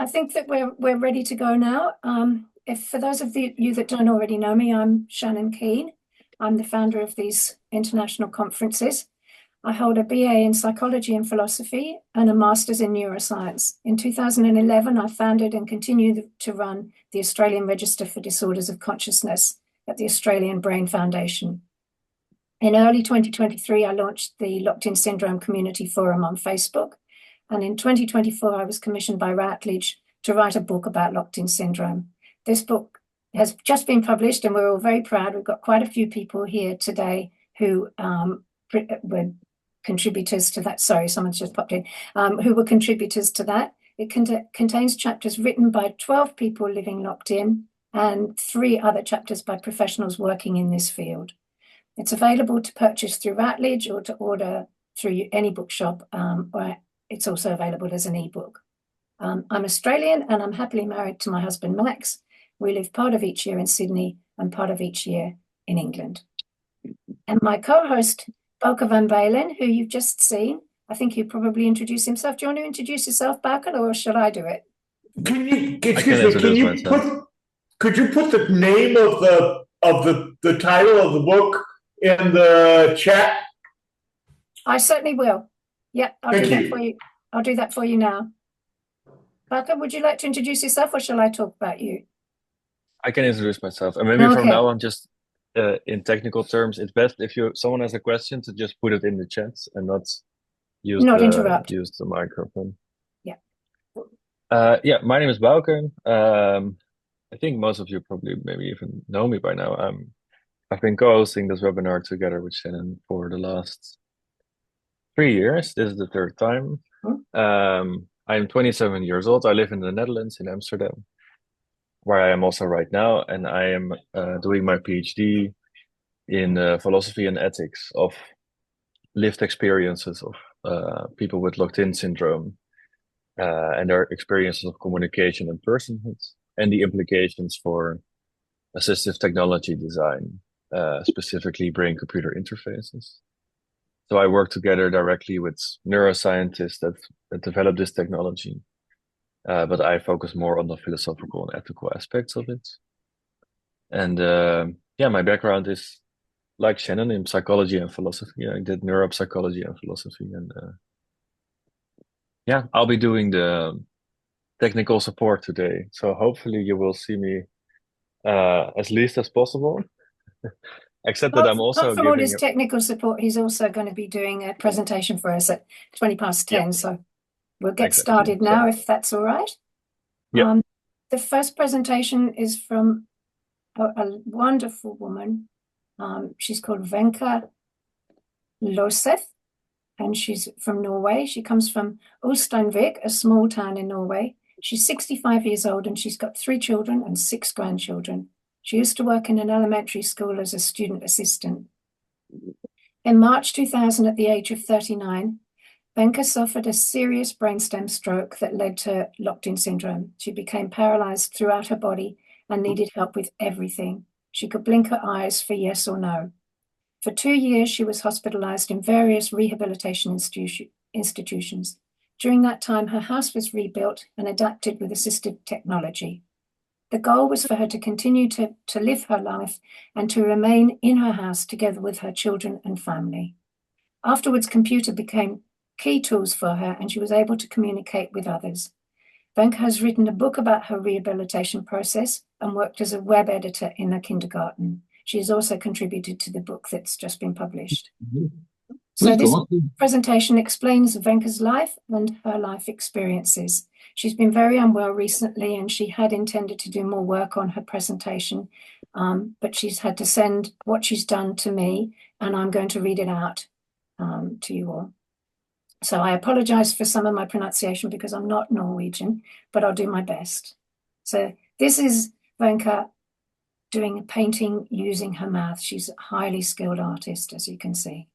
I think that we're ready to go now. If for those of you that don't already know me, I'm Shannon Keane. I'm the founder of these international conferences. I hold a BA in psychology and philosophy and a master's in neuroscience. In 2011, I founded and continue to run the Australian Register for Disorders of Consciousness at the Australian Brain Foundation. In early 2023, I launched the Locked-In Syndrome Community Forum on Facebook. And in 2024, I was commissioned by Routledge to write a book about locked-in syndrome. This book has just been published and we're all very proud. We've got quite a few people here today who were contributors to that. Sorry, someone's just popped in. Who were contributors to that. It contains chapters written by 12 people living locked in and 3 other chapters by professionals working in this field. It's available to purchase through Routledge or to order through any bookshop, or it's also available as an ebook. I'm Australian and I'm happily married to my husband, Max. We live part of each year in Sydney and part of each year in England. And my co-host, Bauke van Balen, who you've just seen, I think he'll probably introduce himself. Do you want to introduce yourself, Bauke, or shall I do it? Could you put the name of the title of the book in the chat? I certainly will. Yeah, I'll do that for you. I'll do that for you now. Bauke, would you like to introduce yourself or shall I talk about you? I can introduce myself. And maybe from now on, just in technical terms, it's best if someone has a question to just put it in the chat and not use the microphone. Yeah. My name is Bauke. I think most of you probably maybe even know me by now. I've been co-hosting this webinar together with Shannon for the last 3 years. This is the 3rd time. I'm 27 years old. I live in the Netherlands, in Amsterdam, where I am also right now. And I am doing my PhD in philosophy and ethics of lived experiences of people with locked-in syndrome and their experiences of communication and personhood and the implications for assistive technology design, specifically brain-computer interfaces. So I work together directly with neuroscientists that develop this technology, but I focus more on the philosophical and ethical aspects of it. And my background is like Shannon in psychology and philosophy. I did neuropsychology and philosophy, and I'll be doing the technical support today. So hopefully you will see me as least as possible. Except that I'm also apart from all his technical support, he's also going to be doing a presentation for us at 20 past 10. So we'll get started now, if that's all right. Yeah. The first presentation is from a wonderful woman. She's called Wenche Loseth, and she's from Norway. She comes from Ulsteinvik, a small town in Norway. She's 65 years old and she's got 3 children and 6 grandchildren. She used to work in an elementary school as a student assistant. In March 2000, at the age of 39, Wenche suffered a serious brainstem stroke that led to locked-in syndrome. She became paralyzed throughout her body and needed help with everything. She could blink her eyes for yes or no. For 2 years, she was hospitalized in various rehabilitation institutions. During that time, her house was rebuilt and adapted with assistive technology. The goal was for her to continue to live her life and to remain in her house together with her children and family. Afterwards, computer became key tools for her and she was able to communicate with others. Wenche has written a book about her rehabilitation process and worked as a web editor in a kindergarten. She has also contributed to the book that's just been published. So this presentation explains Wenche's life and her life experiences. She's been very unwell recently and she had intended to do more work on her presentation, but she's had to send what she's done to me and I'm going to read it out to you all. So I apologize for some of my pronunciation because I'm not Norwegian, but I'll do my best. So this is Wenche doing a painting using her mouth. She's a highly skilled artist, as you can see.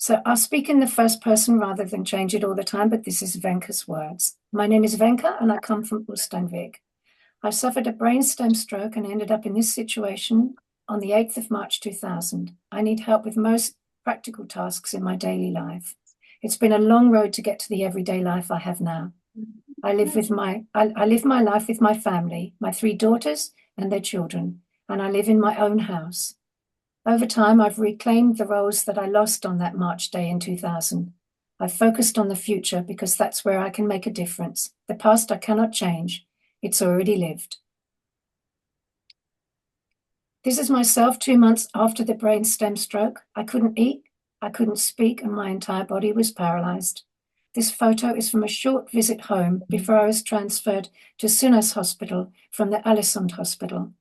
So I'll speak in the first person rather than change it all the time, but this is Wenche's words. My name is Wenche and I come from Ulsteinvik. I suffered a brainstem stroke and ended up in this situation on the 8th of March 2000. I need help with most practical tasks in my daily life. It's been a long road to get to the everyday life I have now. I live my life with my family, my 3 daughters and their children, and I live in my own house. Over time, I've reclaimed the roles that I lost on that March day in 2000. I've focused on the future because that's where I can make a difference. The past I cannot change. It's already lived. This is myself 2 months after the brainstem stroke. I couldn't eat, I couldn't speak, and my entire body was paralyzed. This photo is from a short visit home before I was transferred to Sunas Hospital from the Alisund Hospital.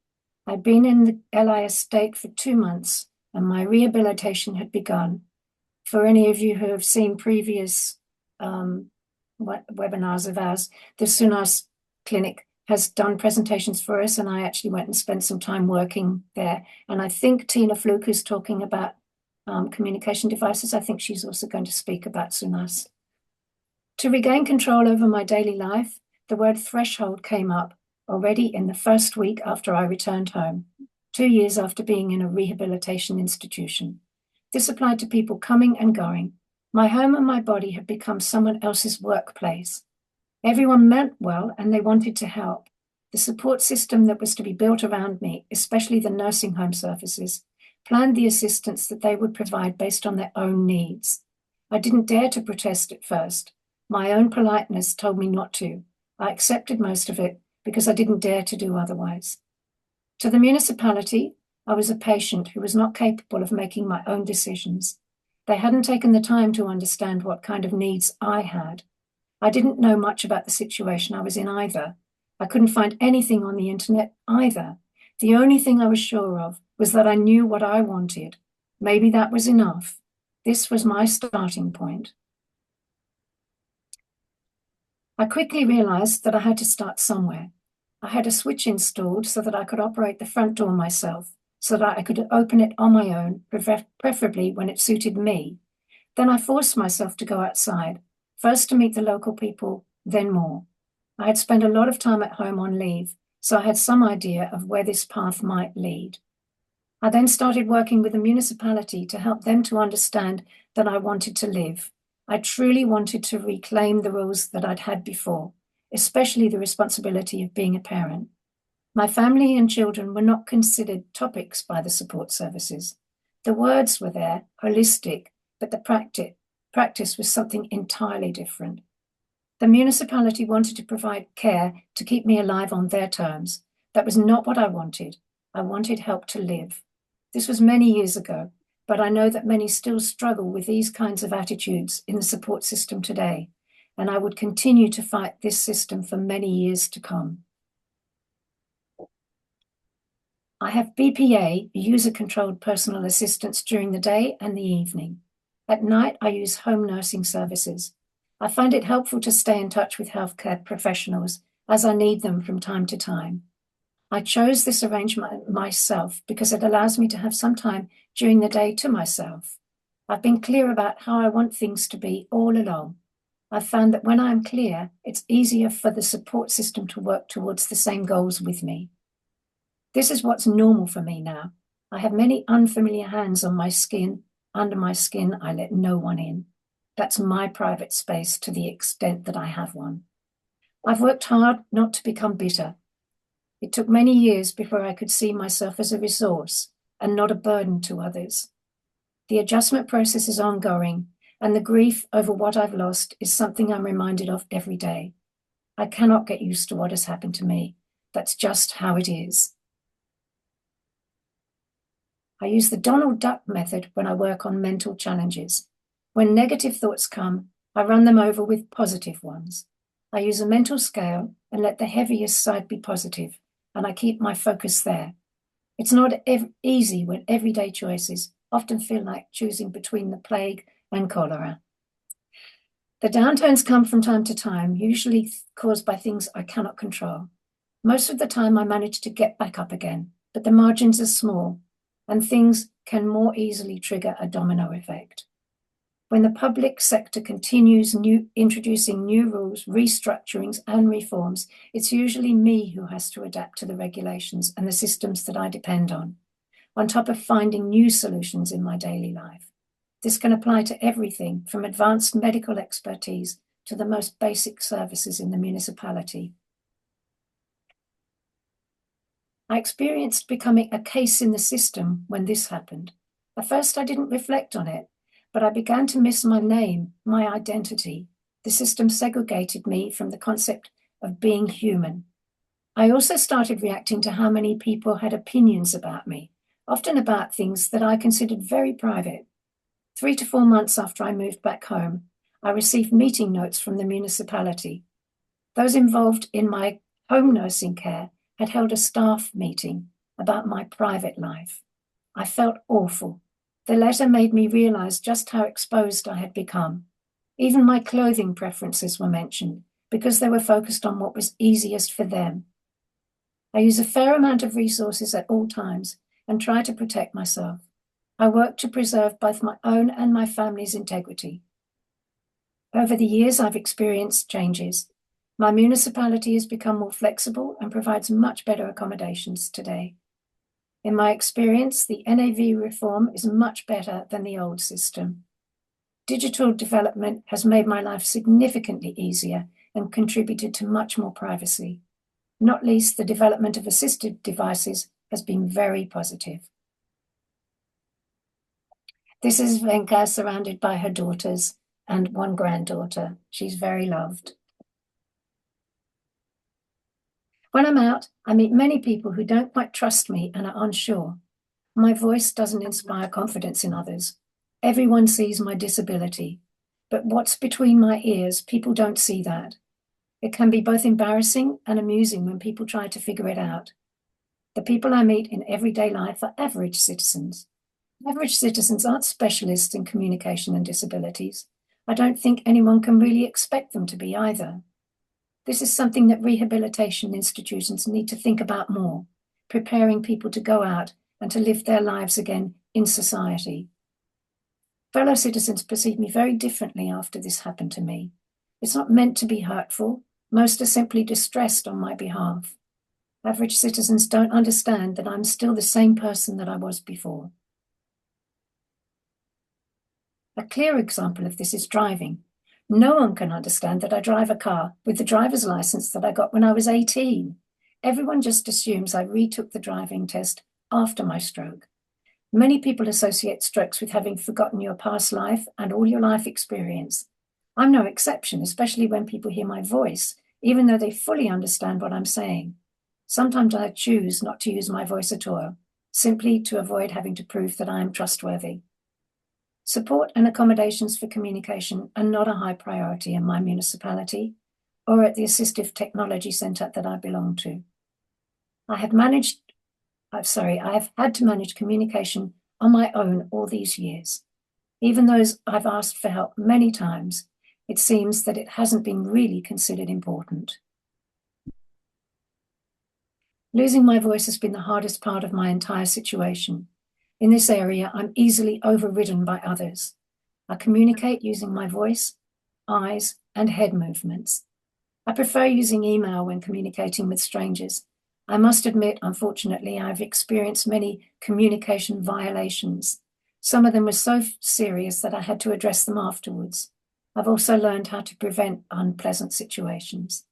I'd been in the LIS state for 2 months, and my rehabilitation had begun. For any of you who have seen previous webinars of ours, the Sunas Clinic has done presentations for us, and I actually went and spent some time working there. And I think Tina Fluke, who's talking about communication devices, I think she's also going to speak about Sunas. To regain control over my daily life, the word threshold came up already in the first week after I returned home, 2 years after being in a rehabilitation institution. This applied to people coming and going. My home and my body had become someone else's workplace. Everyone meant well and they wanted to help. The support system that was to be built around me, especially the nursing home services, planned the assistance that they would provide based on their own needs. I didn't dare to protest at first. My own politeness told me not to. I accepted most of it because I didn't dare to do otherwise. To the municipality, I was a patient who was not capable of making my own decisions. They hadn't taken the time to understand what kind of needs I had. I didn't know much about the situation I was in either. I couldn't find anything on the internet either. The only thing I was sure of was that I knew what I wanted. Maybe that was enough. This was my starting point. I quickly realized that I had to start somewhere. I had a switch installed so that I could operate the front door myself, so that I could open it on my own, preferably when it suited me. Then I forced myself to go outside, first to meet the local people, then more. I had spent a lot of time at home on leave, so I had some idea of where this path might lead. I then started working with the municipality to help them to understand that I wanted to live. I truly wanted to reclaim the roles that I'd had before, especially the responsibility of being a parent. My family and children were not considered topics by the support services. The words were there, holistic, but the practice was something entirely different. The municipality wanted to provide care to keep me alive on their terms. That was not what I wanted. I wanted help to live. This was many years ago, but I know that many still struggle with these kinds of attitudes in the support system today, and I would continue to fight this system for many years to come. I have BPA, user-controlled personal assistance, during the day and the evening. At night, I use home nursing services. I find it helpful to stay in touch with healthcare professionals as I need them from time to time. I chose this arrangement myself because it allows me to have some time during the day to myself. I've been clear about how I want things to be all along. I've found that when I'm clear, it's easier for the support system to work towards the same goals with me. This is what's normal for me now. I have many unfamiliar hands on my skin. Under my skin, I let no one in. That's my private space to the extent that I have one. I've worked hard not to become bitter. It took many years before I could see myself as a resource and not a burden to others. The adjustment process is ongoing, and the grief over what I've lost is something I'm reminded of every day. I cannot get used to what has happened to me. That's just how it is. I use the Donald Duck method when I work on mental challenges. When negative thoughts come, I run them over with positive ones. I use a mental scale and let the heaviest side be positive, and I keep my focus there. It's not easy when everyday choices often feel like choosing between the plague and cholera. The downturns come from time to time, usually caused by things I cannot control. Most of the time I manage to get back up again, but the margins are small, and things can more easily trigger a domino effect. When the public sector continues introducing new rules, restructurings, and reforms, it's usually me who has to adapt to the regulations and the systems that I depend on top of finding new solutions in my daily life. This can apply to everything from advanced medical expertise to the most basic services in the municipality. I experienced becoming a case in the system when this happened. At first, I didn't reflect on it, but I began to miss my name, my identity. The system segregated me from the concept of being human. I also started reacting to how many people had opinions about me, often about things that I considered very private. 3 to 4 months after I moved back home, I received meeting notes from the municipality. Those involved in my home nursing care had held a staff meeting about my private life. I felt awful. The letter made me realize just how exposed I had become. Even my clothing preferences were mentioned because they were focused on what was easiest for them. I use a fair amount of resources at all times and try to protect myself. I work to preserve both my own and my family's integrity. Over the years, I've experienced changes. My municipality has become more flexible and provides much better accommodations today. In my experience, the NAV reform is much better than the old system. Digital development has made my life significantly easier and contributed to much more privacy. Not least, the development of assistive devices has been very positive. This is Venka surrounded by her daughters and one granddaughter. She's very loved. When I'm out, I meet many people who don't quite trust me and are unsure. My voice doesn't inspire confidence in others. Everyone sees my disability, but what's between my ears, people don't see that. It can be both embarrassing and amusing when people try to figure it out. The people I meet in everyday life are average citizens. Average citizens aren't specialists in communication and disabilities. I don't think anyone can really expect them to be either. This is something that rehabilitation institutions need to think about more, preparing people to go out and to live their lives again in society. Fellow citizens perceive me very differently after this happened to me. It's not meant to be hurtful. Most are simply distressed on my behalf. Average citizens don't understand that I'm still the same person that I was before. A clear example of this is driving. No one can understand that I drive a car with the driver's license that I got when I was 18. Everyone just assumes I retook the driving test after my stroke. Many people associate strokes with having forgotten your past life and all your life experience. I'm no exception, especially when people hear my voice, even though they fully understand what I'm saying. Sometimes I choose not to use my voice at all, simply to avoid having to prove that I am trustworthy. Support and accommodations for communication are not a high priority in my municipality or at the Assistive Technology Centre that I belong to. I have had to manage communication on my own all these years. Even though I've asked for help many times, it seems that it hasn't been really considered important. Losing my voice has been the hardest part of my entire situation. In this area, I'm easily overridden by others. I communicate using my voice, eyes, and head movements. I prefer using email when communicating with strangers. I must admit, unfortunately, I've experienced many communication violations. Some of them were so serious that I had to address them afterwards. I've also learned how to prevent unpleasant situations.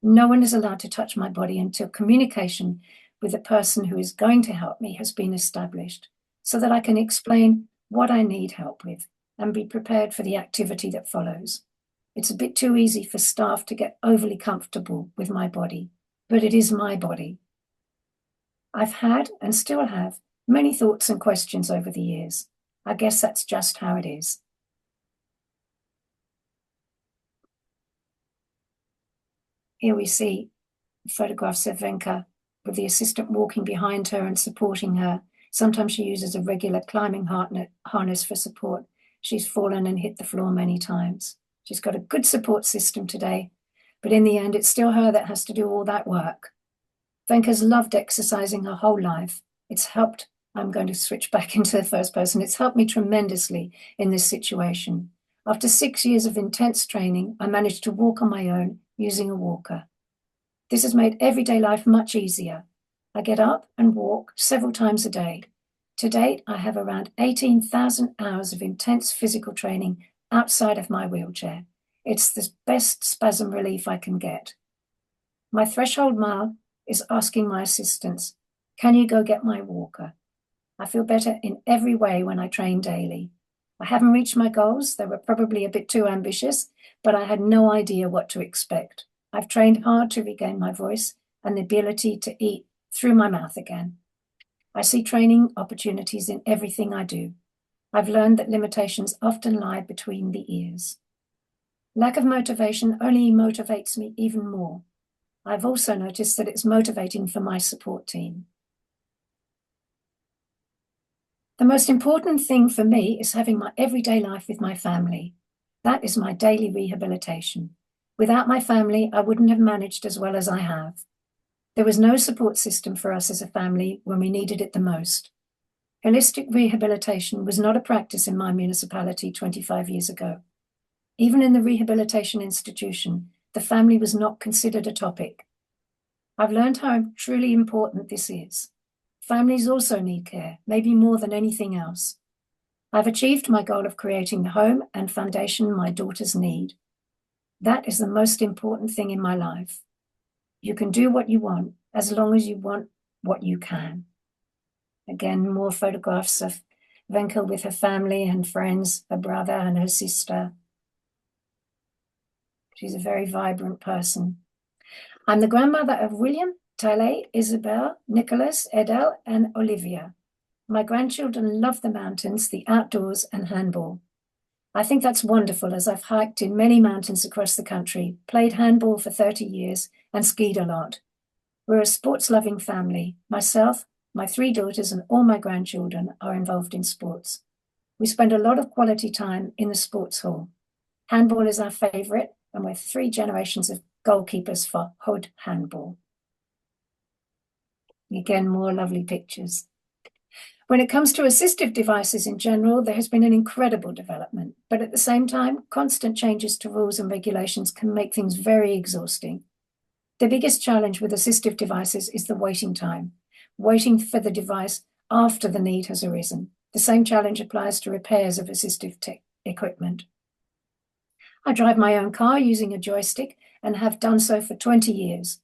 No one is allowed to touch my body until communication with the person who is going to help me has been established, so that I can explain what I need help with and be prepared for the activity that follows. It's a bit too easy for staff to get overly comfortable with my body, but it is my body. I've had and still have many thoughts and questions over the years. I guess that's just how it is. Here we see photographs of Venka with the assistant walking behind her and supporting her. Sometimes she uses a regular climbing harness for support. She's fallen and hit the floor many times. She's got a good support system today, but in the end, it's still her that has to do all that work. Venka's loved exercising her whole life. It's helped. I'm going to switch back into the first person. It's helped me tremendously in this situation. After 6 years of intense training, I managed to walk on my own using a walker. This has made everyday life much easier. I get up and walk several times a day. To date, I have around 18,000 hours of intense physical training outside of my wheelchair. It's the best spasm relief I can get. My threshold mile is asking my assistants, can you go get my walker? I feel better in every way when I train daily. I haven't reached my goals. They were probably a bit too ambitious, but I had no idea what to expect. I've trained hard to regain my voice and the ability to eat through my mouth again. I see training opportunities in everything I do. I've learned that limitations often lie between the ears. Lack of motivation only motivates me even more. I've also noticed that it's motivating for my support team. The most important thing for me is having my everyday life with my family. That is my daily rehabilitation. Without my family, I wouldn't have managed as well as I have. There was no support system for us as a family when we needed it the most. Holistic rehabilitation was not a practice in my municipality 25 years ago. Even in the rehabilitation institution, the family was not considered a topic. I've learned how truly important this is. Families also need care, maybe more than anything else. I've achieved my goal of creating the home and foundation my daughters need. That is the most important thing in my life. You can do what you want as long as you want what you can. Again, more photographs of Wenke with her family and friends, her brother and her sister. She's a very vibrant person. I'm the grandmother of William, Tale, Isabel, Nicholas, Edel, and Olivia. My grandchildren love the mountains, the outdoors, and handball. I think that's wonderful, as I've hiked in many mountains across the country, played handball for 30 years, and skied a lot. We're a sports-loving family. Myself, my 3 daughters, and all my grandchildren are involved in sports. We spend a lot of quality time in the sports hall. Handball is our favorite, and we're 3 generations of goalkeepers for Hood Handball. Again, more lovely pictures. When it comes to assistive devices in general, there has been an incredible development, but at the same time, constant changes to rules and regulations can make things very exhausting. The biggest challenge with assistive devices is the waiting time, waiting for the device after the need has arisen. The same challenge applies to repairs of assistive equipment. I drive my own car using a joystick and have done so for 20 years.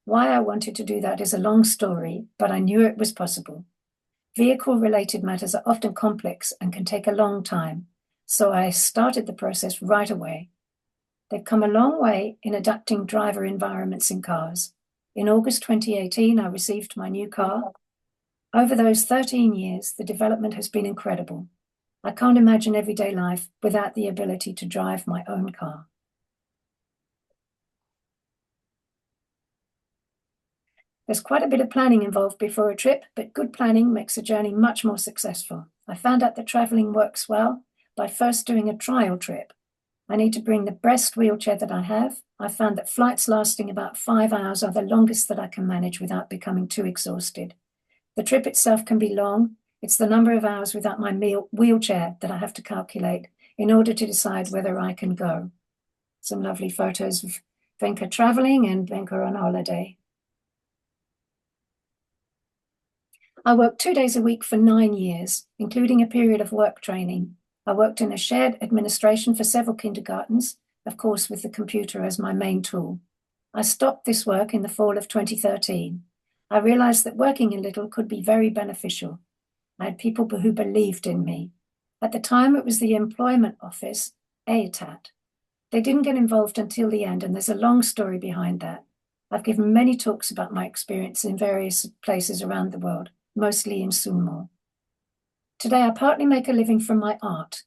Why I wanted to do that is a long story, but I knew it was possible. Vehicle-related matters are often complex and can take a long time, so I started the process right away. They've come a long way in adapting driver environments in cars. In August 2018, I received my new car. Over those 13 years, the development has been incredible. I can't imagine everyday life without the ability to drive my own car. There's quite a bit of planning involved before a trip, but good planning makes a journey much more successful. I found out that traveling works well by first doing a trial trip. I need to bring the best wheelchair that I have. I found that flights lasting about 5 hours are the longest that I can manage without becoming too exhausted. The trip itself can be long. It's the number of hours without my wheelchair that I have to calculate in order to decide whether I can go. Some lovely photos of Wenke traveling and Wenke on holiday. I worked 2 days a week for 9 years, including a period of work training. I worked in a shared administration for several kindergartens, of course with the computer as my main tool. I stopped this work in the fall of 2013. I realized that working a little could be very beneficial. I had people who believed in me. At the time, it was the employment office, AETAT. They didn't get involved until the end, and there's a long story behind that. I've given many talks about my experience in various places around the world, mostly in Sumo. Today, I partly make a living from my art.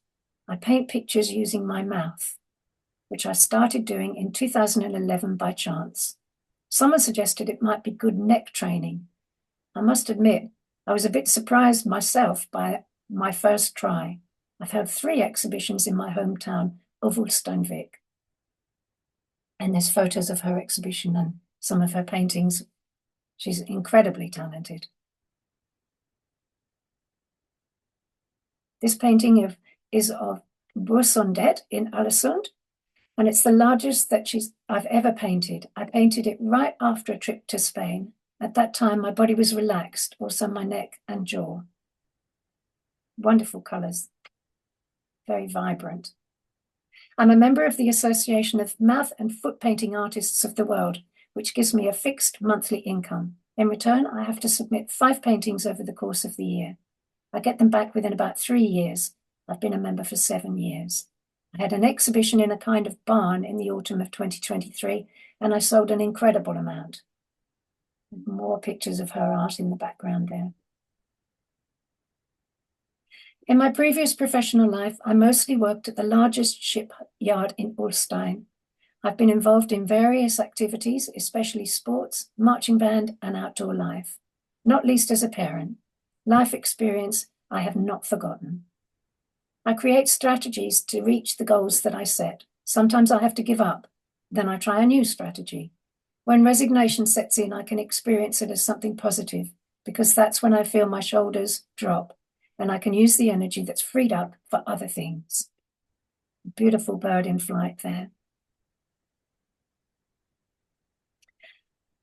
I paint pictures using my mouth, which I started doing in 2011 by chance. Someone suggested it might be good neck training. I must admit, I was a bit surprised myself by my first try. I've held 3 exhibitions in my hometown of Ulsteinvik. And there's photos of her exhibition and some of her paintings. She's incredibly talented. This painting is of Bursundet in Ålesund, and it's the largest that I've ever painted. I painted it right after a trip to Spain. At that time, my body was relaxed, also my neck and jaw. Wonderful colors, very vibrant. I'm a member of the Association of Mouth and Foot Painting Artists of the World, which gives me a fixed monthly income. In return, I have to submit 5 paintings over the course of the year. I get them back within about 3 years. I've been a member for 7 years. I had an exhibition in a kind of barn in the autumn of 2023, and I sold an incredible amount. More pictures of her art in the background there. In my previous professional life, I mostly worked at the largest shipyard in Ulstein. I've been involved in various activities, especially sports, marching band, and outdoor life, not least as a parent. Life experience I have not forgotten. I create strategies to reach the goals that I set. Sometimes I have to give up. Then I try a new strategy. When resignation sets in, I can experience it as something positive, because that's when I feel my shoulders drop and I can use the energy that's freed up for other things. Beautiful bird in flight there.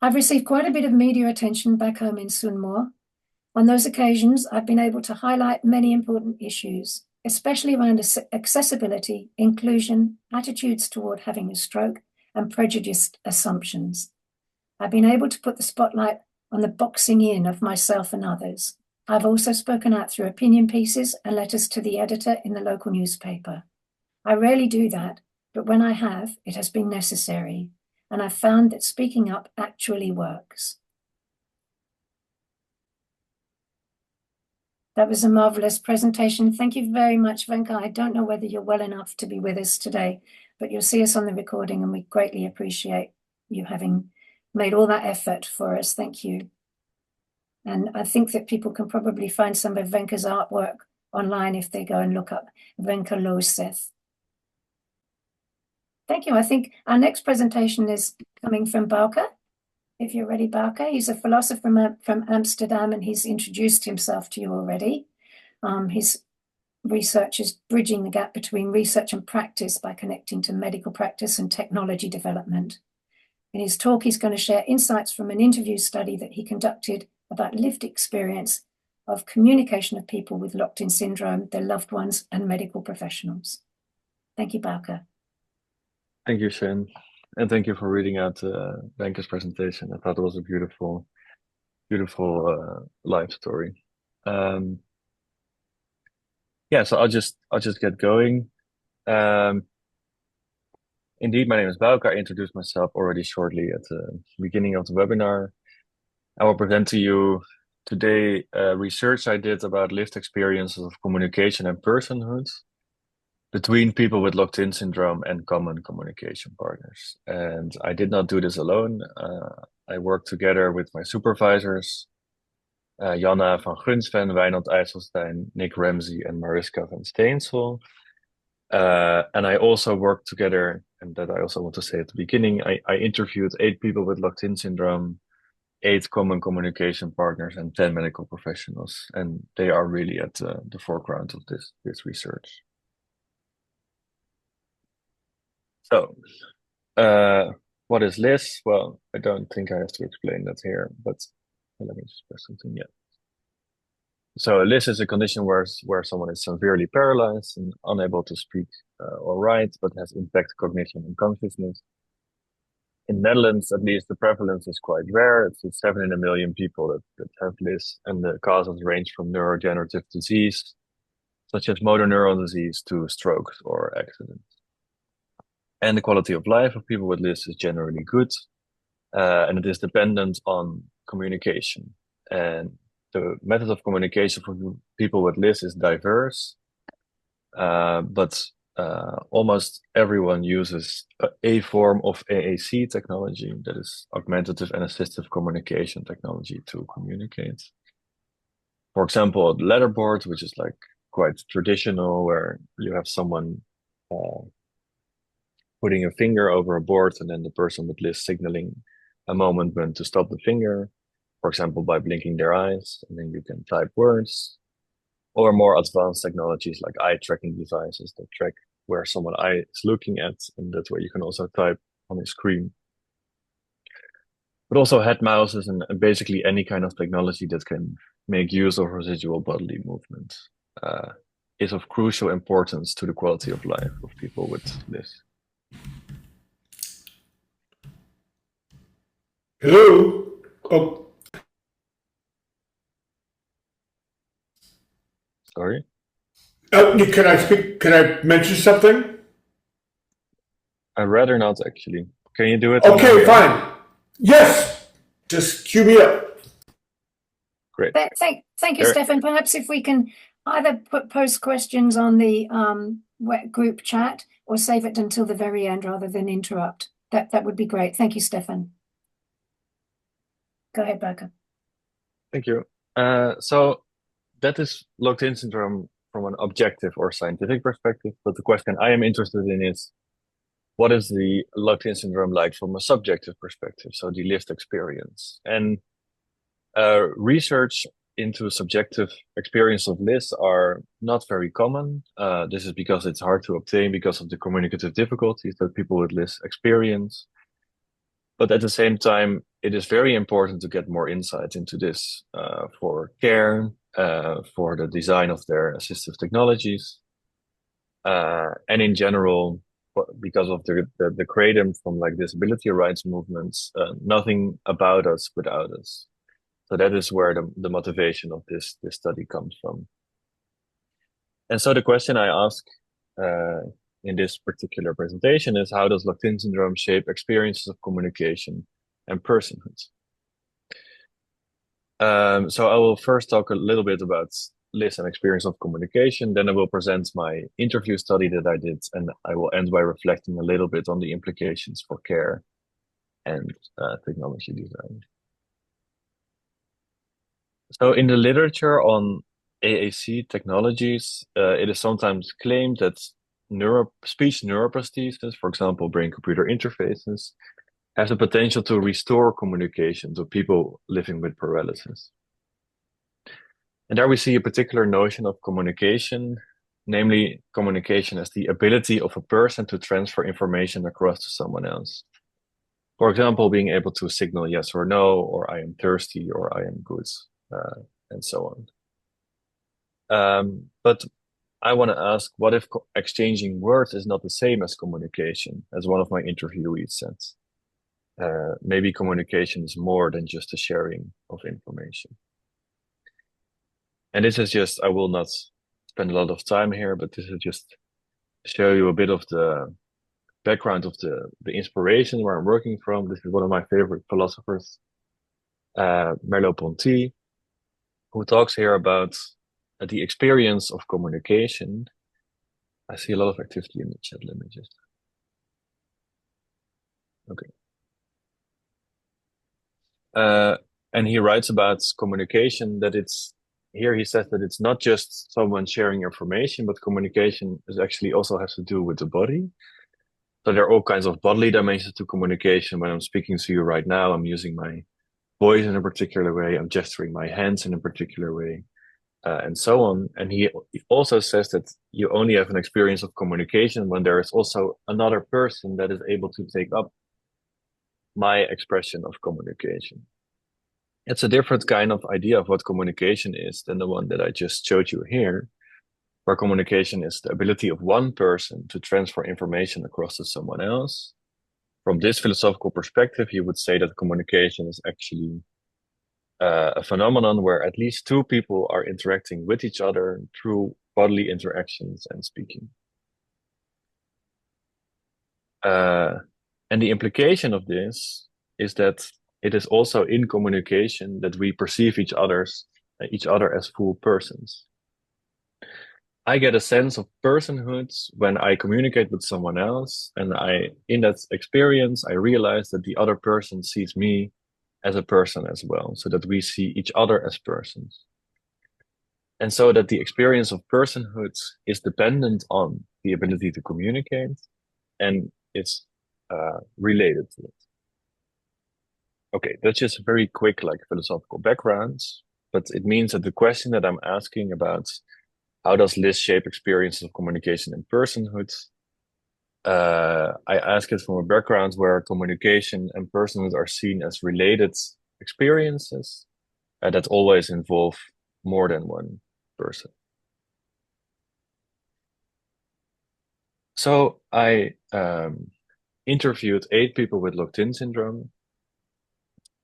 I've received quite a bit of media attention back home in Sunmore. On those occasions, I've been able to highlight many important issues, especially around accessibility, inclusion, attitudes toward having a stroke, and prejudiced assumptions. I've been able to put the spotlight on the boxing in of myself and others. I've also spoken out through opinion pieces and letters to the editor in the local newspaper. I rarely do that, but when I have, it has been necessary, and I've found that speaking up actually works. That was a marvelous presentation. Thank you very much, Venka. I don't know whether you're well enough to be with us today, but you'll see us on the recording, and we greatly appreciate you having made all that effort for us. Thank you. And I think that people can probably find some of Venka's artwork online if they go and look up Venka Loseth. Thank you. I think our next presentation is coming from Bauke. If you're ready, Bauke. He's a philosopher from Amsterdam, and he's introduced himself to you already. His research is bridging the gap between research and practice by connecting to medical practice and technology development. In his talk, he's going to share insights from an interview study that he conducted about lived experience of communication of people with locked-in syndrome, their loved ones, and medical professionals. Thank you, Bauke. Thank you, Shen. And thank you for reading out Venka's presentation. I thought it was a beautiful life story. Yeah, so I'll just get going. Indeed, my name is Bauke. I introduced myself already shortly at the beginning of the webinar. I will present to you today research I did about lived experiences of communication and personhood between people with locked-in syndrome and common communication partners. And I did not do this alone. I worked together with my supervisors, Janna van Gunsven, Wijnald IJsselstein, Nick Ramsey, and Mariska van Steensel. And I also worked together, and that I also want to say at the beginning, I interviewed 8 people with locked-in syndrome, 8 common communication partners, and 10 medical professionals. And they are really at the foreground of this research. So, what is LIS? Well, I don't think I have to explain that here, but let me just press something. Yeah. So LIS is a condition where someone is severely paralyzed and unable to speak or write, but has impaired cognition and consciousness. In the Netherlands, at least, the prevalence is quite rare. It's 7 in a million people that have LIS, and the causes range from neurodegenerative disease, such as motor neuron disease, to strokes or accidents. And the quality of life of people with LIS is generally good, and it is dependent on communication. And the method of communication for people with LIS is diverse, but almost everyone uses a form of AAC technology, that is augmentative and assistive communication technology, to communicate. For example, the letterboard, which is like quite traditional, where you have someone putting a finger over a board and then the person with LIS signaling a moment when to stop the finger, for example, by blinking their eyes, and then you can type words. Or more advanced technologies like eye tracking devices that track where someone's eye is looking at, and that way you can also type on the screen. But also head mouses and basically any kind of technology that can make use of residual bodily movement. is of crucial importance to the quality of life of people with this. Hello? Oh, Sorry? can I speak? Can I mention something? I'd rather not, actually. Can you do it? And then Okay, we end? fine. Yes. Just cue me up. Great. Thank you, There- Stefan. Perhaps if we can either post questions on the group chat or save it until the very end rather than interrupt. That would be great. Thank you, Stefan. Go ahead, Berker. Thank you. So that is locked-in syndrome from an objective or scientific perspective, but the question I am interested in is, what is the locked-in syndrome like from a subjective perspective, so the lived experience? And research into subjective experience of LIS are not very common. This is because it's hard to obtain because of the communicative difficulties that people with LIS experience. But at the same time, it is very important to get more insight into this for care, for the design of their assistive technologies, and in general, because of the kratom from like disability rights movements, nothing about us without us. So that is where the motivation of this study comes from. And so the question I ask in this particular presentation is, how does locked-in syndrome shape experiences of communication and personhood? So I will first talk a little bit about LIS and experience of communication. Then I will present my interview study that I did, and I will end by reflecting a little bit on the implications for care and technology design. So in the literature on AAC technologies, it is sometimes claimed that speech neuroprosthesis, for example, brain-computer interfaces, has the potential to restore communication to people living with paralysis. And there we see a particular notion of communication, namely communication as the ability of a person to transfer information across to someone else. For example, being able to signal yes or no, or I am thirsty, or I am good, and so on. But I want to ask, what if exchanging words is not the same as communication, as one of my interviewees said? Maybe communication is more than just the sharing of information. And this is just, I will not spend a lot of time here, but this is just to show you a bit of the background of the inspiration where I'm working from. This is one of my favorite philosophers, Merleau-Ponty, who talks here about the experience of communication. I see a lot of activity in the chat. Let me just. Okay. And he writes about communication, that it's here. He says that it's not just someone sharing information, but communication is actually also has to do with the body. So there are all kinds of bodily dimensions to communication. When I'm speaking to you right now, I'm using my voice in a particular way. I'm gesturing my hands in a particular way. And so on. And he also says that you only have an experience of communication when there is also another person that is able to take up my expression of communication. It's a different kind of idea of what communication is than the one that I just showed you here, where communication is the ability of one person to transfer information across to someone else. From this philosophical perspective, you would say that communication is actually a phenomenon where at least two people are interacting with each other through bodily interactions and speaking. And the implication of this is that it is also in communication that we perceive each other as full persons. I get a sense of personhood when I communicate with someone else, and in that experience, I realize that the other person sees me as a person as well, so that we see each other as persons. And so that the experience of personhood is dependent on the ability to communicate, and it's related to it. Okay, that's just a very quick philosophical background, but it means that the question that I'm asking about how does LIS shape experiences of communication and personhood, I ask it from a background where communication and personhood are seen as related experiences that always involve more than one person. So I interviewed 8 people with locked-in syndrome.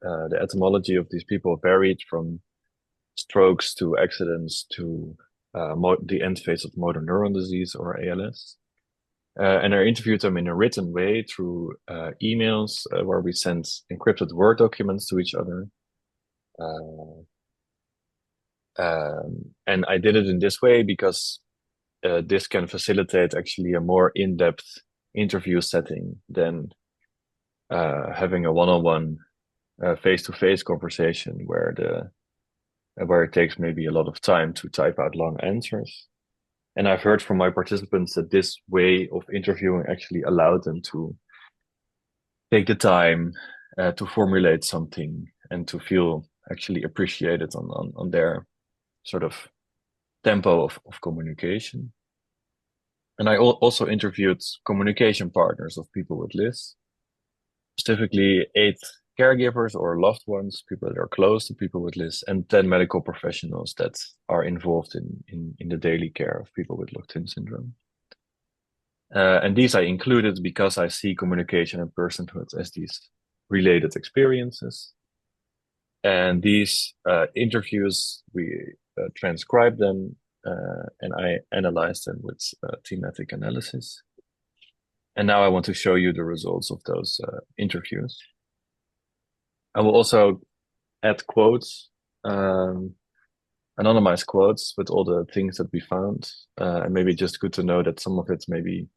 The etymology of these people varied from strokes to accidents to the end phase of motor neuron disease or ALS. And I interviewed them in a written way through emails where we sent encrypted Word documents to each other. And I did it in this way because this can facilitate actually a more in-depth interview setting than having a one-on-one face-to-face conversation where it takes maybe a lot of time to type out long answers. And I've heard from my participants that this way of interviewing actually allowed them to take the time to formulate something and to feel actually appreciated on their sort of tempo of communication. And I also interviewed communication partners of people with LIS, specifically 8 caregivers or loved ones, people that are close to people with LIS, and 10 medical professionals that are involved in the daily care of people with locked-in syndrome. And these I included because I see communication and personhood as these related experiences. And these interviews, we transcribed them and I analyzed them with thematic analysis. And now I want to show you the results of those interviews. I will also add quotes, anonymized quotes with all the things that we found. And maybe just good to know that some of it's maybe,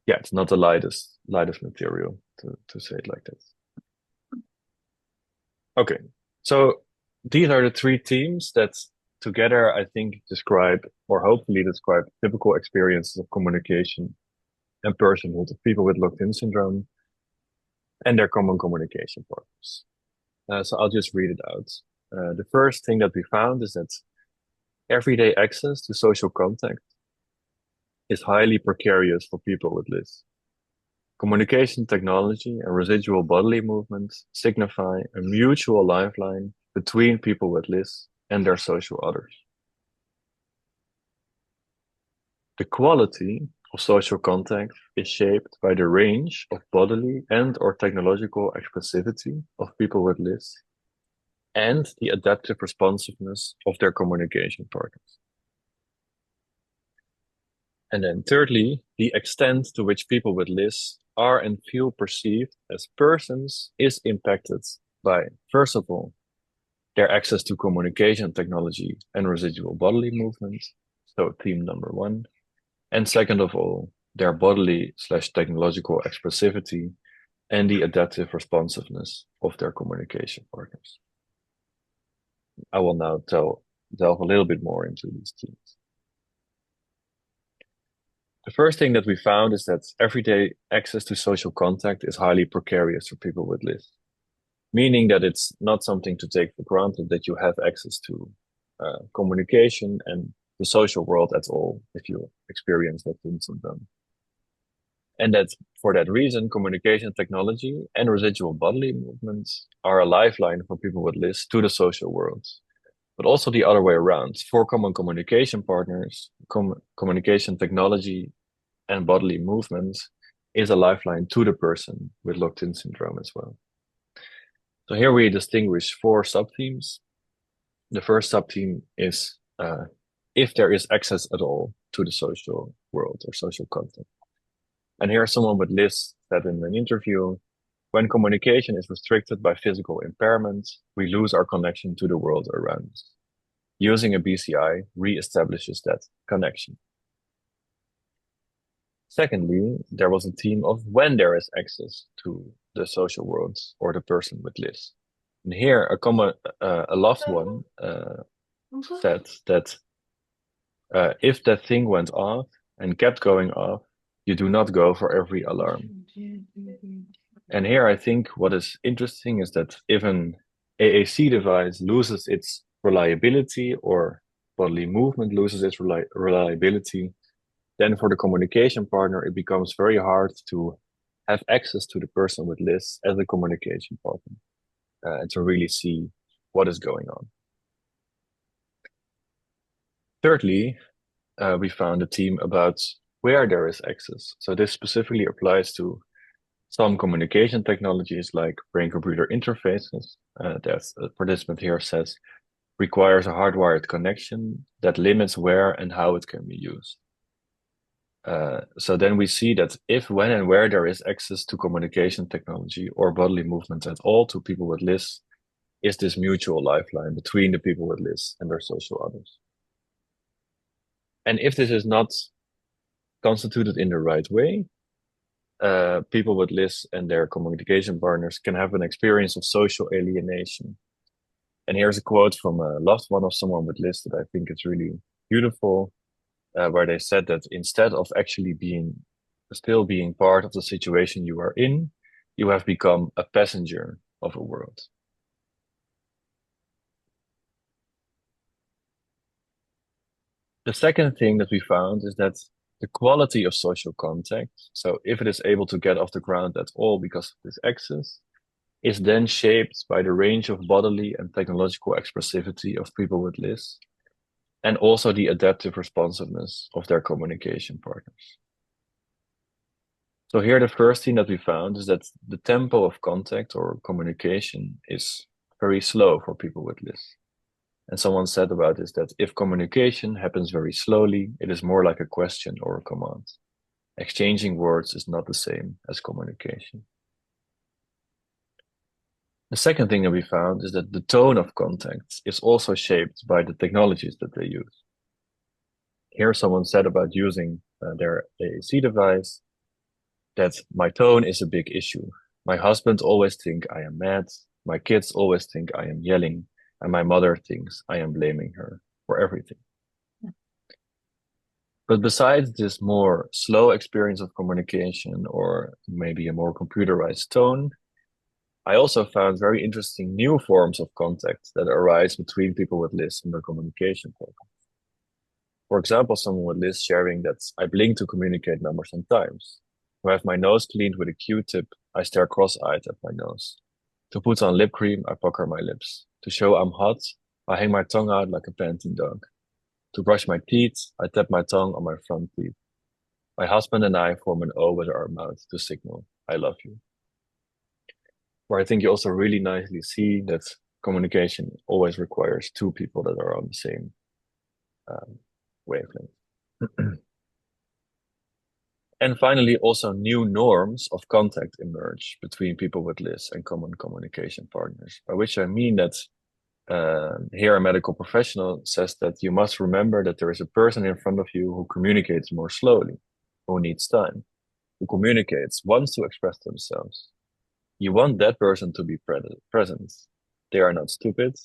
it's not the lightest material to say it like that. Okay, so these are the 3 themes that together I think describe, or hopefully describe, typical experiences of communication and personhood of people with locked-in syndrome and their common communication partners. So I'll just read it out. The first thing that we found is that everyday access to social contact is highly precarious for people with LIS. Communication technology and residual bodily movement signify a mutual lifeline between people with LIS and their social others. The quality of social contact is shaped by the range of bodily and/or technological expressivity of people with LIS and the adaptive responsiveness of their communication partners. And then thirdly, the extent to which people with LIS are and feel perceived as persons is impacted by, first of all, their access to communication technology and residual bodily movement. So theme number 1. And second of all, their bodily/technological expressivity and the adaptive responsiveness of their communication partners. I will now delve a little bit more into these themes. The first thing that we found is that everyday access to social contact is highly precarious for people with LIS, meaning that it's not something to take for granted that you have access to communication and the social world at all if you experience locked-in syndrome. And that for that reason, communication technology and residual bodily movements are a lifeline for people with LIS to the social world. But also the other way around. For common communication partners, communication technology and bodily movement is a lifeline to the person with locked-in syndrome as well. So here we distinguish 4 sub-themes. The first sub-theme is if there is access at all to the social world or social contact. And here someone with LIS said in an interview, when communication is restricted by physical impairment, we lose our connection to the world around us. Using a BCI re-establishes that connection. Secondly, there was a theme of when there is access to the social world or the person with LIS. And here a loved one said that if that thing went off and kept going off, you do not go for every alarm. And here I think what is interesting is that if an AAC device loses its reliability or bodily movement loses its reliability, then for the communication partner, it becomes very hard to have access to the person with LIS as a communication partner and to really see what is going on. Thirdly, we found a theme about where there is access. So this specifically applies to some communication technologies like brain-computer interfaces. That a participant here says requires a hardwired connection that limits where and how it can be used. So then we see that if, when, and where there is access to communication technology or bodily movements at all to people with LIS, is this mutual lifeline between the people with LIS and their social others. And if this is not constituted in the right way, people with LIS and their communication partners can have an experience of social alienation. And here's a quote from a loved one of someone with LIS that I think is really beautiful. Where they said that instead of actually still being part of the situation you are in, you have become a passenger of a world. The second thing that we found is that the quality of social contact, so if it is able to get off the ground at all because of this access, is then shaped by the range of bodily and technological expressivity of people with LIS, and also the adaptive responsiveness of their communication partners. So here the first thing that we found is that the tempo of contact or communication is very slow for people with LIS. And someone said about this that if communication happens very slowly, it is more like a question or a command. Exchanging words is not the same as communication. The second thing that we found is that the tone of contact is also shaped by the technologies that they use. Here someone said about using their AAC device that my tone is a big issue. My husband always thinks I am mad. My kids always think I am yelling. And my mother thinks I am blaming her for everything. But besides this more slow experience of communication or maybe a more computerized tone, I also found very interesting new forms of contact that arise between people with LIS and their communication programs. For example, someone with LIS sharing that I blink to communicate numbers and times. To have my nose cleaned with a Q-tip, I stare cross-eyed at my nose. To put on lip cream, I pucker my lips. To show I'm hot, I hang my tongue out like a panting dog. To brush my teeth, I tap my tongue on my front teeth. My husband and I form an O with our mouth to signal, I love you. Where I think you also really nicely see that communication always requires two people that are on the same wavelength. And finally, also new norms of contact emerge between people with LIS and common communication partners, by which I mean that here a medical professional says that you must remember that there is a person in front of you who communicates more slowly, who needs time, who communicates, wants to express themselves. You want that person to be present. They are not stupid.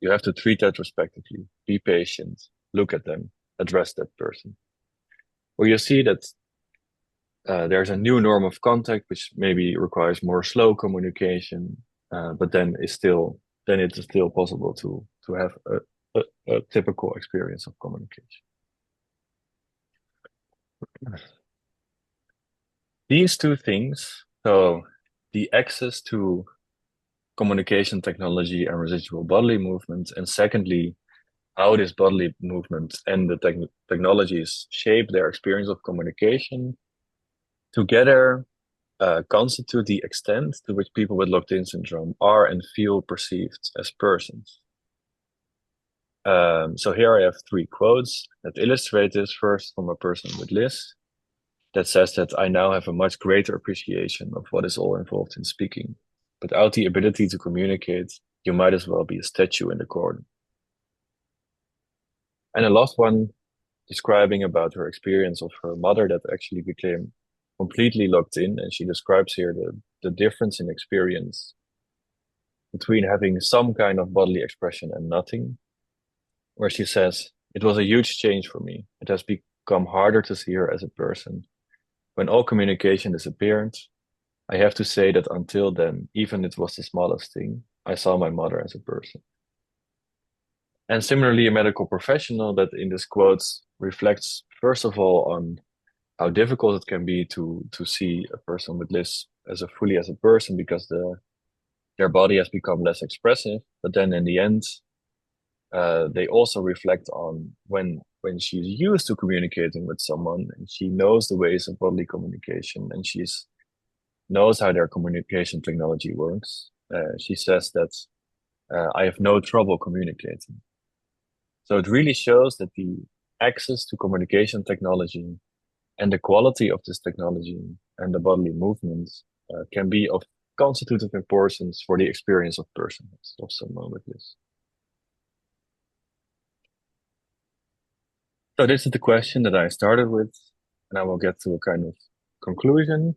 You have to treat that respectively, be patient, look at them, address that person. Where you see that there's a new norm of contact, which maybe requires more slow communication, but then it is still possible to have a typical experience of communication. These two things, so the access to communication technology and residual bodily movement, and secondly, how this bodily movement and the technologies shape their experience of communication, together constitute the extent to which people with locked-in syndrome are and feel perceived as persons. So here I have three quotes that illustrate this. First, from a person with LIS, that says that I now have a much greater appreciation of what is all involved in speaking. Without the ability to communicate, you might as well be a statue in the corner. And a last one describing about her experience of her mother that actually became completely locked in. And she describes here the difference in experience between having some kind of bodily expression and nothing, where she says, it was a huge change for me. It has become harder to see her as a person. When all communication disappeared, I have to say that until then, even it was the smallest thing, I saw my mother as a person. And similarly, a medical professional that in this quotes reflects, first of all, on how difficult it can be to see a person with LIS as a person because their body has become less expressive. But then in the end, they also reflect on when when she's used to communicating with someone and she knows the ways of bodily communication and knows how their communication technology works, she says that I have no trouble communicating. So it really shows that the access to communication technology and the quality of this technology and the bodily movements can be of constitutive importance for the experience of personhood of someone with this. So this is the question that I started with, and I will get to a kind of conclusion.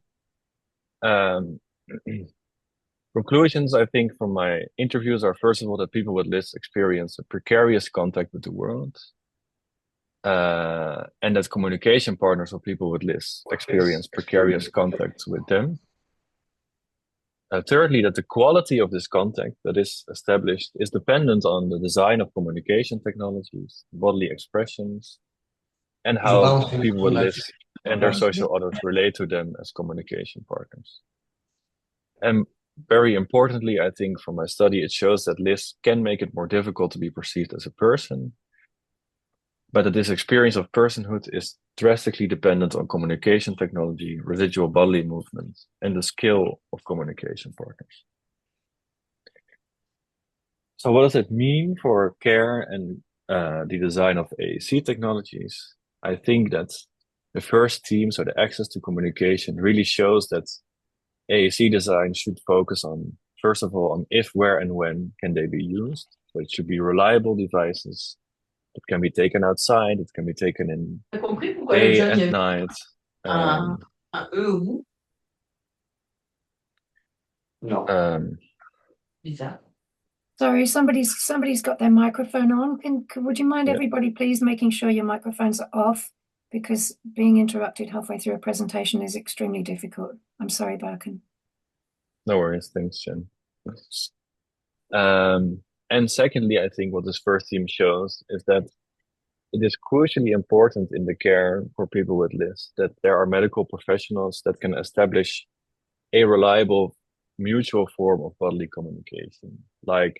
Conclusions, I think, from my interviews are, first of all, that people with LIS experience a precarious contact with the world, and that communication partners of people with LIS experience precarious contact with them. Thirdly, that the quality of this contact that is established is dependent on the design of communication technologies, bodily expressions, and how people with LIS and their social others relate to them as communication partners. And very importantly, I think from my study, it shows that LIS can make it more difficult to be perceived as a person, but that this experience of personhood is drastically dependent on communication technology, residual bodily movement, and the skill of communication partners. So what does it mean for care and the design of AAC technologies? I think that the first theme, so the access to communication, really shows that AAC design should focus on, first of all, on if, where, and when can they be used. So it should be reliable devices. It can be taken outside. It can be taken in day and night. Sorry, somebody's got their microphone on. Would you mind everybody please making sure your microphones are off, because being interrupted halfway through a presentation is extremely difficult. I'm sorry, Birkin. No worries, thanks, Jen. And secondly, I think what this first theme shows is that it is crucially important in the care for people with LIS that there are medical professionals that can establish a reliable mutual form of bodily communication, like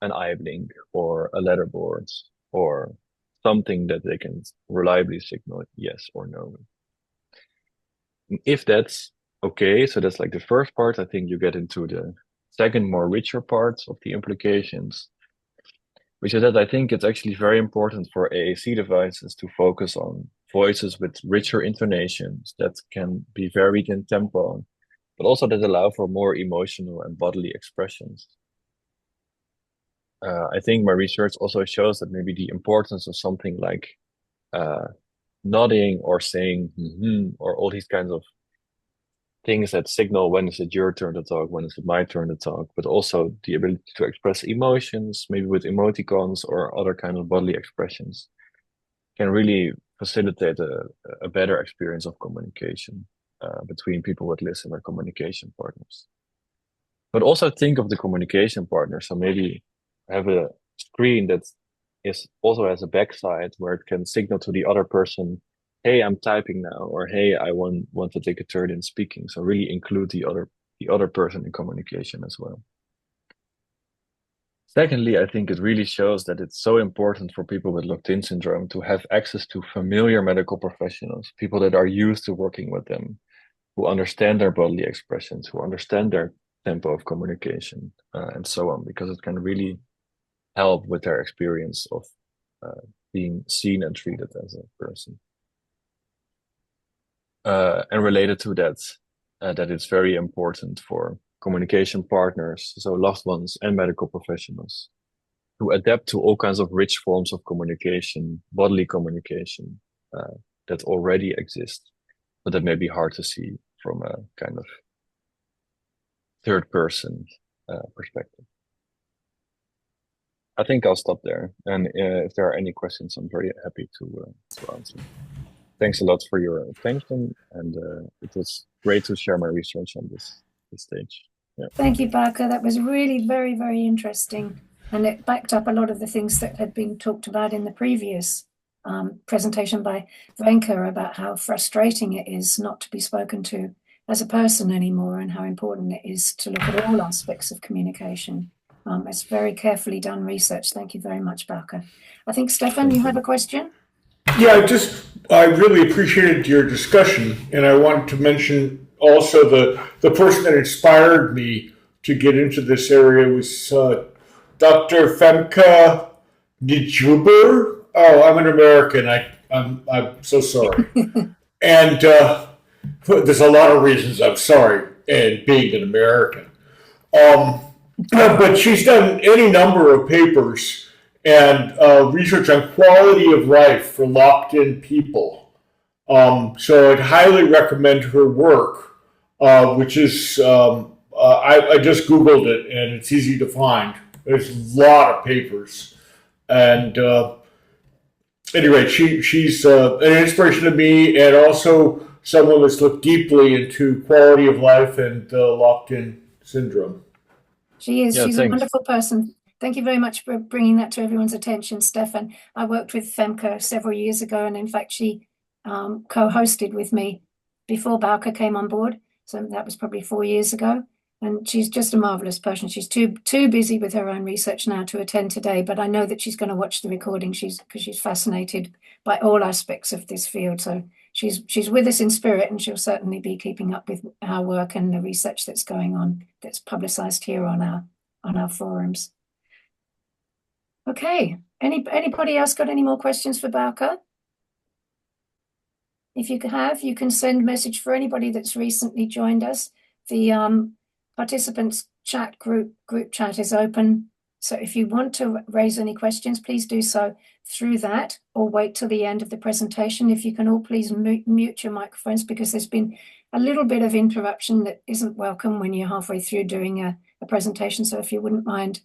an eye blink or a letterboard or something that they can reliably signal yes or no. If that's okay, so that's like the first part, I think you get into the second, more richer parts of the implications, which is that I think it's actually very important for AAC devices to focus on voices with richer intonations that can be varied in tempo, but also that allow for more emotional and bodily expressions. I think my research also shows that maybe the importance of something like nodding or saying or all these kinds of things that signal when is it your turn to talk, when is it my turn to talk, but also the ability to express emotions, maybe with emoticons or other kind of bodily expressions, can really facilitate a better experience of communication between people with LIS and their communication partners. But also think of the communication partner. So maybe have a screen that also has a backside where it can signal to the other person, hey, I'm typing now, or hey, I want to take a turn in speaking. So really include the other person in communication as well. Secondly, I think it really shows that it's so important for people with locked-in syndrome to have access to familiar medical professionals, people that are used to working with them, who understand their bodily expressions, who understand their tempo of communication, and so on, because it can really help with their experience of being seen and treated as a person. And related to that, that it's very important for communication partners, so loved ones and medical professionals, to adapt to all kinds of rich forms of communication, bodily communication, that already exist, but that may be hard to see from a kind of third person perspective. I think I'll stop there. And if there are any questions, I'm very happy to answer. Thanks a lot for your attention. And it was great to share my research on this stage. Yeah. Thank you, Barker. That was really very, very interesting. And it backed up a lot of the things that had been talked about in the previous presentation by Venka about how frustrating it is not to be spoken to as a person anymore, and how important it is to look at all aspects of communication. It's very carefully done research. Thank you very much, Bauke. I think, Stefan, you have a question? Yeah, I really appreciated your discussion, and I wanted to mention also the person that inspired me to get into this area was Dr. Femke Nijuber. Oh, I'm an American. I'm so sorry. And there's a lot of reasons I'm sorry, and being an American. But she's done any number of papers and research on quality of life for locked-in people. So I'd highly recommend her work, which is I just Googled it and it's easy to find. There's a lot of papers, and anyway, she's an inspiration to me, and also someone that's looked deeply into quality of life and locked-in syndrome. She is. Yeah, She's a thanks. wonderful person. Thank you very much for bringing that to everyone's attention, Stefan. I worked with Femke several years ago, and in fact, she co-hosted with me before Bauke came on board. So that was probably 4 years ago. And she's just a marvelous person. She's too busy with her own research now to attend today, but I know that she's going to watch the recording. Because she's fascinated by all aspects of this field. So she's with us in spirit, and she'll certainly be keeping up with our work and the research that's going on, that's publicized here on our forums. Okay. Anybody else got any more questions for Bauke? If you have, you can send message for anybody that's recently joined us. The participants chat group chat is open. So if you want to raise any questions, please do so through that, or wait till the end of the presentation. If you can all please mute your microphones, because there's been a little bit of interruption that isn't welcome when you're halfway through doing a presentation. So if you wouldn't mind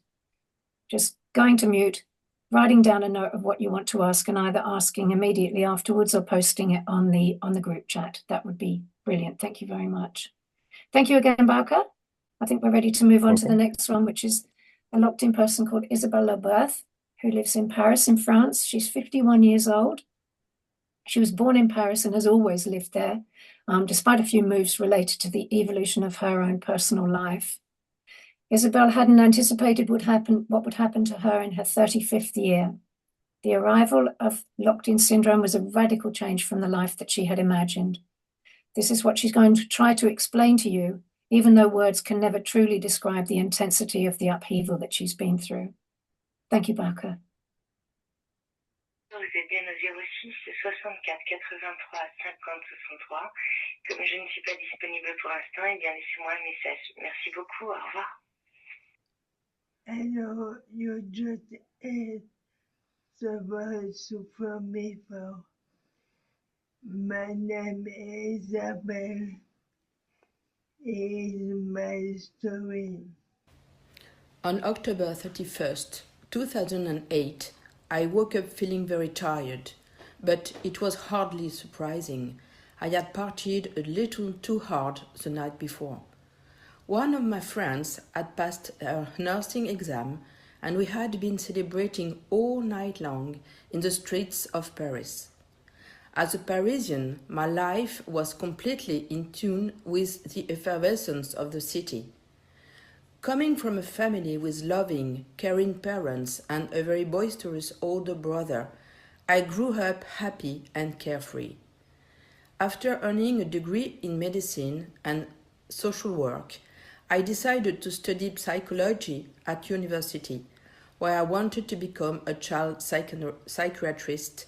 just going to mute, writing down a note of what you want to ask, and either asking immediately afterwards or posting it on the group chat. That would be brilliant. Thank you very much. Thank you again, Bauke. I think we're ready to move on to the next one, which is a locked-in person called Isabelle Berth, who lives in Paris in France. She's 51 years old. She was born in Paris and has always lived there, despite a few moves related to the evolution of her own personal life. Isabelle hadn't anticipated what would happen to her in her 35th year. The arrival of locked-in syndrome was a radical change from the life that she had imagined. This is what she's going to try to explain to you, even though words can never truly describe the intensity of the upheaval that she's been through. Thank you, Bauke. Vous êtes bien au 06 64 83 50 63. Comme je ne suis pas disponible pour l'instant, eh bien laissez-moi un message. Merci beaucoup, au revoir. Hello, you just had the voice from me. My name is Isabelle. Is my story. On October 31st, 2008, I woke up feeling very tired, but it was hardly surprising. I had partied a little too hard the night before. One of my friends had passed her nursing exam, and we had been celebrating all night long in the streets of Paris. As a Parisian, my life was completely in tune with the effervescence of the city. Coming from a family with loving, caring parents and a very boisterous older brother, I grew up happy and carefree. After earning a degree in medicine and social work, I decided to study psychology at university, where I wanted to become a child psychiatrist.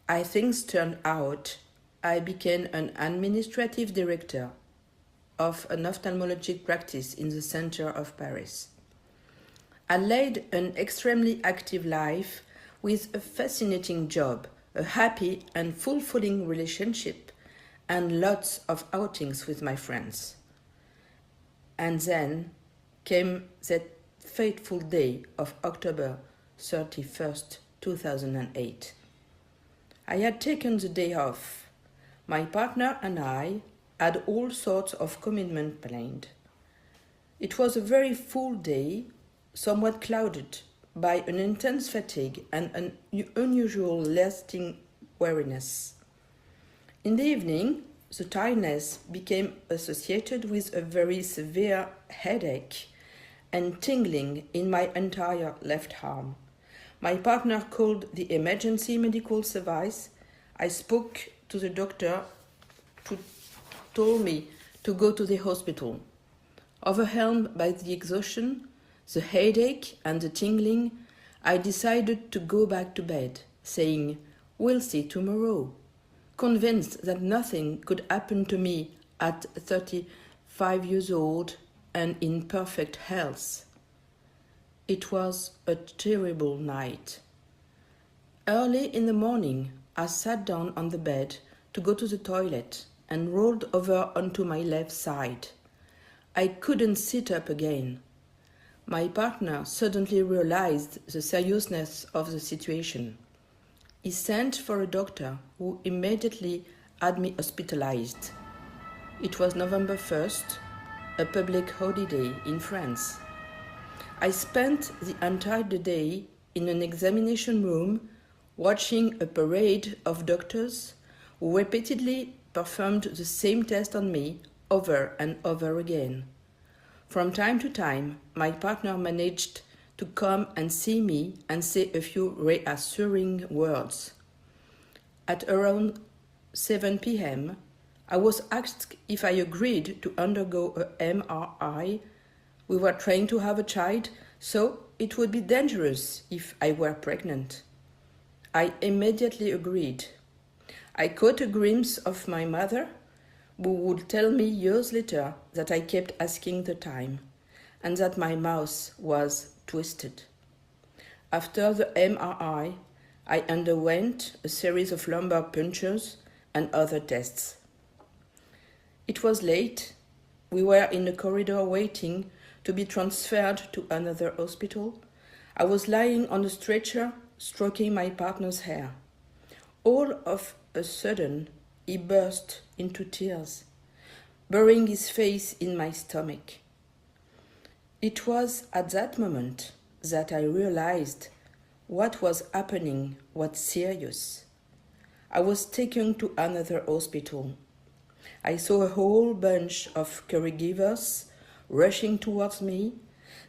As things turned out, I became an administrative director of an ophthalmologic practice in the center of Paris. I led an extremely active life with a fascinating job, a happy and fulfilling relationship, and lots of outings with my friends. And then came that fateful day of October 31st, 2008. I had taken the day off. My partner and I had all sorts of commitment planned. It was a very full day, somewhat clouded by an intense fatigue and an unusual lasting weariness. In the evening, the tiredness became associated with a very severe headache and tingling in my entire left arm. My partner called the emergency medical service. I spoke to the doctor who told me to go to the hospital. Overwhelmed by the exhaustion, the headache and the tingling, I decided to go back to bed, saying, "We'll see tomorrow," convinced that nothing could happen to me at 35 years old and in perfect health. It was a terrible night. Early in the morning, I sat down on the bed to go to the toilet and rolled over onto my left side. I couldn't sit up again. My partner suddenly realized the seriousness of the situation. He sent for a doctor who immediately had me hospitalized. It was November 1st, a public holiday in France. I spent the entire day in an examination room watching a parade of doctors who repeatedly performed the same test on me over and over again. From time to time, my partner managed to come and see me and say a few reassuring words. At around 7 p.m., I was asked if I agreed to undergo a MRI. We were trying to have a child, so it would be dangerous if I were pregnant. I immediately agreed. I caught a glimpse of my mother, who would tell me years later that I kept asking the time and that my mouth was twisted. After the MRI, I underwent a series of lumbar punctures and other tests. It was late. We were in the corridor waiting to be transferred to another hospital. I was lying on a stretcher, stroking my partner's hair. All of a sudden, he burst into tears, burying his face in my stomach. It was at that moment that I realized what was happening was serious. I was taken to another hospital. I saw a whole bunch of caregivers rushing towards me.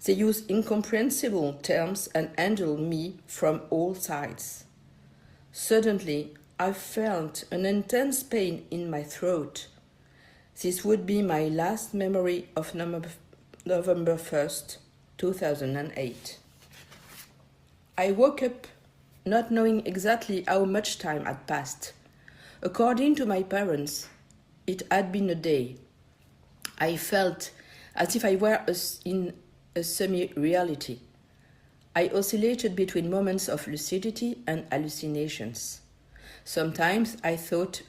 They used incomprehensible terms and handled me from all sides. Suddenly, I felt an intense pain in my throat. This would be my last memory of November 1st, 2008. I woke up not knowing exactly how much time had passed. According to my parents, it had been a day. I felt as if I were in a semi-reality. I oscillated between moments of lucidity and hallucinations. Sometimes I thought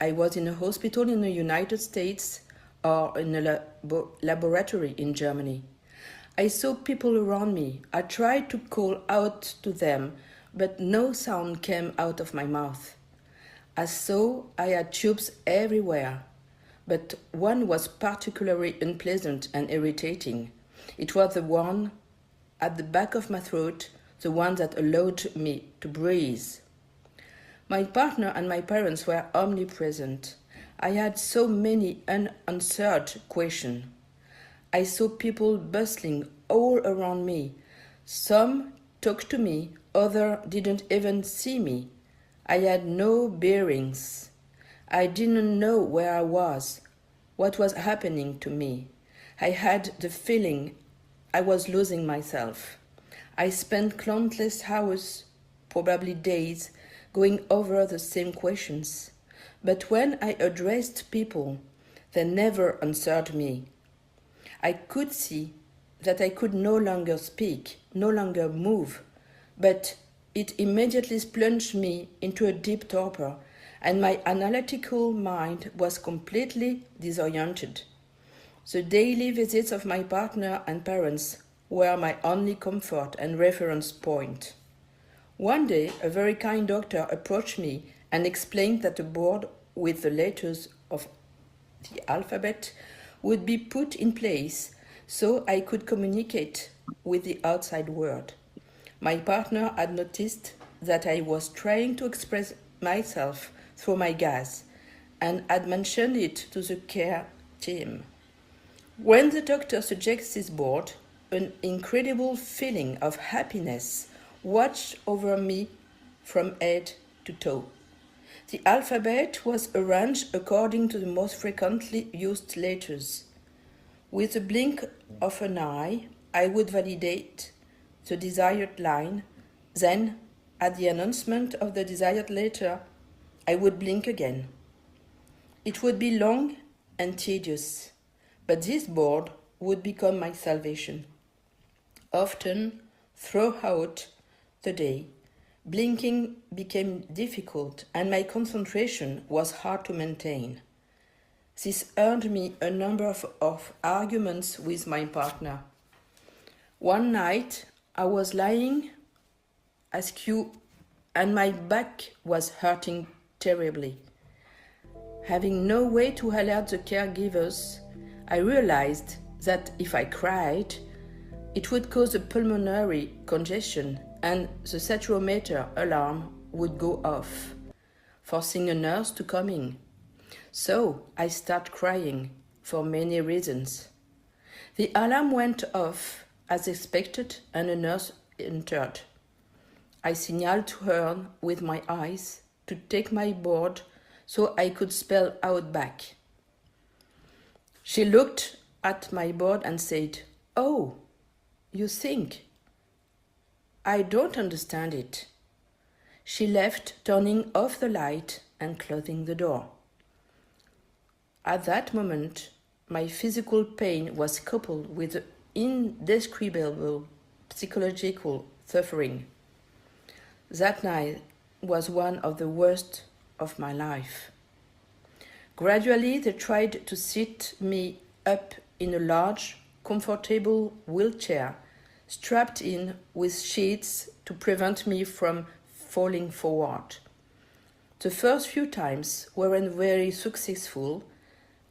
I was in a hospital in the United States or in a laboratory in Germany. I saw people around me. I tried to call out to them, but no sound came out of my mouth. I saw I had tubes everywhere, but one was particularly unpleasant and irritating. It was the one at the back of my throat, the one that allowed me to breathe. My partner and my parents were omnipresent. I had so many unanswered questions. I saw people bustling all around me. Some talked to me, others didn't even see me. I had no bearings. I didn't know where I was, what was happening to me. I had the feeling I was losing myself. I spent countless hours, probably days, going over the same questions. But when I addressed people, they never answered me. I could see that I could no longer speak, no longer move, but it immediately plunged me into a deep torpor, and my analytical mind was completely disoriented. The daily visits of my partner and parents were my only comfort and reference point. One day, a very kind doctor approached me and explained that a board with the letters of the alphabet would be put in place so I could communicate with the outside world. My partner had noticed that I was trying to express myself through my gas and had mentioned it to the care team. When the doctor suggests this board, an incredible feeling of happiness watched over me from head to toe. The alphabet was arranged according to the most frequently used letters. With a blink of an eye, I would validate the desired line, then, at the announcement of the desired letter, I would blink again. It would be long and tedious, but this board would become my salvation. Often, throughout the day, blinking became difficult and my concentration was hard to maintain. This earned me a number of arguments with my partner. One night, I was lying askew and my back was hurting terribly. Having no way to alert the caregivers, I realized that if I cried, it would cause a pulmonary congestion and the saturometer alarm would go off, forcing a nurse to come in. So I started crying for many reasons. The alarm went off as expected and a nurse entered. I signaled to her with my eyes to take my board so I could spell out back. She looked at my board and said, "Oh, you think? I don't understand it." She left, turning off the light and closing the door. At that moment, my physical pain was coupled with indescribable psychological suffering. That night was one of the worst of my life. Gradually, they tried to sit me up in a large, comfortable wheelchair, strapped in with sheets to prevent me from falling forward. The first few times weren't very successful,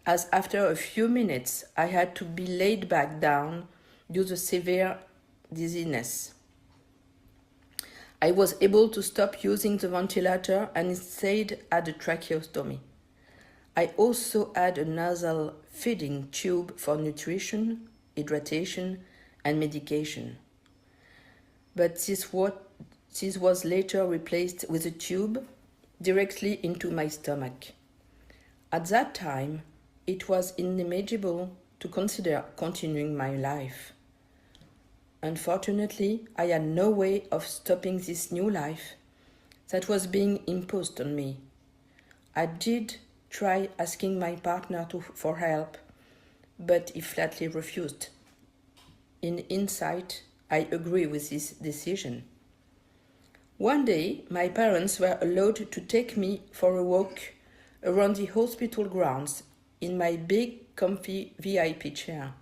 as after a few minutes I had to be laid back down due to severe dizziness. I was able to stop using the ventilator and instead had a tracheostomy. I also had a nasal feeding tube for nutrition, hydration, and medication. But this was later replaced with a tube directly into my stomach. At that time, it was unimaginable to consider continuing my life. Unfortunately, I had no way of stopping this new life that was being imposed on me. I did try asking my partner for help, but he flatly refused. In hindsight, I agree with this decision. One day, my parents were allowed to take me for a walk around the hospital grounds in my big, comfy VIP chair.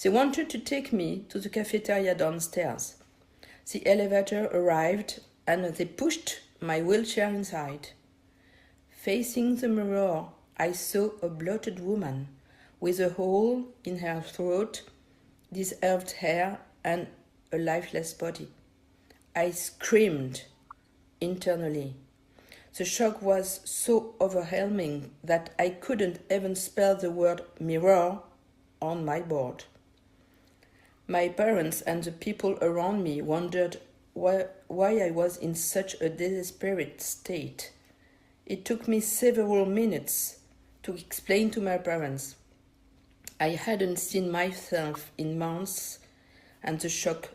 They wanted to take me to the cafeteria downstairs. The elevator arrived and they pushed my wheelchair inside. Facing the mirror, I saw a bloated woman with a hole in her throat, disearved hair, and a lifeless body. I screamed internally. The shock was so overwhelming that I couldn't even spell the word mirror on my board. My parents and the people around me wondered why I was in such a desperate state. It took me several minutes to explain to my parents. I hadn't seen myself in months, and the shock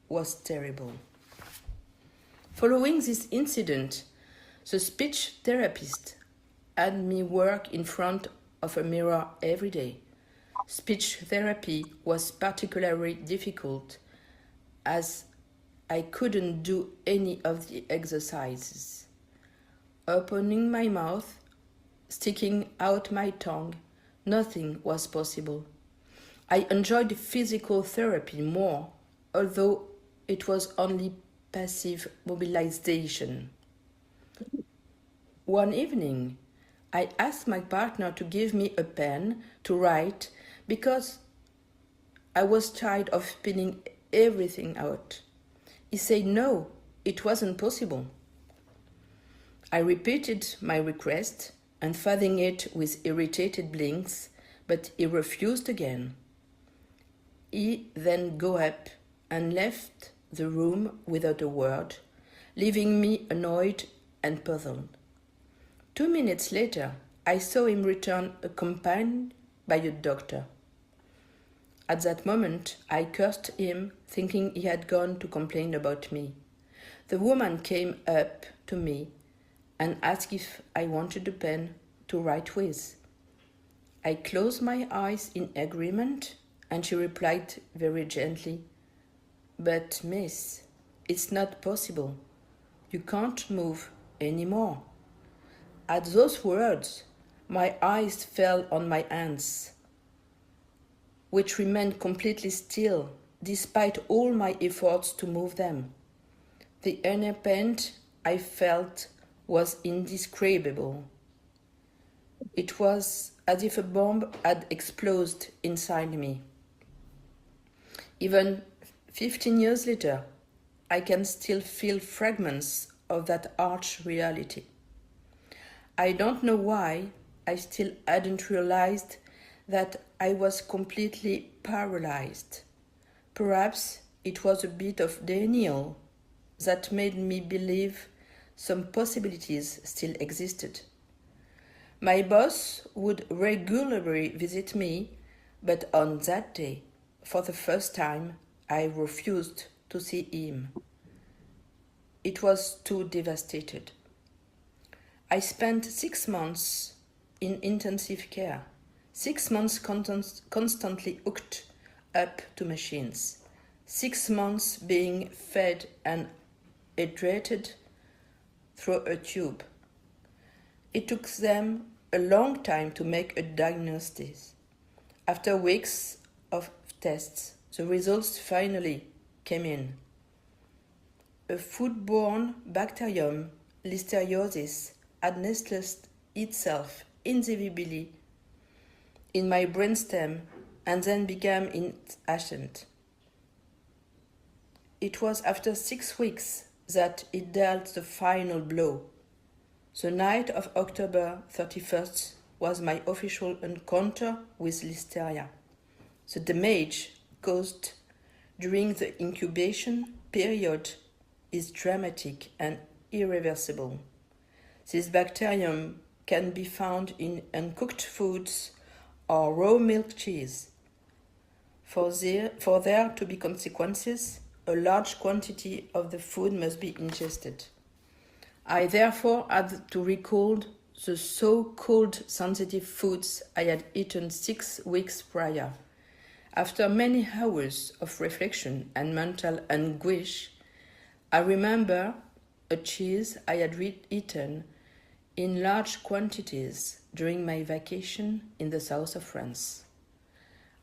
was terrible. Following this incident, the speech therapist had me work in front of a mirror every day. Speech therapy was particularly difficult as I couldn't do any of the exercises. Opening my mouth, sticking out my tongue, nothing was possible. I enjoyed physical therapy more, although it was only passive mobilization. One evening, I asked my partner to give me a pen to write because I was tired of spinning everything out. He said no, it wasn't possible. I repeated my request, emphasizing it with irritated blinks, but he refused again. He then got up and left the room without a word, leaving me annoyed and puzzled. 2 minutes later, I saw him return accompanied by a doctor. At that moment, I cursed him, thinking he had gone to complain about me. The woman came up to me and asked if I wanted a pen to write with. I closed my eyes in agreement, and she replied very gently, "But, miss, it's not possible. You can't move anymore." At those words, my eyes fell on my hands, which remained completely still despite all my efforts to move them. The inner pain I felt was indescribable. It was as if a bomb had exploded inside me. Even 15 years later, I can still feel fragments of that harsh reality. I don't know why I still hadn't realized that I was completely paralyzed. Perhaps it was a bit of denial that made me believe some possibilities still existed. My boss would regularly visit me, but on that day, for the first time, I refused to see him. It was too devastated. I spent 6 months in intensive care, 6 months constantly hooked up to machines, 6 months being fed and hydrated through a tube. It took them a long time to make a diagnosis. After weeks of tests, the results finally came in. A foodborne bacterium, listeriosis, had nestled itself invisibly in my brainstem and then became its agent. It was after 6 weeks that it dealt the final blow. The night of October 31st was my official encounter with listeria. The damage caused during the incubation period is dramatic and irreversible. This bacterium can be found in uncooked foods or raw milk cheese. For there to be consequences, a large quantity of the food must be ingested. I therefore had to recall the so-called sensitive foods I had eaten 6 weeks prior. After many hours of reflection and mental anguish, I remember a cheese I had eaten in large quantities during my vacation in the south of France.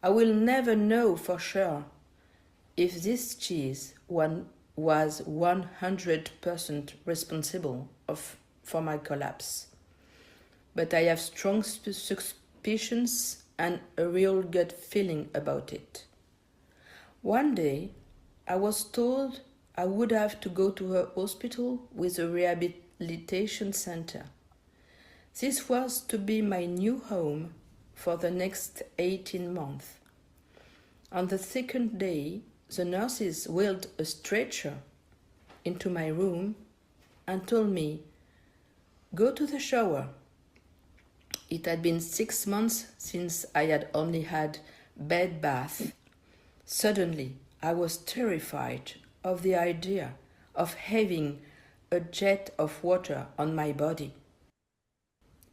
I will never know for sure if this cheese was 100% responsible for my collapse, but I have strong suspicions and a real gut feeling about it. One day, I was told I would have to go to a hospital with a rehabilitation center. This was to be my new home for the next 18 months. On the second day, the nurses wheeled a stretcher into my room and told me, "Go to the shower." It had been 6 months since I had only had bed bath. Suddenly, I was terrified of the idea of having a jet of water on my body.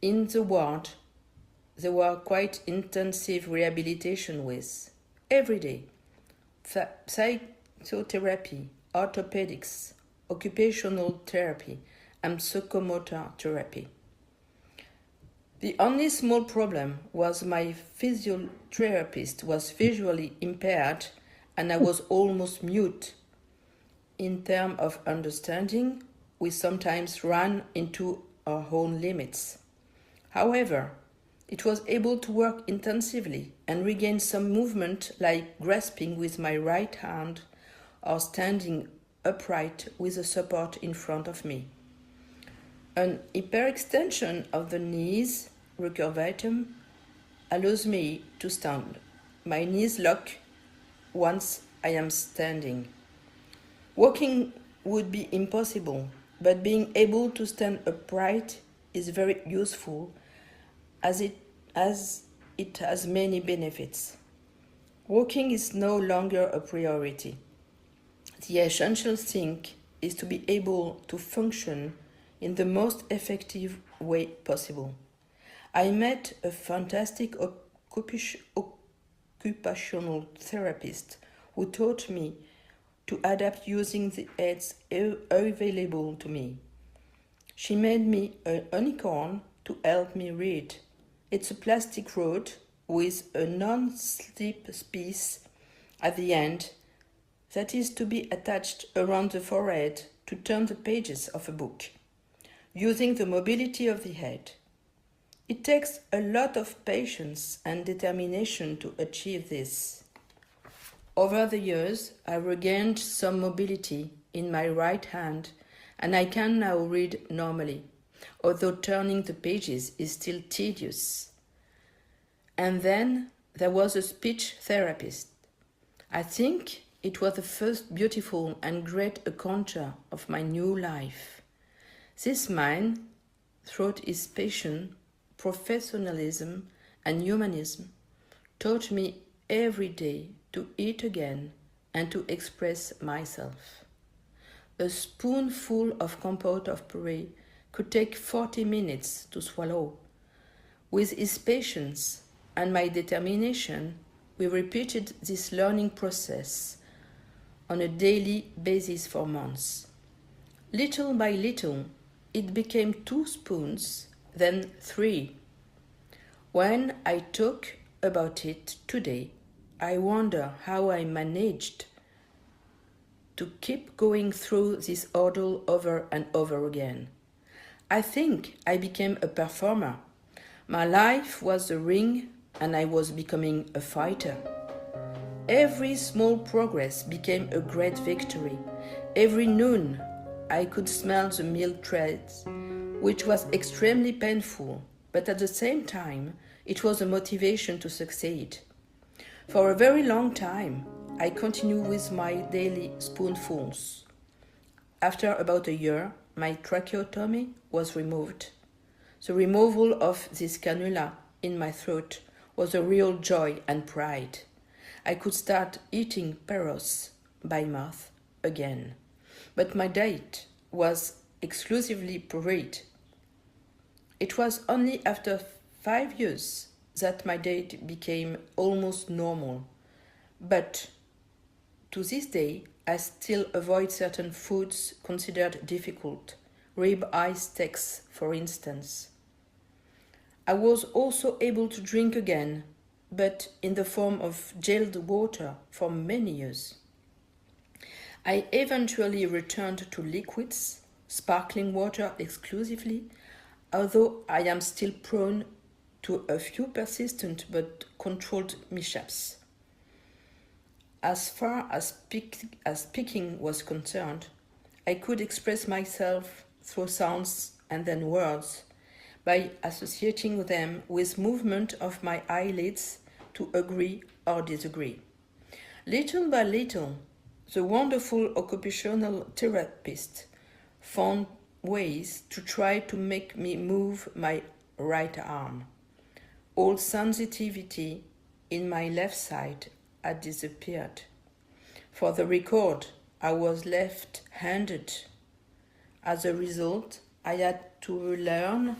In the ward, there were quite intensive rehabilitation with, every day, psychotherapy, orthopedics, occupational therapy, and psychomotor therapy. The only small problem was my physiotherapist was visually impaired and I was almost mute. In terms of understanding, we sometimes ran into our own limits. However, it was able to work intensively and regain some movement like grasping with my right hand or standing upright with a support in front of me. An hyperextension of the knees, recurvatum, allows me to stand. My knees lock once I am standing. Walking would be impossible, but being able to stand upright is very useful as it has many benefits. Walking is no longer a priority. The essential thing is to be able to function in the most effective way possible. I met a fantastic occupational therapist who taught me to adapt using the aids available to me. She made me a unicorn to help me read. It's a plastic rod with a non-slip piece at the end that is to be attached around the forehead to turn the pages of a book, using the mobility of the head. It takes a lot of patience and determination to achieve this. Over the years, I regained some mobility in my right hand and I can now read normally, although turning the pages is still tedious. And then there was a speech therapist. I think it was the first beautiful and great encounter of my new life. This man, through his passion, professionalism, and humanism, taught me every day to eat again and to express myself. A spoonful of compote of puree could take 40 minutes to swallow. With his patience and my determination, we repeated this learning process on a daily basis for months. Little by little, it became 2 spoons, then 3. When I talk about it today, I wonder how I managed to keep going through this ordeal over and over again. I think I became a performer. My life was a ring and I was becoming a fighter. Every small progress became a great victory. Every noon, I could smell the milk trays, which was extremely painful, but at the same time, it was a motivation to succeed. For a very long time, I continued with my daily spoonfuls. After about a year, my tracheotomy was removed. The removal of this cannula in my throat was a real joy and pride. I could start eating peros by mouth again, but my diet was exclusively pureed. It was only after 5 years that my diet became almost normal, but to this day I still avoid certain foods considered difficult, rib-eye steaks for instance. I was also able to drink again, but in the form of gelled water for many years. I eventually returned to liquids, sparkling water exclusively, although I am still prone to a few persistent but controlled mishaps. As far as speaking was concerned, I could express myself through sounds and then words by associating them with movement of my eyelids to agree or disagree. Little by little, the wonderful occupational therapist found ways to try to make me move my right arm. All sensitivity in my left side had disappeared. For the record, I was left-handed. As a result, I had to relearn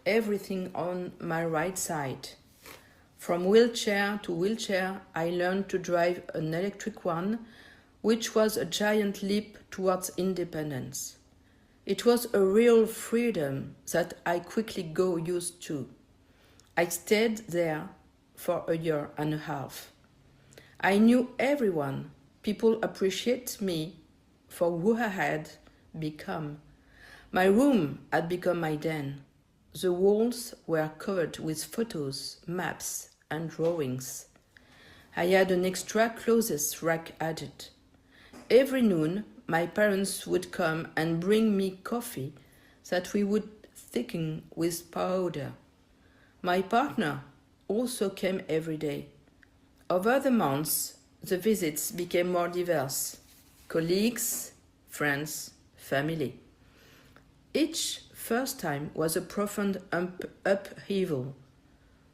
everything on my right side. From wheelchair to wheelchair, I learned to drive an electric one, which was a giant leap towards independence. It was a real freedom that I quickly got used to. I stayed there for a year and a half. I knew everyone. People appreciate me for who I had become. My room had become my den. The walls were covered with photos, maps, and drawings. I had an extra clothes rack added. Every noon, my parents would come and bring me coffee that we would thicken with powder. My partner also came every day. Over the months, the visits became more diverse: colleagues, friends, family. Each first time was a profound upheaval.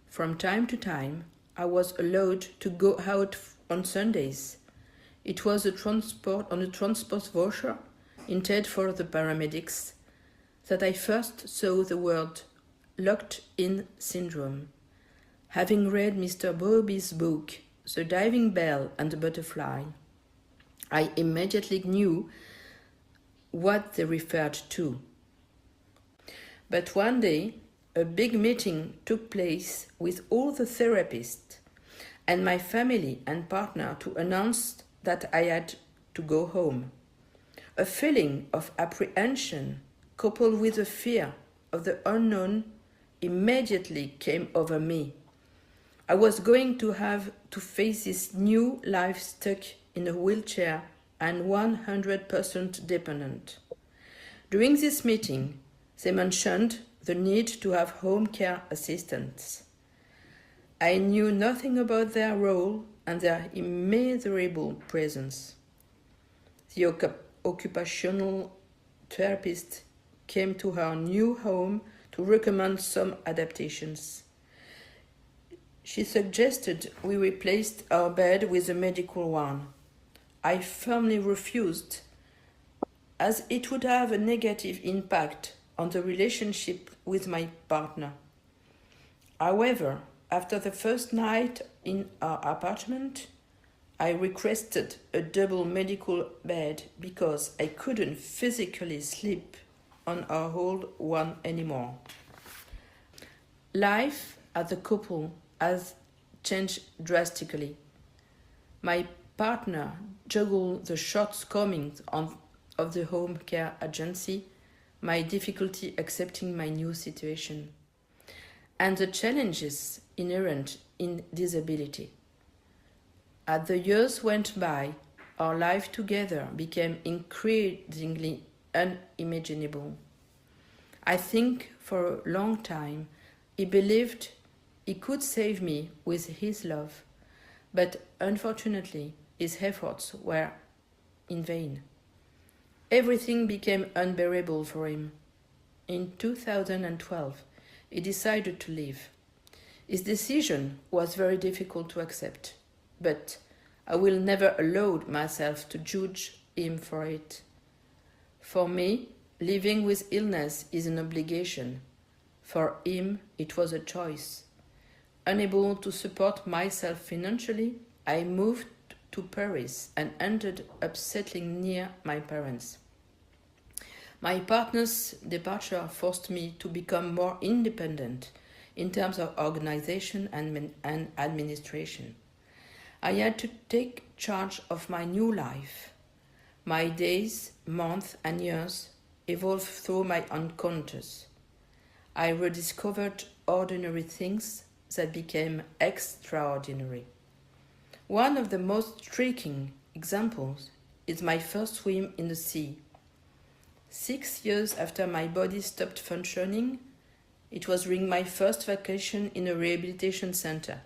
From time to time, I was allowed to go out on Sundays. It was on a transport voucher intended for the paramedics that I first saw the word locked-in syndrome. Having read Mr. Bowlby's book, The Diving Bell and the Butterfly, I immediately knew what they referred to. But one day, a big meeting took place with all the therapists and my family and partner to announce that I had to go home. A feeling of apprehension coupled with a fear of the unknown immediately came over me. I was going to have to face this new life stuck in a wheelchair and 100% dependent. During this meeting, they mentioned the need to have home care assistants. I knew nothing about their role and their immeasurable presence. The occupational therapist came to her new home to recommend some adaptations. She suggested we replaced our bed with a medical one. I firmly refused, as it would have a negative impact on the relationship with my partner. However, after the first night in our apartment, I requested a double medical bed because I couldn't physically sleep on our old one anymore. Life as a couple has changed drastically. My partner juggled the shortcomings of the home care agency, my difficulty accepting my new situation, and the challenges inherent in disability. As the years went by, our life together became increasingly unimaginable. I think for a long time he believed he could save me with his love, but unfortunately his efforts were in vain. Everything became unbearable for him. In 2012, he decided to leave. His decision was very difficult to accept, but I will never allow myself to judge him for it. For me, living with illness is an obligation. For him, it was a choice. Unable to support myself financially, I moved to Paris and ended up settling near my parents. My partner's departure forced me to become more independent in terms of organization and administration. I had to take charge of my new life. My days, months, and years evolved through my encounters. I rediscovered ordinary things that became extraordinary. One of the most striking examples is my first swim in the sea. 6 years after my body stopped functioning, it was during my first vacation in a rehabilitation center.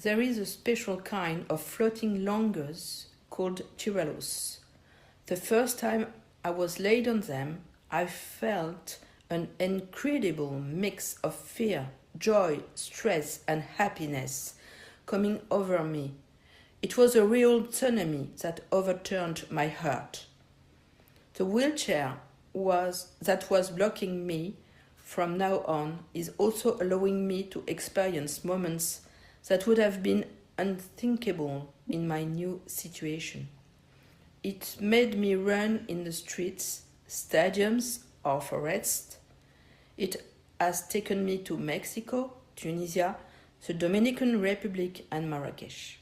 There is a special kind of floating loungers called tiralos. The first time I was laid on them, I felt an incredible mix of fear, joy, stress, and happiness coming over me. It was a real tsunami that overturned my heart. The wheelchair that was blocking me from now on is also allowing me to experience moments that would have been unthinkable in my new situation. It made me run in the streets, stadiums, or forests. It has taken me to Mexico, Tunisia, the Dominican Republic, and Marrakesh.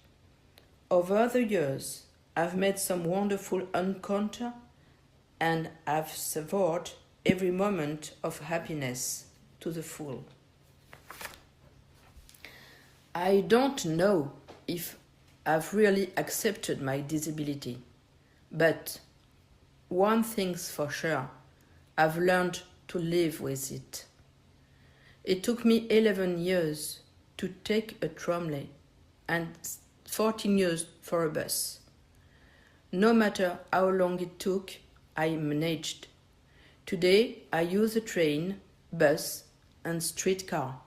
Over the years, I've made some wonderful encounters and I've savored every moment of happiness to the full. I don't know if I've really accepted my disability, but one thing's for sure, I've learned to live with it. It took me 11 years to take a trolley and 14 years for a bus. No matter how long it took, I managed. Today, I use a train, bus, and streetcar.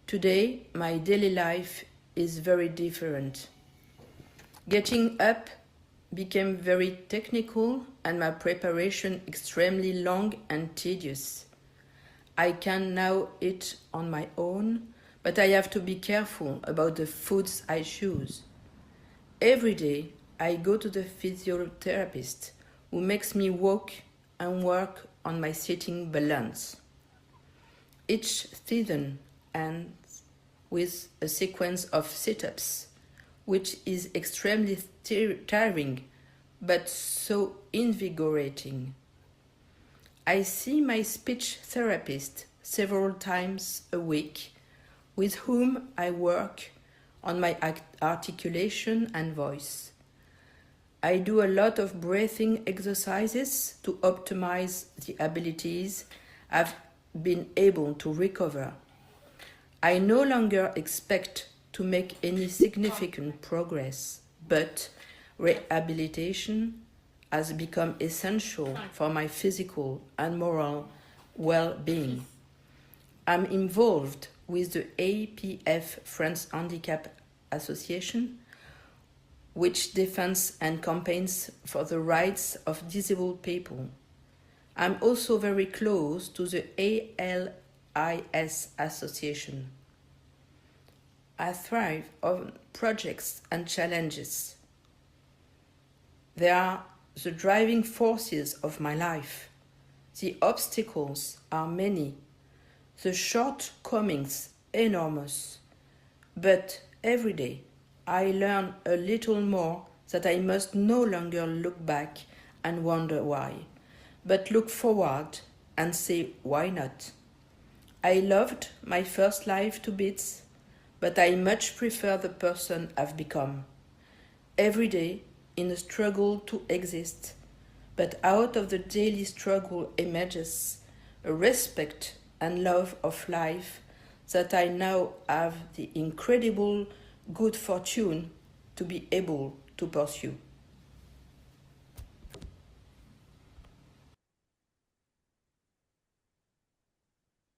Today, my daily life is very different. Getting up became very technical and my preparation extremely long and tedious. I can now eat on my own, but I have to be careful about the foods I choose. Every day, I go to the physiotherapist who makes me walk and work on my sitting balance. Each season ends with a sequence of sit-ups, which is extremely tiring, but so invigorating. I see my speech therapist several times a week, with whom I work on my articulation and voice. I do a lot of breathing exercises to optimize the abilities I've been able to recover. I no longer expect to make any significant progress, but rehabilitation has become essential for my physical and moral well-being. I'm involved with the APF France Handicap Association, which defends and campaigns for the rights of disabled people. I'm also very close to the ALIS Association. I thrive on projects and challenges. They are the driving forces of my life. The obstacles are many, the shortcomings enormous, but every day I learn a little more that I must no longer look back and wonder why, but look forward and say why not. I loved my first life to bits, but I much prefer the person I've become. Every day in a struggle to exist, but out of the daily struggle emerges a respect and love of life that I now have the incredible good fortune to be able to pursue.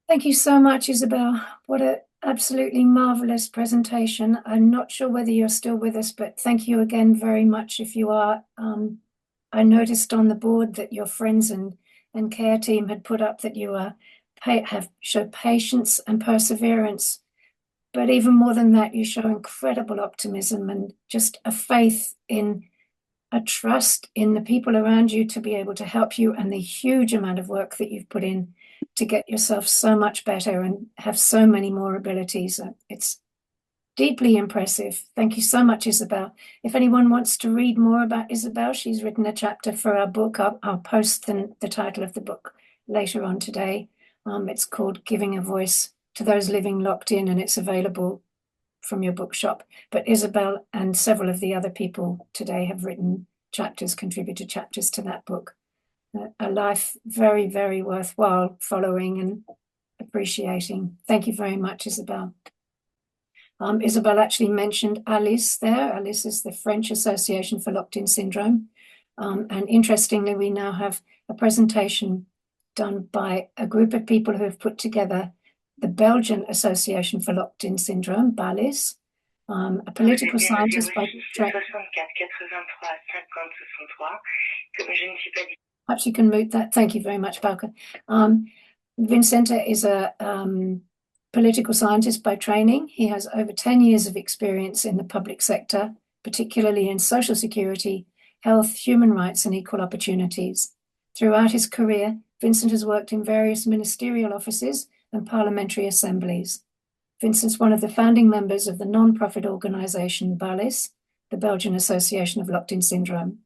Thank you so much, Isabel. What an absolutely marvelous presentation. I'm not sure whether you're still with us, but thank you again very much if you are. I noticed on the board that your friends and care team had put up that you have showed patience and perseverance. But even more than that, you show incredible optimism and just a faith in a trust in the people around you to be able to help you, and the huge amount of work that you've put in to get yourself so much better and have so many more abilities. It's deeply impressive. Thank you so much, Isabel. If anyone wants to read more about Isabel, she's written a chapter for our book. I'll post the title of the book later on today. It's called Giving a Voice to Those Living Locked In, and it's available from your bookshop. But Isabel and several of the other people today have written chapters, contributed chapters to that book. A life very, very worthwhile following and appreciating. Thank you very much, Isabel. Isabel actually mentioned ALIS there. ALIS is the French Association for Locked-In Syndrome. And interestingly, we now have a presentation done by a group of people who have put together the Belgian Association for Locked-In Syndrome, BALIS, a political scientist by Perhaps you can mute that. Thank you very much, Bauke. Vincenta is a political scientist by training. He has over 10 years of experience in the public sector, particularly in social security, health, human rights, and equal opportunities. Throughout his career, Vincent has worked in various ministerial offices and parliamentary assemblies. Vincent's one of the founding members of the non-profit organisation BALIS, the Belgian Association of Locked-In Syndrome.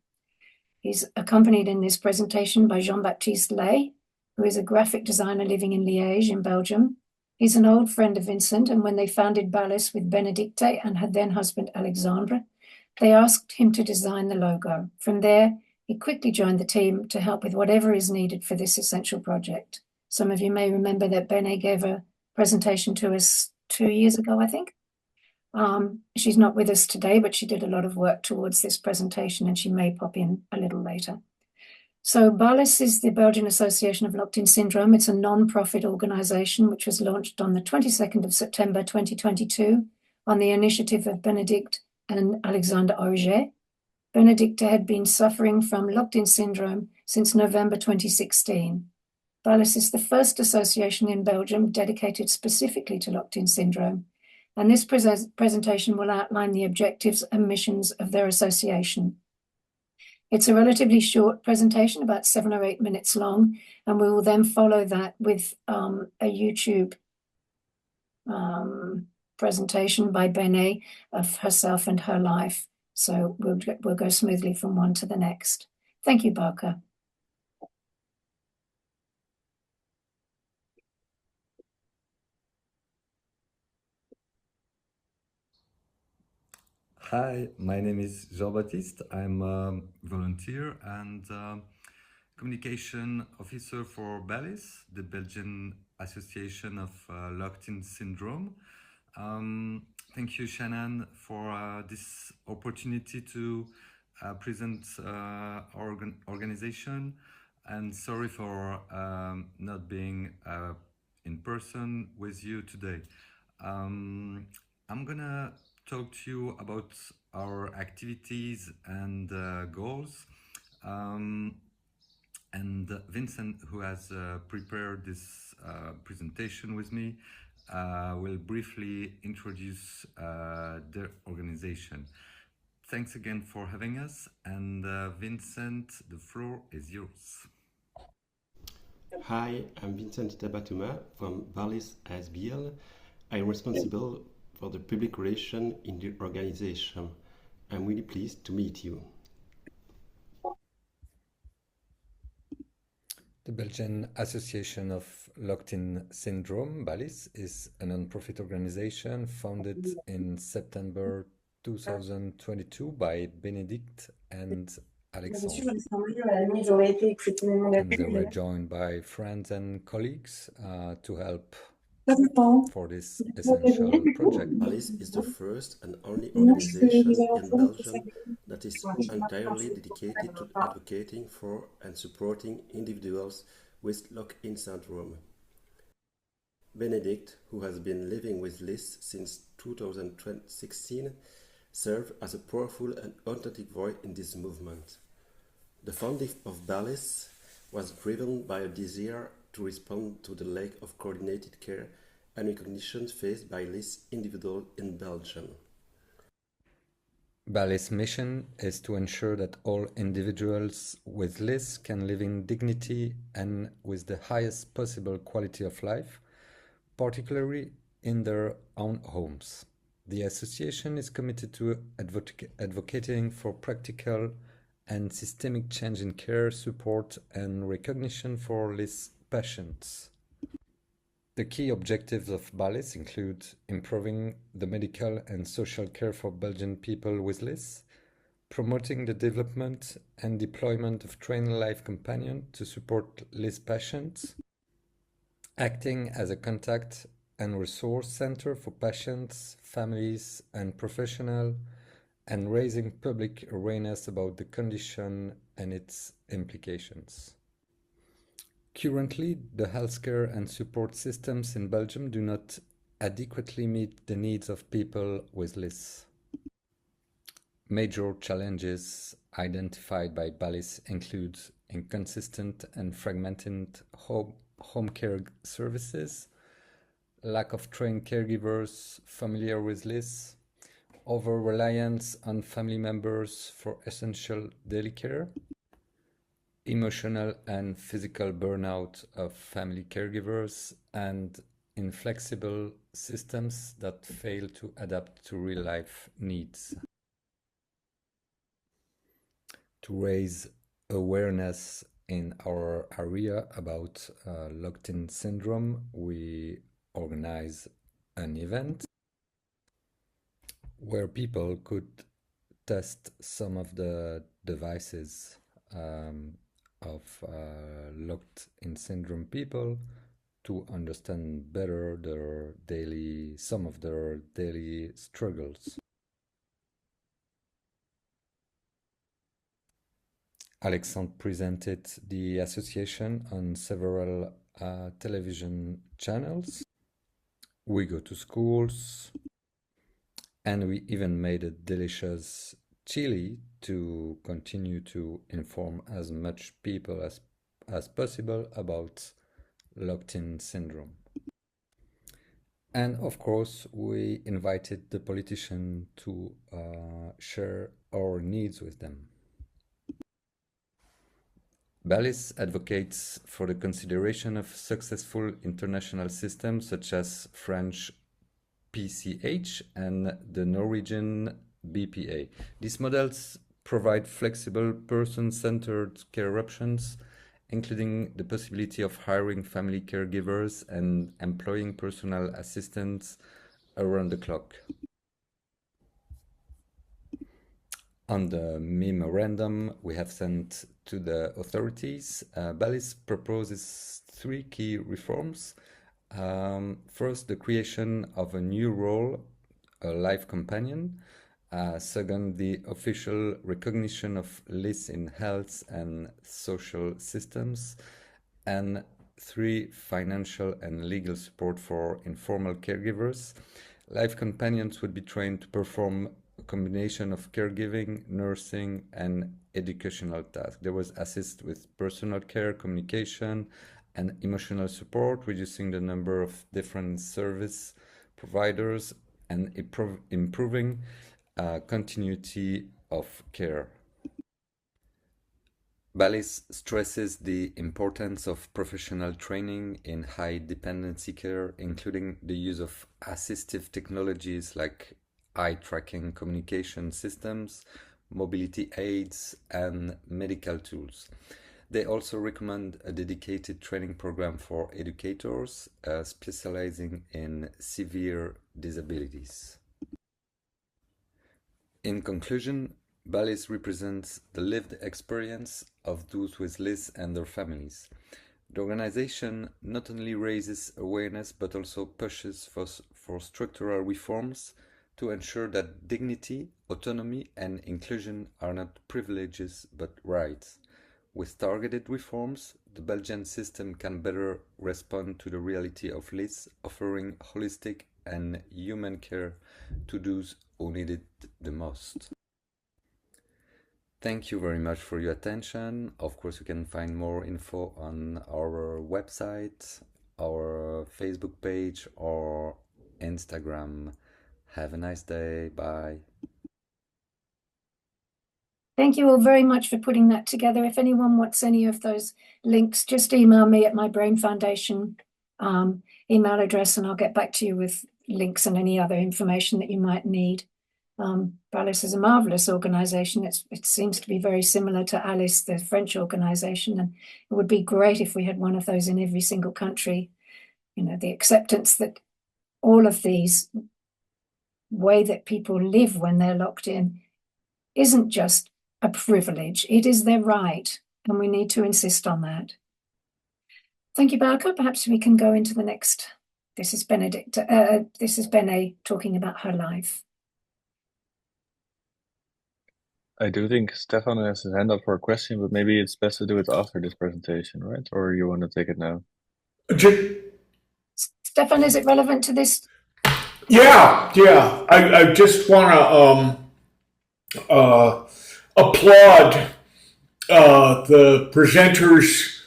He's accompanied in this presentation by Jean-Baptiste Lay, who is a graphic designer living in Liège in Belgium. He's an old friend of Vincent, and when they founded BALIS with Benedicte and her then husband Alexandre, they asked him to design the logo. From there, he quickly joined the team to help with whatever is needed for this essential project. Some of you may remember that Bene gave a presentation to us 2 years ago, I think. She's not with us today, but she did a lot of work towards this presentation and she may pop in a little later. So BALIS is the Belgian Association of Locked-in Syndrome. It's a non-profit organization which was launched on the 22nd of September 2022 on the initiative of Benedict and Alexander Auger. Benedict had been suffering from locked-in syndrome since November 2016. BALIS is the first association in Belgium dedicated specifically to locked-in syndrome, and this presentation will outline the objectives and missions of their association. It's a relatively short presentation, about 7 or 8 minutes long, and we will then follow that with a YouTube presentation by Bene of herself and her life. So we'll go smoothly from one to the next. Thank you, Barker. Hi, my name is Jean-Baptiste. I'm a volunteer and communication officer for BALIS, the Belgian Association of Locked-in Syndrome. Thank you, Shannon, for this opportunity to present our organization. And sorry for not being in person with you today. I'm gonna talk to you about our activities and goals. And Vincent, who has prepared this presentation with me, will briefly introduce the organization. Thanks again for having us, and Vincent, the floor is yours. Hi, I'm Vincent Tabatuma from BALIS ASBL. I'm responsible for the public relation in the organization. I'm really pleased to meet you. The Belgian Association of Locked-in Syndrome, BALIS, is a non-profit organization founded in September 2022 by Benedict and Alexandre. And they were joined by friends and colleagues to help for this essential project. BALIS is the first and only organization in Belgium that is entirely dedicated to advocating for and supporting individuals with lock-in syndrome. Benedict, who has been living with LIS since 2016, served as a powerful and authentic voice in this movement. The founding of BALIS was driven by a desire to respond to the lack of coordinated care and recognition faced by LIS individuals in Belgium. BALIS' mission is to ensure that all individuals with LIS can live in dignity and with the highest possible quality of life, particularly in their own homes. The association is committed to advocating for practical and systemic change in care, support, and recognition for LIS patients. The key objectives of BALIS include improving the medical and social care for Belgian people with LIS, promoting the development and deployment of trained life companions to support LIS patients, acting as a contact and resource center for patients, families, and professionals, and raising public awareness about the condition and its implications. Currently, the healthcare and support systems in Belgium do not adequately meet the needs of people with LIS. Major challenges identified by BALIS include inconsistent and fragmented home care services, lack of trained caregivers familiar with LIS, over-reliance on family members for essential daily care, emotional and physical burnout of family caregivers, and inflexible systems that fail to adapt to real-life needs. To raise awareness in our area about locked-in syndrome, we organize an event where people could test some of the devices of locked-in syndrome people to understand better some of their daily struggles. Alexandre presented the association on several television channels. We go to schools, and we even made a delicious chili to continue to inform as much people as possible about locked-in syndrome. And of course, we invited the politician to share our needs with them. Ballis advocates for the consideration of successful international systems such as French PCH and the Norwegian BPA. These models provide flexible, person-centered care options, including the possibility of hiring family caregivers and employing personal assistants around the clock. On the memorandum we have sent to the authorities, Ballis proposes 3 key reforms. First, the creation of a new role, a life companion. Second, the official recognition of LIS in health and social systems. And 3, financial and legal support for informal caregivers. Life companions would be trained to perform a combination of caregiving, nursing, and educational tasks. They would assist with personal care, communication, and emotional support, reducing the number of different service providers and improving continuity of care. Ballis stresses the importance of professional training in high dependency care, including the use of assistive technologies like eye tracking communication systems, mobility aids, and medical tools. They also recommend a dedicated training program for educators specializing in severe disabilities. In conclusion, Ballis represents the lived experience of those with LIS and their families. The organization not only raises awareness but also pushes for structural reforms to ensure that dignity, autonomy, and inclusion are not privileges but rights. With targeted reforms, the Belgian system can better respond to the reality of LIS, offering holistic and human care to those who need it the most. Thank you very much for your attention. Of course, you can find more info on our website, our Facebook page, or Instagram. Have a nice day. Bye. Thank you all very much for putting that together. If anyone wants any of those links, just email me at my Brain Foundation email address, and I'll get back to you with links and any other information that you might need. Ballis is a marvelous organization. It seems to be very similar to ALICE, the French organization, and it would be great if we had one of those in every single country. You know, the acceptance that all of these way that people live when they're locked in isn't just a privilege, it is their right, and we need to insist on that. Thank you, Bauke. Perhaps we can go into the next. This is Benedict. This is Bene talking about her life. I do think Stefan has his hand up for a question, but maybe it's best to do it after this presentation, right? Or you want to take it now? Stefan, is it relevant to this? Yeah. I just want to applaud the presenters'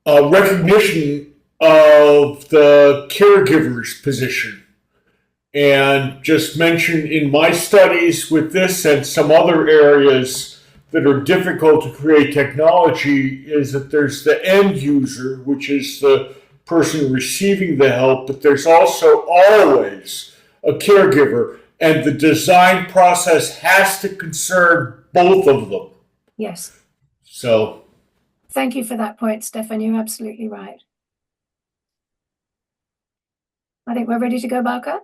recognition of the caregiver's position. And just mention in my studies with this and some other areas that are difficult to create technology is that there's the end user, which is the person receiving the help, but there's also always a caregiver, and the design process has to concern both of them. Yes. So. Thank you for that point, Stefan. You're absolutely right. I think we're ready to go, Bauke.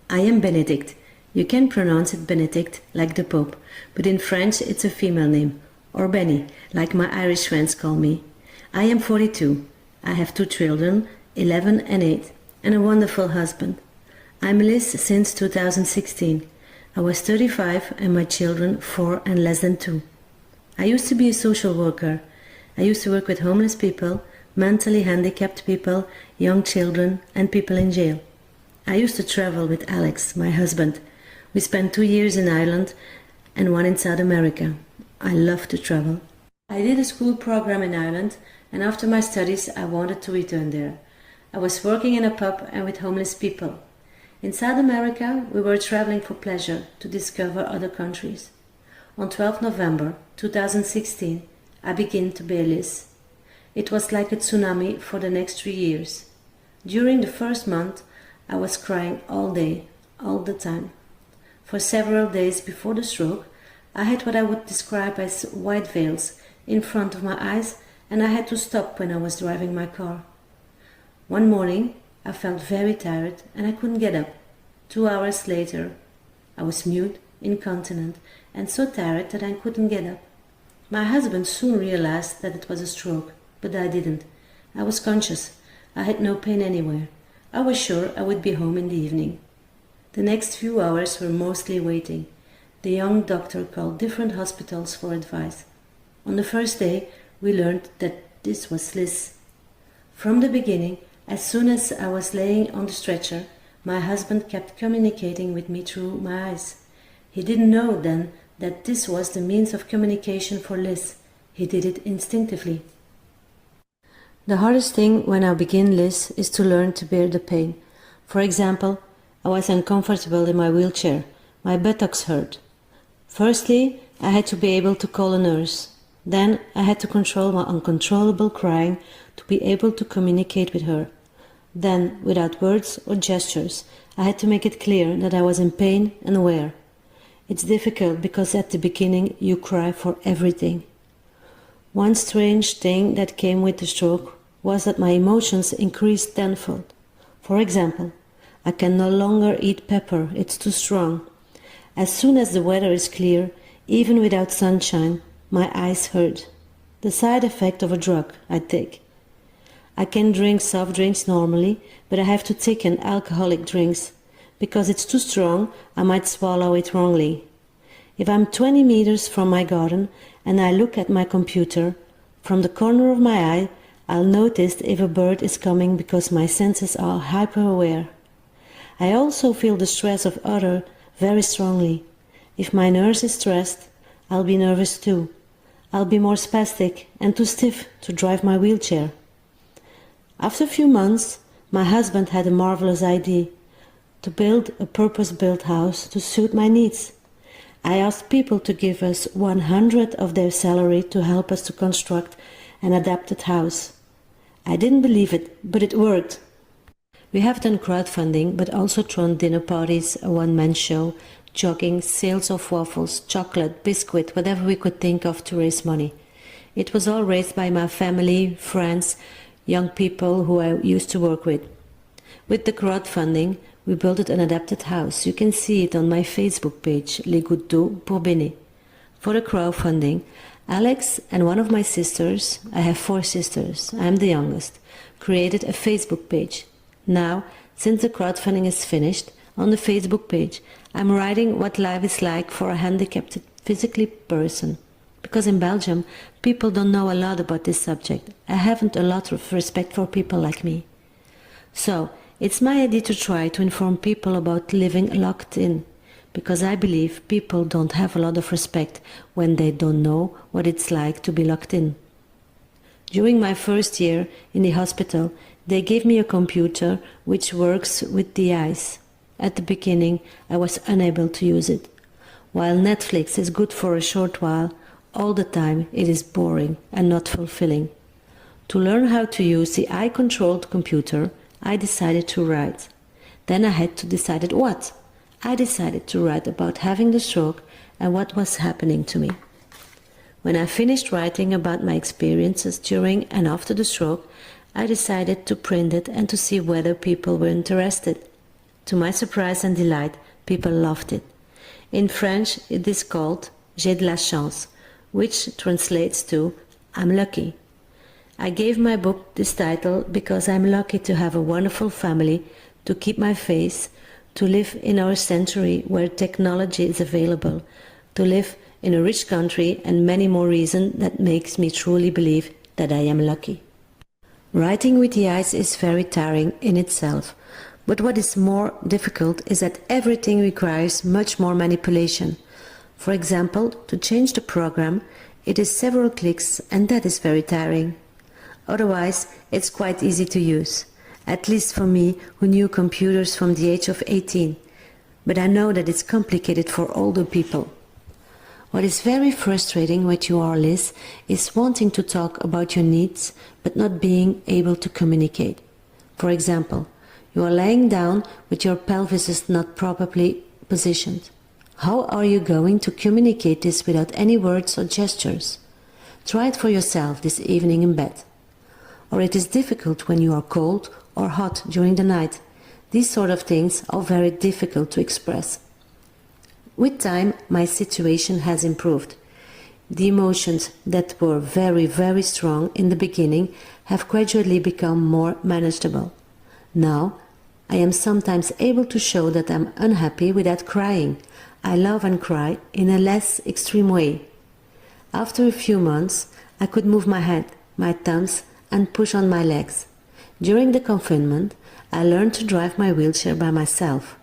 I am Benedict. You can pronounce it Benedict like the Pope, but in French it's a female name, or Benny, like my Irish friends call me. I am 42. I have 2 children, 11 and 8, and a wonderful husband. I'm Liz since 2016. I was 35 and my children 4 and less than 2. I used to be a social worker. I used to work with homeless people, mentally handicapped people, young children, and people in jail. I used to travel with Alex, my husband. We spent 2 years in Ireland and 1 in South America. I love to travel. I did a school program in Ireland, and after my studies I wanted to return there. I was working in a pub and with homeless people. In South America we were traveling for pleasure to discover other countries. On 12 November 2016 I began to bear Liz. It was like a tsunami for the next 3 years. During the first month I was crying all day, all the time. For several days before the stroke I had what I would describe as white veils in front of my eyes, and I had to stop when I was driving my car. One morning I felt very tired and I couldn't get up. 2 hours later I was mute, incontinent, and so tired that I couldn't get up. My husband soon realized that it was a stroke, but I didn't. I was conscious. I had no pain anywhere. I was sure I would be home in the evening. The next few hours were mostly waiting. The young doctor called different hospitals for advice. On the first day, we learned that this was Liz. From the beginning, as soon as I was laying on the stretcher, my husband kept communicating with me through my eyes. He didn't know then that this was the means of communication for Liz. He did it instinctively. The hardest thing when I begin Liz is to learn to bear the pain. For example, I was uncomfortable in my wheelchair. My buttocks hurt. Firstly, I had to be able to call a nurse. Then I had to control my uncontrollable crying to be able to communicate with her. Then, without words or gestures, I had to make it clear that I was in pain and aware. It's difficult because at the beginning you cry for everything. One strange thing that came with the stroke was that my emotions increased tenfold. For example, I can no longer eat pepper, it's too strong. As soon as the weather is clear, even without sunshine, my eyes hurt. The side effect of a drug I take. I can drink soft drinks normally, but I have to take an alcoholic drinks. Because it's too strong, I might swallow it wrongly. If I'm 20 meters from my garden and I look at my computer, from the corner of my eye, I'll notice if a bird is coming because my senses are hyper-aware. I also feel the stress of others very strongly. If my nurse is stressed, I'll be nervous too. I'll be more spastic and too stiff to drive my wheelchair. After a few months, my husband had a marvelous idea to build a purpose-built house to suit my needs. I asked people to give us 100 of their salary to help us to construct an adapted house. I didn't believe it, but it worked. We have done crowdfunding, but also thrown dinner parties, a one-man show, jogging, sales of waffles, chocolate, biscuit, whatever we could think of to raise money. It was all raised by my family, friends, young people who I used to work with. With the crowdfunding, we built an adapted house. You can see it on my Facebook page, Les Gouttes d'eau pour Béné. For the crowdfunding, Alex and one of my sisters, I have 4 sisters, I'm the youngest, created a Facebook page. Now, since the crowdfunding is finished, on the Facebook page, I'm writing what life is like for a handicapped physically person. Because in Belgium, people don't know a lot about this subject. I haven't a lot of respect for people like me. So, it's my idea to try to inform people about living locked in, because I believe people don't have a lot of respect when they don't know what it's like to be locked in. During my first year in the hospital, they gave me a computer which works with the eyes. At the beginning, I was unable to use it. While Netflix is good for a short while, all the time it is boring and not fulfilling. To learn how to use the eye-controlled computer, I decided to write. Then I had to decide what. I decided to write about having the stroke and what was happening to me. When I finished writing about my experiences during and after the stroke, I decided to print it and to see whether people were interested. To my surprise and delight, people loved it. In French, it is called J'ai de la chance, which translates to I'm lucky. I gave my book this title because I'm lucky to have a wonderful family, to keep my faith, to live in our century where technology is available, to live in a rich country, and many more reasons that makes me truly believe that I am lucky. Writing with the eyes is very tiring in itself, but what is more difficult is that everything requires much more manipulation. For example, to change the program, it is several clicks, and that is very tiring. Otherwise, it's quite easy to use, at least for me who knew computers from the age of 18. But I know that it's complicated for older people. What is very frustrating when you are Liz is wanting to talk about your needs but not being able to communicate. For example, you are laying down but your pelvis is not properly positioned. How are you going to communicate this without any words or gestures? Try it for yourself this evening in bed. Or it is difficult when you are cold or hot during the night. These sort of things are very difficult to express. With time, my situation has improved. The emotions that were very, very strong in the beginning have gradually become more manageable. Now, I am sometimes able to show that I'm unhappy without crying. I love and cry in a less extreme way. After a few months, I could move my head, my thumbs, and push on my legs. During the confinement, I learned to drive my wheelchair by myself.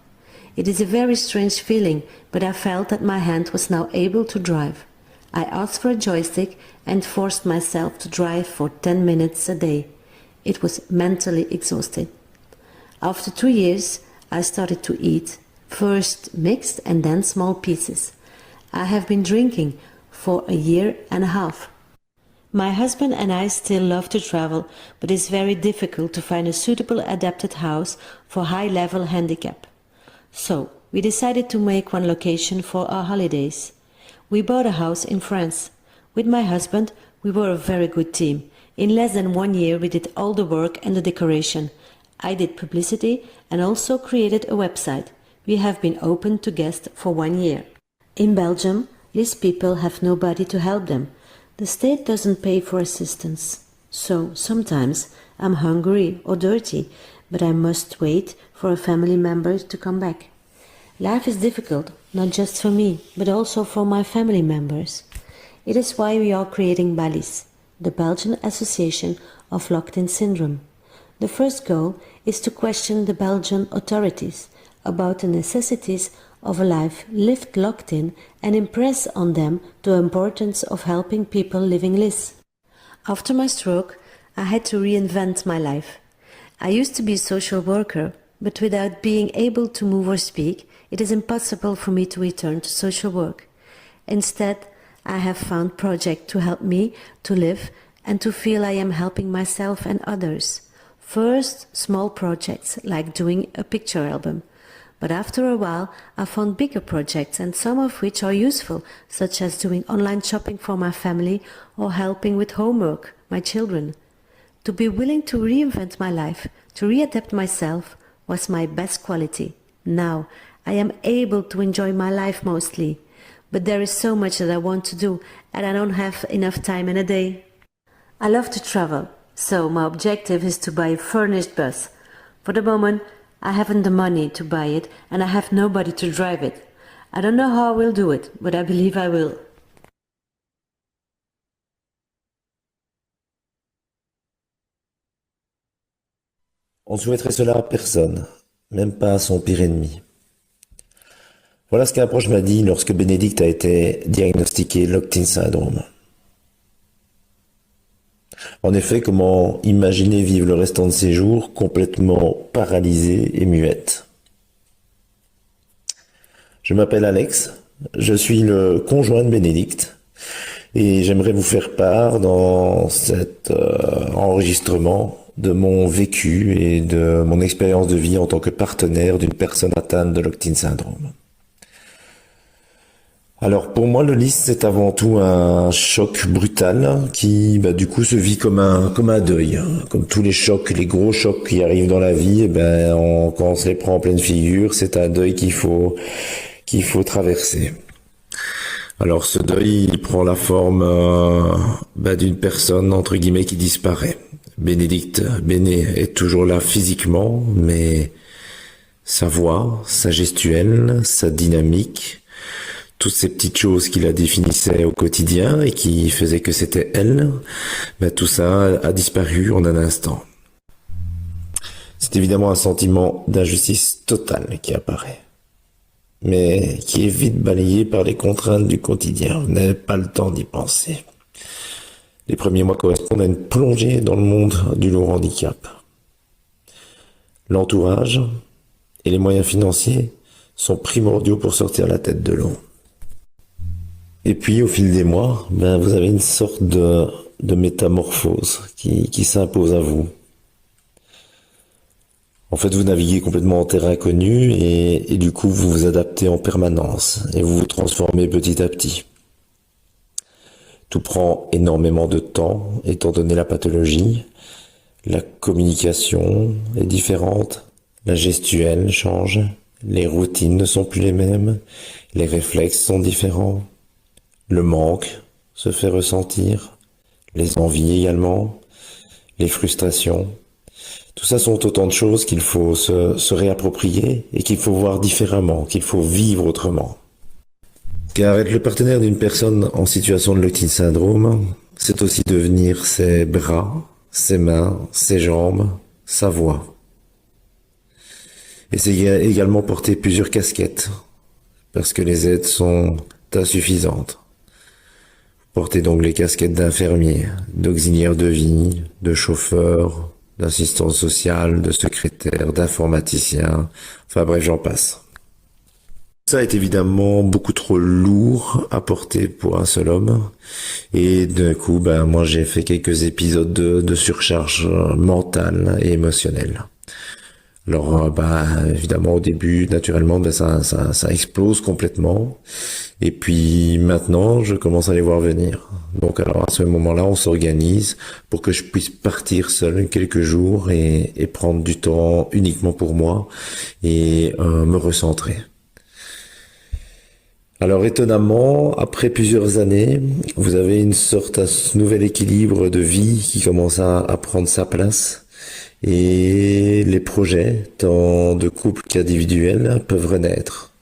It is a very strange feeling, but I felt that my hand was now able to drive. I asked for a joystick and forced myself to drive for 10 minutes a day. It was mentally exhausting. After 2 years, I started to eat, first mixed and then small pieces. I have been drinking for a year and a half. My husband and I still love to travel, but it's very difficult to find a suitable adapted house for high-level handicap. So, we decided to make one location for our holidays. We bought a house in France. With my husband, we were a very good team. In less than 1 year, we did all the work and the decoration. I did publicity and also created a website. We have been open to guests for 1 year. In Belgium, these people have nobody to help them. The state doesn't pay for assistance. So, sometimes I'm hungry or dirty, but I must wait for a family member to come back. Life is difficult, not just for me, but also for my family members. It is why we are creating BALIS, the Belgian Association of Locked-in Syndrome. The first goal is to question the Belgian authorities about the necessities of a life lived locked in and impress on them the importance of helping people living LIS. After my stroke, I had to reinvent my life. I used to be a social worker, but without being able to move or speak, it is impossible for me to return to social work. Instead, I have found projects to help me to live and to feel I am helping myself and others. First, small projects like doing a picture album. But after a while, I found bigger projects, and some of which are useful, such as doing online shopping for my family or helping with homework, my children. To be willing to reinvent my life, to readapt myself, was my best quality. Now, I am able to enjoy my life mostly. But there is so much that I want to do, and I don't have enough time in a day. I love to travel, so my objective is to buy a furnished bus. For the moment, I haven't the money to buy it, and I have nobody to drive it. I don't know how I will do it, but I believe I will. On souhaiterait cela à personne, même pas à son pire ennemi. Voilà ce qu'un proche m'a dit lorsque Bénédicte a été diagnostiqué Locked-in Syndrome. En effet, comment imaginer vivre le restant de ses jours complètement paralysée et muette? Je m'appelle Alex, je suis le conjoint de Bénédicte et j'aimerais vous faire part dans cet enregistrement de mon vécu et de mon expérience de vie en tant que partenaire d'une personne atteinte de Locked-in Syndrome. Alors pour moi le LIS c'est avant tout un choc brutal qui du coup se vit comme un deuil, hein. Comme tous les chocs, les gros chocs qui arrivent dans la vie, quand on se les prend en pleine figure, c'est un deuil qu'il faut traverser. Alors ce deuil, il prend la forme d'une personne, entre guillemets, qui disparaît. Bénédicte Béné est toujours là physiquement, mais sa voix, sa gestuelle, sa dynamique, toutes ces petites choses qui la définissaient au quotidien et qui faisaient que c'était elle, tout ça a disparu en un instant. C'est évidemment un sentiment d'injustice totale qui apparaît, mais qui est vite balayé par les contraintes du quotidien. Vous n'avez pas le temps d'y penser. Les premiers mois correspondent à une plongée dans le monde du lourd handicap. L'entourage et les moyens financiers sont primordiaux pour sortir la tête de l'eau. Et puis, au fil des mois, vous avez une sorte de métamorphose qui s'impose à vous. En fait, vous naviguez complètement en terrain inconnu et du coup, vous vous adaptez en permanence et vous vous transformez petit à petit. Tout prend énormément de temps, étant donné la pathologie. La communication est différente, la gestuelle change, les routines ne sont plus les mêmes, les réflexes sont différents, le manque se fait ressentir, les envies également, les frustrations. Tout ça sont autant de choses qu'il faut se réapproprier et qu'il faut voir différemment, qu'il faut vivre autrement. Car être le partenaire d'une personne en situation de Locked-in syndrome, c'est aussi devenir ses bras, ses mains, ses jambes, sa voix. Et c'est également porter plusieurs casquettes, parce que les aides sont insuffisantes. Porter donc les casquettes d'infirmier, d'auxiliaire de vie, de chauffeur, d'assistant social, de secrétaire, d'informaticien, enfin bref, j'en passe. Ça est évidemment beaucoup trop lourd à porter pour un seul homme. Et d'un coup, moi j'ai fait quelques épisodes de surcharge mentale et émotionnelle. Alors, évidemment, au début, naturellement, ça explose complètement. Et puis maintenant, je commence à les voir venir. Donc, alors à ce moment-là, on s'organise pour que je puisse partir seul quelques jours et prendre du temps uniquement pour moi et me recentrer. Alors étonnamment, après plusieurs années, vous avez une sorte de nouvel équilibre de vie qui commence à prendre sa place et les projets, tant de couple qu'individuels, peuvent renaître.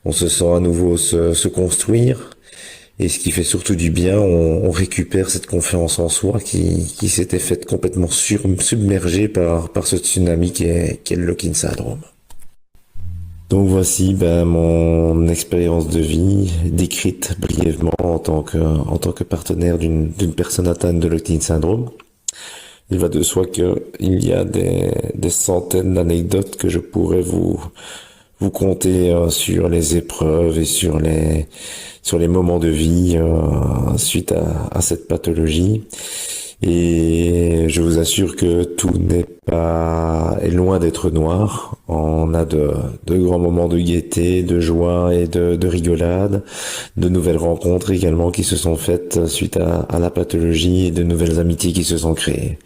On se sent à nouveau se construire et ce qui fait surtout du bien, on récupère cette confiance en soi qui s'était faite complètement submergée par ce tsunami qu'est le Locked-in syndrome. Donc voici mon expérience de vie décrite brièvement en tant que partenaire d'une personne atteinte de Locked-in syndrome. Il va de soi qu'il y a des centaines d'anecdotes que je pourrais vous conter sur les épreuves et sur les moments de vie suite à cette pathologie. Et je vous assure que tout est loin d'être noir. On a de grands moments de gaieté, de joie et de rigolade, de nouvelles rencontres également qui se sont faites suite à la pathologie et de nouvelles amitiés qui se sont créées.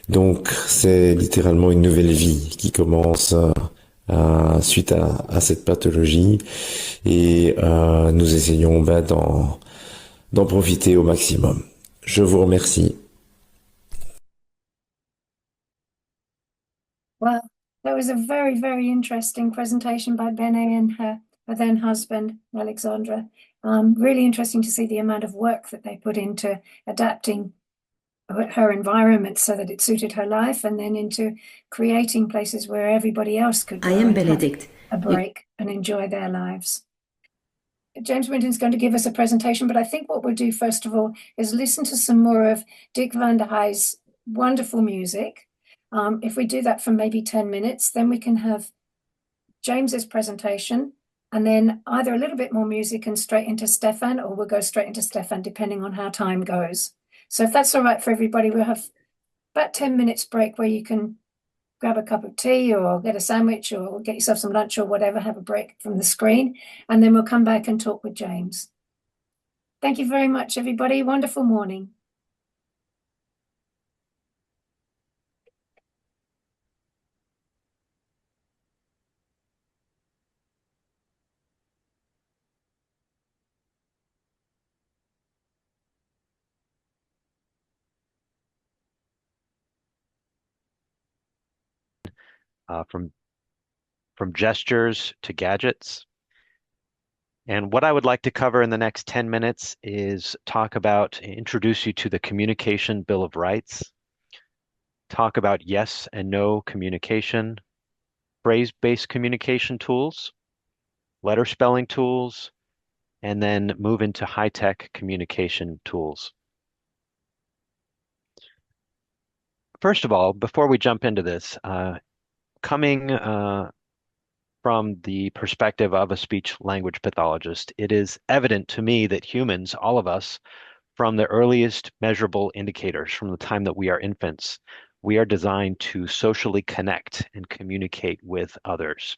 Donc c'est littéralement une nouvelle vie qui commence suite à cette pathologie et nous essayons d'en profiter au maximum. Je vous remercie. Well, that was a very, very interesting presentation by Bene and her then husband, Alexandra. Really interesting to see the amount of work that they put into adapting her environment so that it suited her life and then into creating places where everybody else could go I am and have Benedict. a break and enjoy their lives. James Winton's going to give us a presentation, but I think what we'll do first of all is listen to some more of Dick van der Heij's wonderful music. If we do that for maybe 10 minutes, then we can have James's presentation and then either a little bit more music and straight into Stefan, or we'll go straight into Stefan depending on how time goes. So if that's all right for everybody, we'll have about 10 minutes break where you can grab a cup of tea or get a sandwich or get yourself some lunch or whatever, have a break from the screen, and then we'll come back and talk with James. Thank you very much, everybody. Wonderful morning. from gestures to gadgets. And what I would like to cover in the next 10 minutes is introduce you to the Communication Bill of Rights, talk about yes and no communication, phrase-based communication tools, letter spelling tools, and then move into high-tech communication tools. First of all, before we jump into this, coming from the perspective of a speech language pathologist, it is evident to me that humans, all of us, from the earliest measurable indicators, from the time that we are infants, we are designed to socially connect and communicate with others.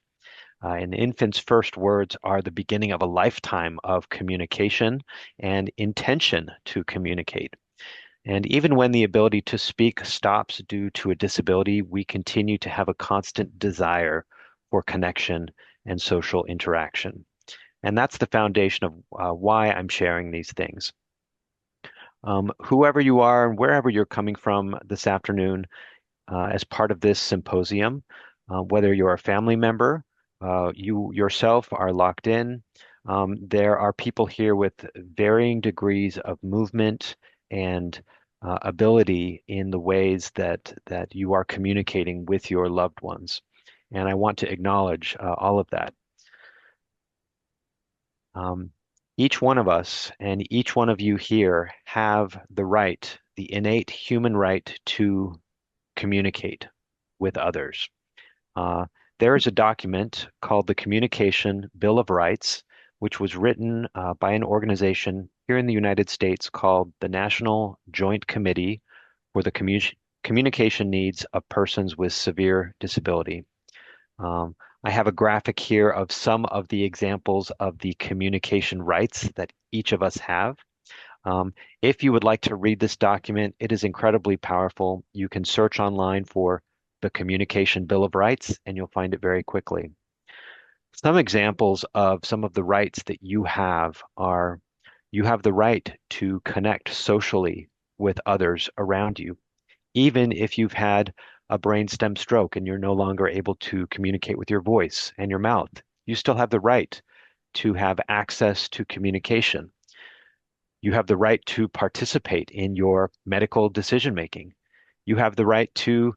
An infant's first words are the beginning of a lifetime of communication and intention to communicate. And even when the ability to speak stops due to a disability, we continue to have a constant desire for connection and social interaction. And that's the foundation of why I'm sharing these things. Whoever you are and wherever you're coming from this afternoon, as part of this symposium, whether you're a family member, you yourself are locked in, there are people here with varying degrees of movement and ability in the ways that you are communicating with your loved ones. And I want to acknowledge all of that. Each one of us and each one of you here have the right, the innate human right to communicate with others. There is a document called the Communication Bill of Rights, which was written by an organization here in the United States called the National Joint Committee for the Communication Needs of Persons with Severe Disability. I have a graphic here of some of the examples of the communication rights that each of us have. If you would like to read this document, it is incredibly powerful. You can search online for the Communication Bill of Rights, and you'll find it very quickly. Some examples of some of the rights that you have are, you have the right to connect socially with others around you, even if you've had a brainstem stroke and you're no longer able to communicate with your voice and your mouth. You still have the right to have access to communication. You have the right to participate in your medical decision making. You have the right to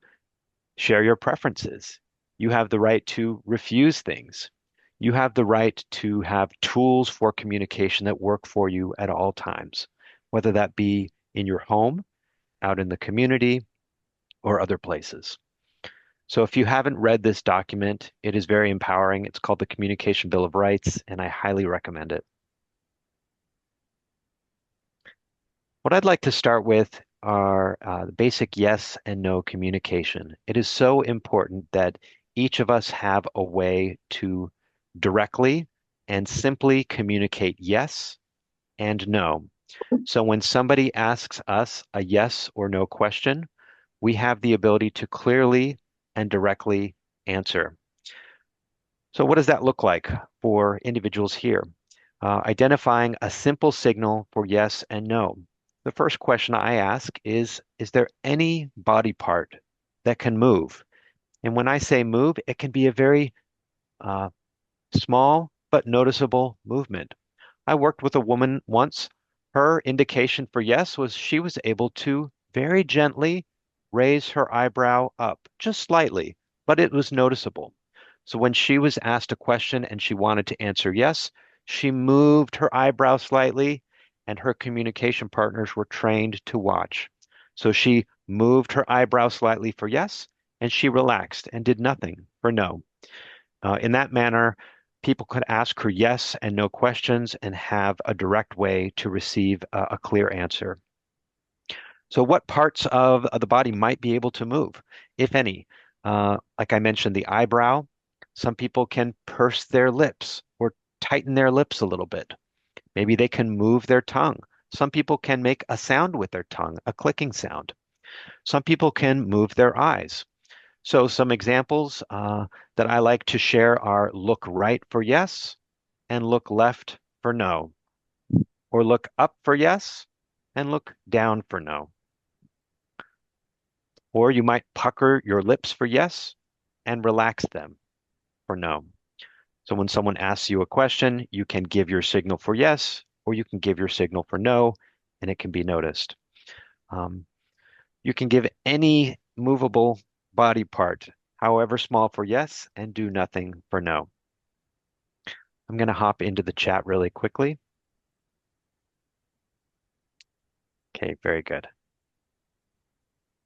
share your preferences. You have the right to refuse things. You have the right to have tools for communication that work for you at all times, whether that be in your home, out in the community, or other places. So if you haven't read this document, it is very empowering. It's called the Communication Bill of Rights, and I highly recommend it. What I'd like to start with are the basic yes and no communication. It is so important that each of us have a way to directly and simply communicate yes and no. So when somebody asks us a yes or no question, we have the ability to clearly and directly answer. So what does that look like for individuals here? Identifying a simple signal for yes and no. The first question I ask is there any body part that can move? And when I say move, it can be a very small but noticeable movement. I worked with a woman once. Her indication for yes was she was able to very gently raise her eyebrow up, just slightly, but it was noticeable. So when she was asked a question and she wanted to answer yes, she moved her eyebrow slightly, and her communication partners were trained to watch. So she moved her eyebrow slightly for yes, and she relaxed and did nothing for no. In that manner, people could ask her yes and no questions and have a direct way to receive a clear answer. So what parts of the body might be able to move, if any? Like I mentioned, the eyebrow. Some people can purse their lips or tighten their lips a little bit. Maybe they can move their tongue. Some people can make a sound with their tongue, a clicking sound. Some people can move their eyes. So some examples that I like to share are look right for yes and look left for no, or look up for yes and look down for no. Or you might pucker your lips for yes and relax them for no. So when someone asks you a question, you can give your signal for yes, or you can give your signal for no, and it can be noticed. You can give any movable body part, however small, for yes, and do nothing for no. I'm going to hop into the chat really quickly. Okay, very good.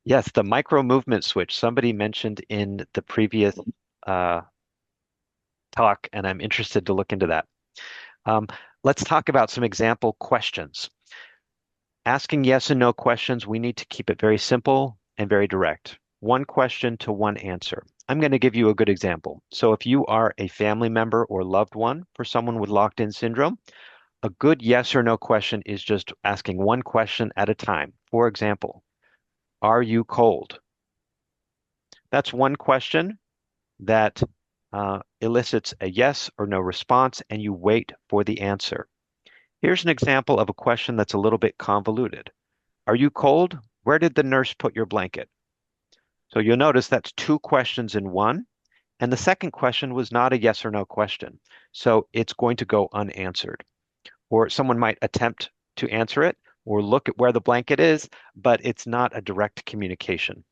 Yes, the micro movement switch somebody mentioned in the previous talk, and I'm interested to look into that. Let's talk about some example questions. Asking yes and no questions, we need to keep it very simple and very direct. One question to one answer. I'm going to give you a good example. So if you are a family member or loved one for someone with locked-in syndrome, a good yes or no question is just asking one question at a time. For example, are you cold? That's one question that elicits a yes or no response, and you wait for the answer. Here's an example of a question that's a little bit convoluted. Are you cold? Where did the nurse put your blanket? So you'll notice that's two questions in one. And the second question was not a yes or no question. So it's going to go unanswered. Or someone might attempt to answer it or look at where the blanket is, but it's not a direct communication.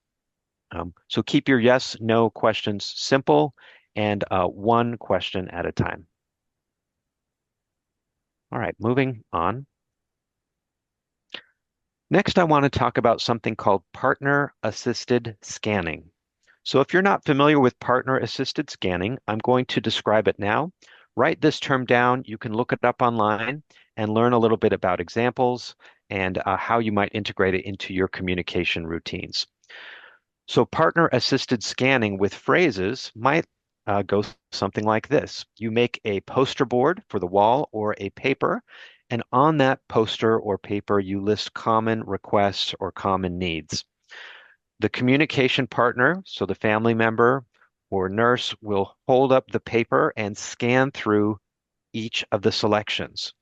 So keep your yes, no questions simple and one question at a time. All right, moving on. Next, I want to talk about something called partner-assisted scanning. So if you're not familiar with partner-assisted scanning, I'm going to describe it now. Write this term down. You can look it up online and learn a little bit about examples and how you might integrate it into your communication routines. So partner-assisted scanning with phrases might go something like this. You make a poster board for the wall or a paper, and on that poster or paper, you list common requests or common needs. The communication partner, so the family member or nurse, will hold up the paper and scan through each of the selections.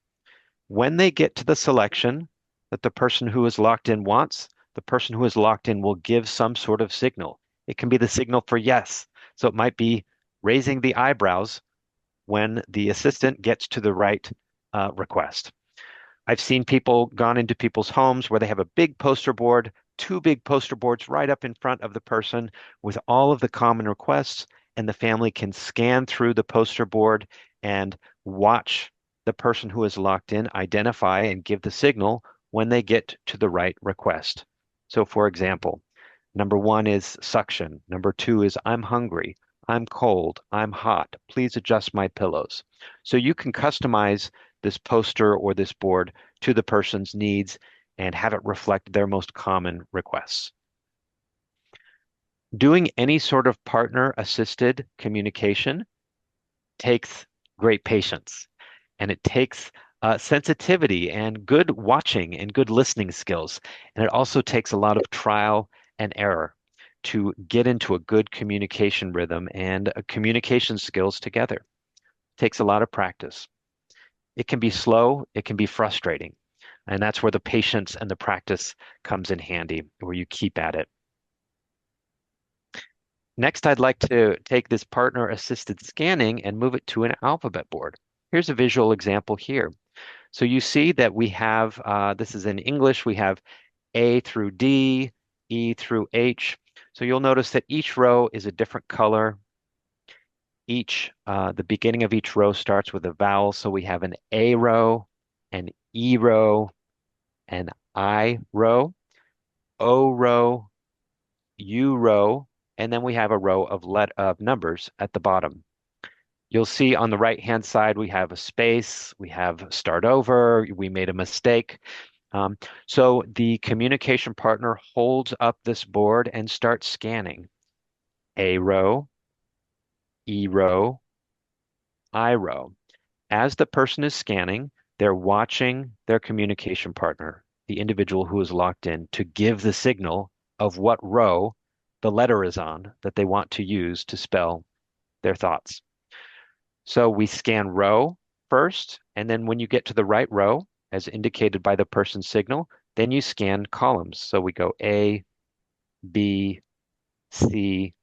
When they get to the selection that the person who is locked in wants, the person who is locked in will give some sort of signal. It can be the signal for yes. So it might be raising the eyebrows when the assistant gets to the right request. I've seen people gone into people's homes where they have a big poster board, two big poster boards right up in front of the person with all of the common requests, and the family can scan through the poster board and watch the person who is locked in identify and give the signal when they get to the right request. So for example, number one is suction. Number two is I'm hungry. I'm cold. I'm hot. Please adjust my pillows. So you can customize this poster or this board to the person's needs and have it reflect their most common requests. Doing any sort of partner-assisted communication takes great patience, and it takes sensitivity and good watching and good listening skills. And it also takes a lot of trial and error to get into a good communication rhythm and communication skills together. It takes a lot of practice. It can be slow, it can be frustrating. And that's where the patience and the practice comes in handy, where you keep at it. Next, I'd like to take this partner-assisted scanning and move it to an alphabet board. Here's a visual example here. So you see that we have, this is in English, we have A through D, E through H. So you'll notice that each row is a different color. The beginning of each row starts with a vowel. So we have an A row, an E row, an I row, O row, U row, and then we have a row of numbers at the bottom. You'll see on the right-hand side, we have a space, we have start over, we made a mistake. So the communication partner holds up this board and starts scanning. A row, E row, I row. As the person is scanning, they're watching their communication partner, the individual who is locked in, to give the signal of what row the letter is on that they want to use to spell their thoughts. So we scan row first, and then when you get to the right row, as indicated by the person's signal, then you scan columns. So we go A, B, C,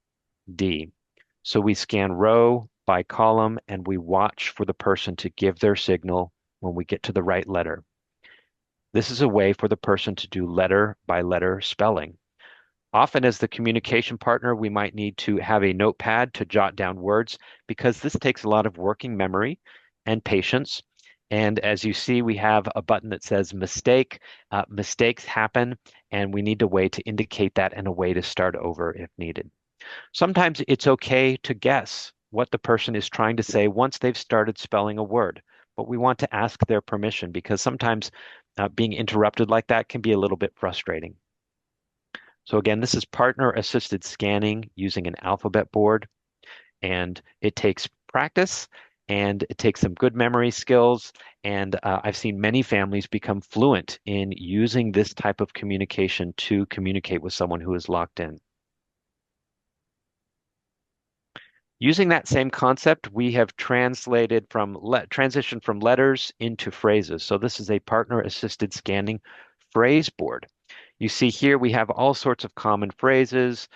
D. So we scan row by column and we watch for the person to give their signal when we get to the right letter. This is a way for the person to do letter by letter spelling. Often as the communication partner, we might need to have a notepad to jot down words because this takes a lot of working memory and patience. And as you see, we have a button that says mistake. Mistakes happen, and we need a way to indicate that and a way to start over if needed. Sometimes it's okay to guess what the person is trying to say once they've started spelling a word, but we want to ask their permission because sometimes being interrupted like that can be a little bit frustrating. So again, this is partner-assisted scanning using an alphabet board, and it takes practice and it takes some good memory skills. And I've seen many families become fluent in using this type of communication to communicate with someone who is locked in. Using that same concept, we have transitioned from letters into phrases. So this is a partner-assisted scanning phrase board. You see here we have all sorts of common phrases,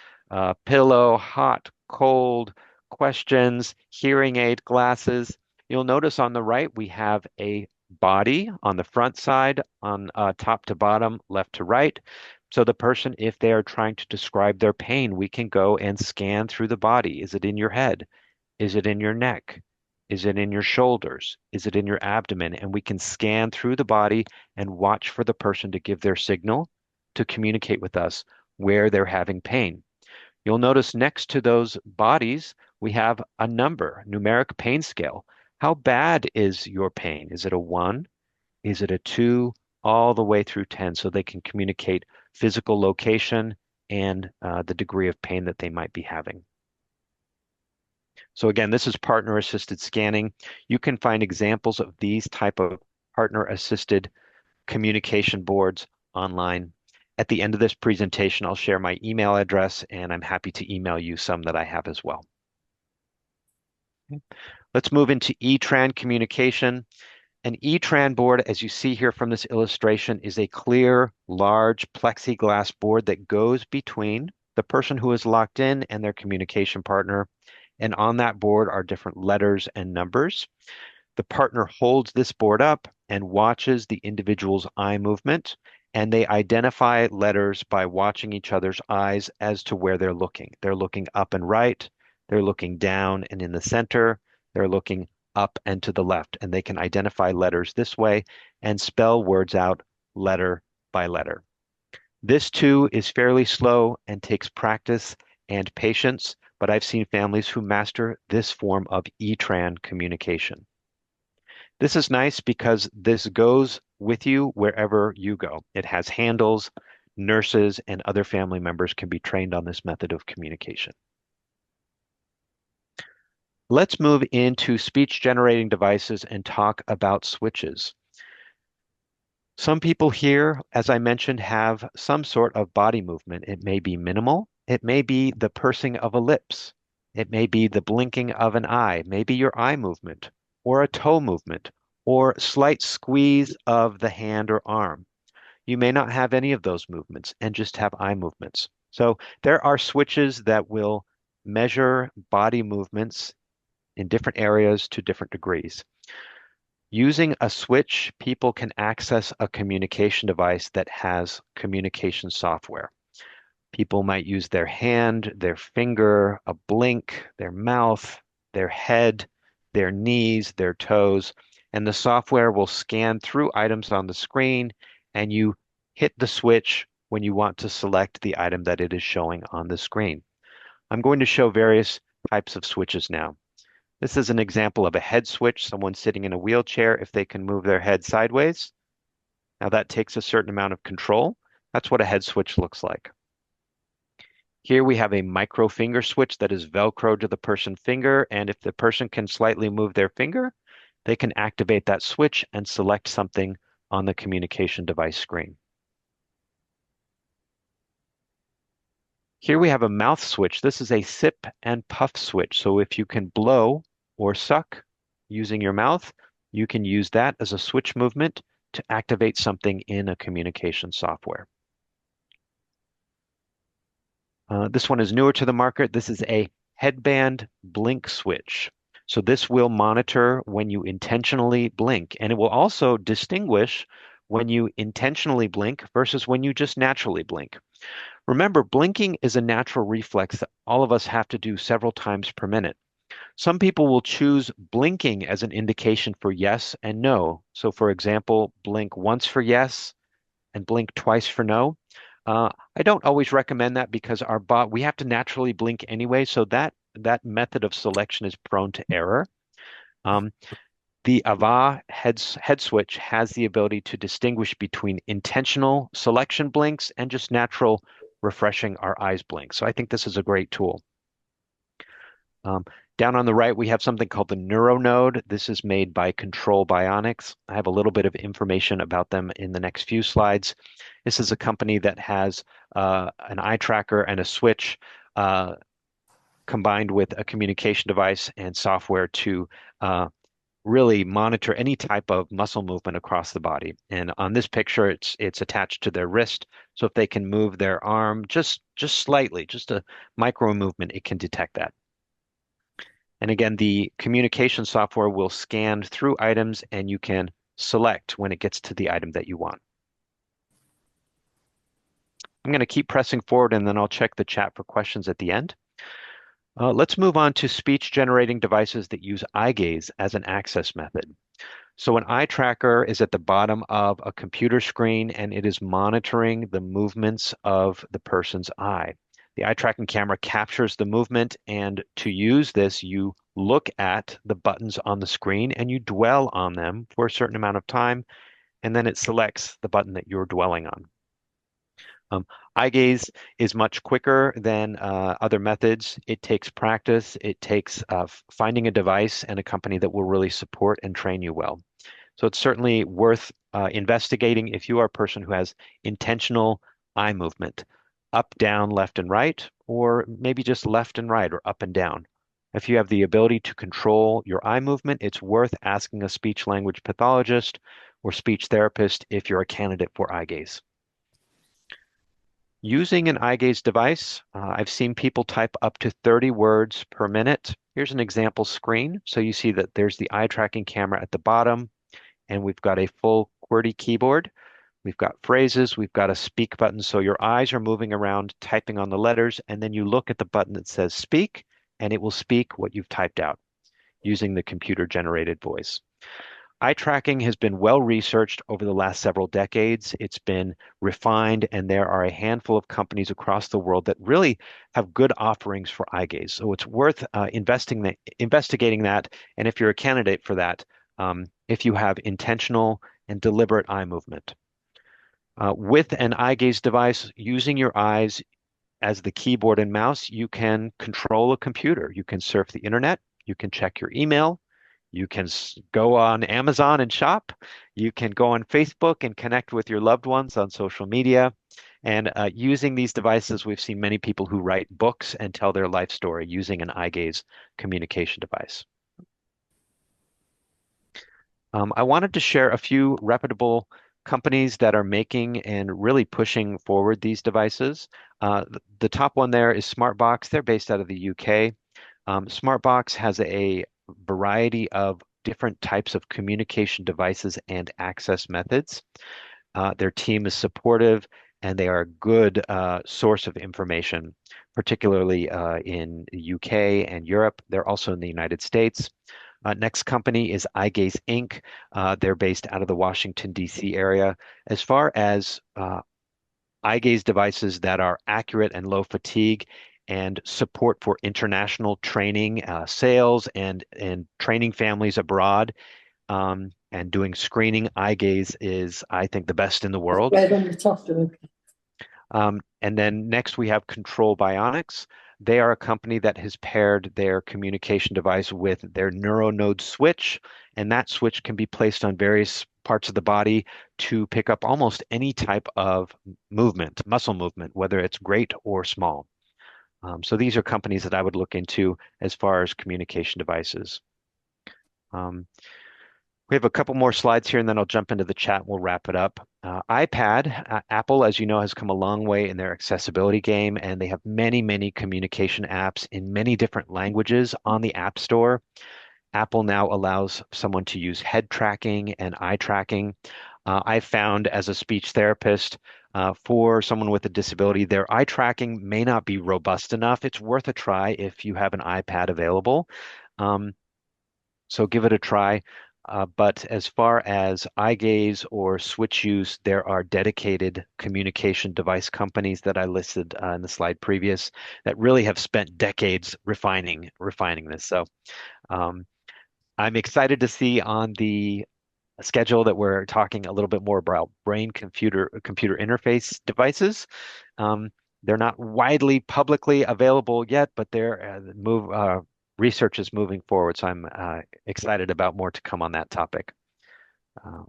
pillow, hot, cold, questions, hearing aid, glasses. You'll notice on the right we have a body on the front side, on top to bottom, left to right. So the person, if they are trying to describe their pain, we can go and scan through the body. Is it in your head? Is it in your neck? Is it in your shoulders? Is it in your abdomen? And we can scan through the body and watch for the person to give their signal to communicate with us where they're having pain. You'll notice next to those bodies, we have a number, numeric pain scale. How bad is your pain? Is it a 1? Is it a 2? All the way through 10, so they can communicate physical location and the degree of pain that they might be having. So again, this is partner-assisted scanning. You can find examples of these type of partner-assisted communication boards online. At the end of this presentation, I'll share my email address, and I'm happy to email you some that I have as well. Okay. Let's move into E-Tran communication. An E-Tran board, as you see here from this illustration, is a clear, large plexiglass board that goes between the person who is locked in and their communication partner. And on that board are different letters and numbers. The partner holds this board up and watches the individual's eye movement, and they identify letters by watching each other's eyes as to where they're looking. They're looking up and right, they're looking down and in the center, they're looking up and to the left, and they can identify letters this way and spell words out letter by letter. This too is fairly slow and takes practice and patience, but I've seen families who master this form of E-Tran communication. This is nice because this goes with you wherever you go. It has handles, nurses, and other family members can be trained on this method of communication. Let's move into speech generating devices and talk about switches. Some people here, as I mentioned, have some sort of body movement. It may be minimal. It may be the pursing of a lips. It may be the blinking of an eye, maybe your eye movement, or a toe movement, or slight squeeze of the hand or arm. You may not have any of those movements and just have eye movements. So there are switches that will measure body movements in different areas to different degrees. Using a switch, people can access a communication device that has communication software. People might use their hand, their finger, a blink, their mouth, their head, their knees, their toes, and the software will scan through items on the screen, and you hit the switch when you want to select the item that it is showing on the screen. I'm going to show various types of switches now. This is an example of a head switch, someone sitting in a wheelchair, if they can move their head sideways. Now that takes a certain amount of control. That's what a head switch looks like. Here we have a micro finger switch that is Velcro to the person's finger, and if the person can slightly move their finger, they can activate that switch and select something on the communication device screen. Here we have a mouth switch. This is a sip and puff switch. So if you can blow or suck using your mouth, you can use that as a switch movement to activate something in a communication software. This one is newer to the market. This is a headband blink switch. So this will monitor when you intentionally blink, and it will also distinguish when you intentionally blink versus when you just naturally blink. Remember, blinking is a natural reflex that all of us have to do several times per minute. Some people will choose blinking as an indication for yes and no. So for example, blink once for yes and blink twice for no. I don't always recommend that because we have to naturally blink anyway, so that method of selection is prone to error. The AVA head switch has the ability to distinguish between intentional selection blinks and just natural refreshing our eyes blinks. So I think this is a great tool. Down on the right, we have something called the NeuroNode. This is made by Control Bionics. I have a little bit of information about them in the next few slides. This is a company that has an eye tracker and a switch combined with a communication device and software to really monitor any type of muscle movement across the body. And on this picture, it's attached to their wrist. So if they can move their arm just slightly, just a micro movement, it can detect that. And again, the communication software will scan through items and you can select when it gets to the item that you want. I'm going to keep pressing forward and then I'll check the chat for questions at the end. Let's move on to speech generating devices that use eye gaze as an access method. So an eye tracker is at the bottom of a computer screen and it is monitoring the movements of the person's eye. The eye tracking camera captures the movement, and to use this, you look at the buttons on the screen and you dwell on them for a certain amount of time, and then it selects the button that you're dwelling on. Eye gaze is much quicker than other methods. It takes practice. It takes finding a device and a company that will really support and train you well. So it's certainly worth investigating if you are a person who has intentional eye movement, up, down, left, and right, or maybe just left and right or up and down. If you have the ability to control your eye movement, it's worth asking a speech language pathologist or speech therapist if you're a candidate for eye gaze. Using an eye gaze device, I've seen people type up to 30 words per minute. Here's an example screen. So you see that there's the eye tracking camera at the bottom, and we've got a full QWERTY keyboard. We've got phrases, we've got a speak button. So your eyes are moving around typing on the letters, and then you look at the button that says speak, and it will speak what you've typed out using the computer generated voice. Eye tracking has been well researched over the last several decades. It's been refined, and there are a handful of companies across the world that really have good offerings for eye gaze. So it's worth investigating that. And if you're a candidate for that, if you have intentional and deliberate eye movement. With an eye gaze device, using your eyes as the keyboard and mouse, you can control a computer. You can surf the internet. You can check your email. You can go on Amazon and shop. You can go on Facebook and connect with your loved ones on social media. And using these devices, we've seen many people who write books and tell their life story using an eye gaze communication device. I wanted to share a few reputable companies that are making and really pushing forward these devices. The top one there is Smartbox. They're based out of the UK. Smartbox has a variety of different types of communication devices and access methods. Their team is supportive and they are a good source of information, particularly in the UK and Europe. They're also in the United States. Next company is Eye Gaze Inc. They're based out of the Washington, D.C. area. As far as eye gaze devices that are accurate and low fatigue and support for international training, sales, and training families abroad, and doing screening, eye gaze is, I think, the best in the world. And then next we have Control Bionics. They are a company that has paired their communication device with their NeuroNode switch, and that switch can be placed on various parts of the body to pick up almost any type of movement, muscle movement, whether it's great or small. So these are companies that I would look into as far as communication devices. We have a couple more slides here, and then I'll jump into the chat and we'll wrap it up. iPad. Apple, as you know, has come a long way in their accessibility game, and they have many, many communication apps in many different languages on the App Store. Apple now allows someone to use head tracking and eye tracking. I found as a speech therapist, for someone with a disability, their eye tracking may not be robust enough. It's worth a try if you have an iPad available. So give it a try. But as far as eye gaze or switch use, there are dedicated communication device companies that I listed in the slide previous that really have spent decades refining this. So I'm excited to see on the schedule that we're talking a little bit more about brain computer interface devices. They're not widely publicly available yet, but they're research is moving forward. So I'm excited about more to come on that topic. All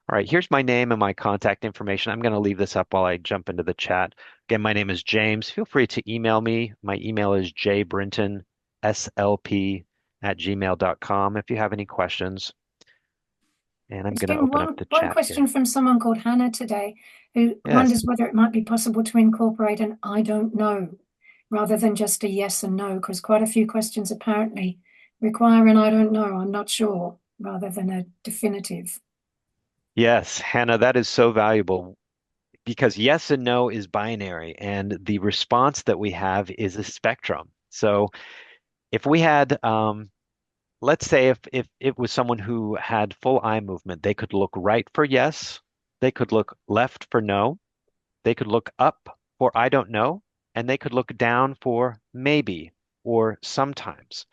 right, here's my name and my contact information. I'm going to leave this up while I jump into the chat. Again, my name is James. Feel free to email me. My email is jbrintonslp@gmail.com if you have any questions. And I'm There's going to been open up the one chat question here. from someone called Hannah today, who Yes. wonders whether it might be possible to incorporate an I don't know rather than just a yes and no, because quite a few questions apparently require an I don't know, I'm not sure, rather than a definitive. Yes, Hannah, that is so valuable because yes and no is binary, and the response that we have is a spectrum. So if we had, let's say if it was someone who had full eye movement, they could look right for yes, they could look left for no, they could look up for I don't know, and they could look down for maybe or sometimes.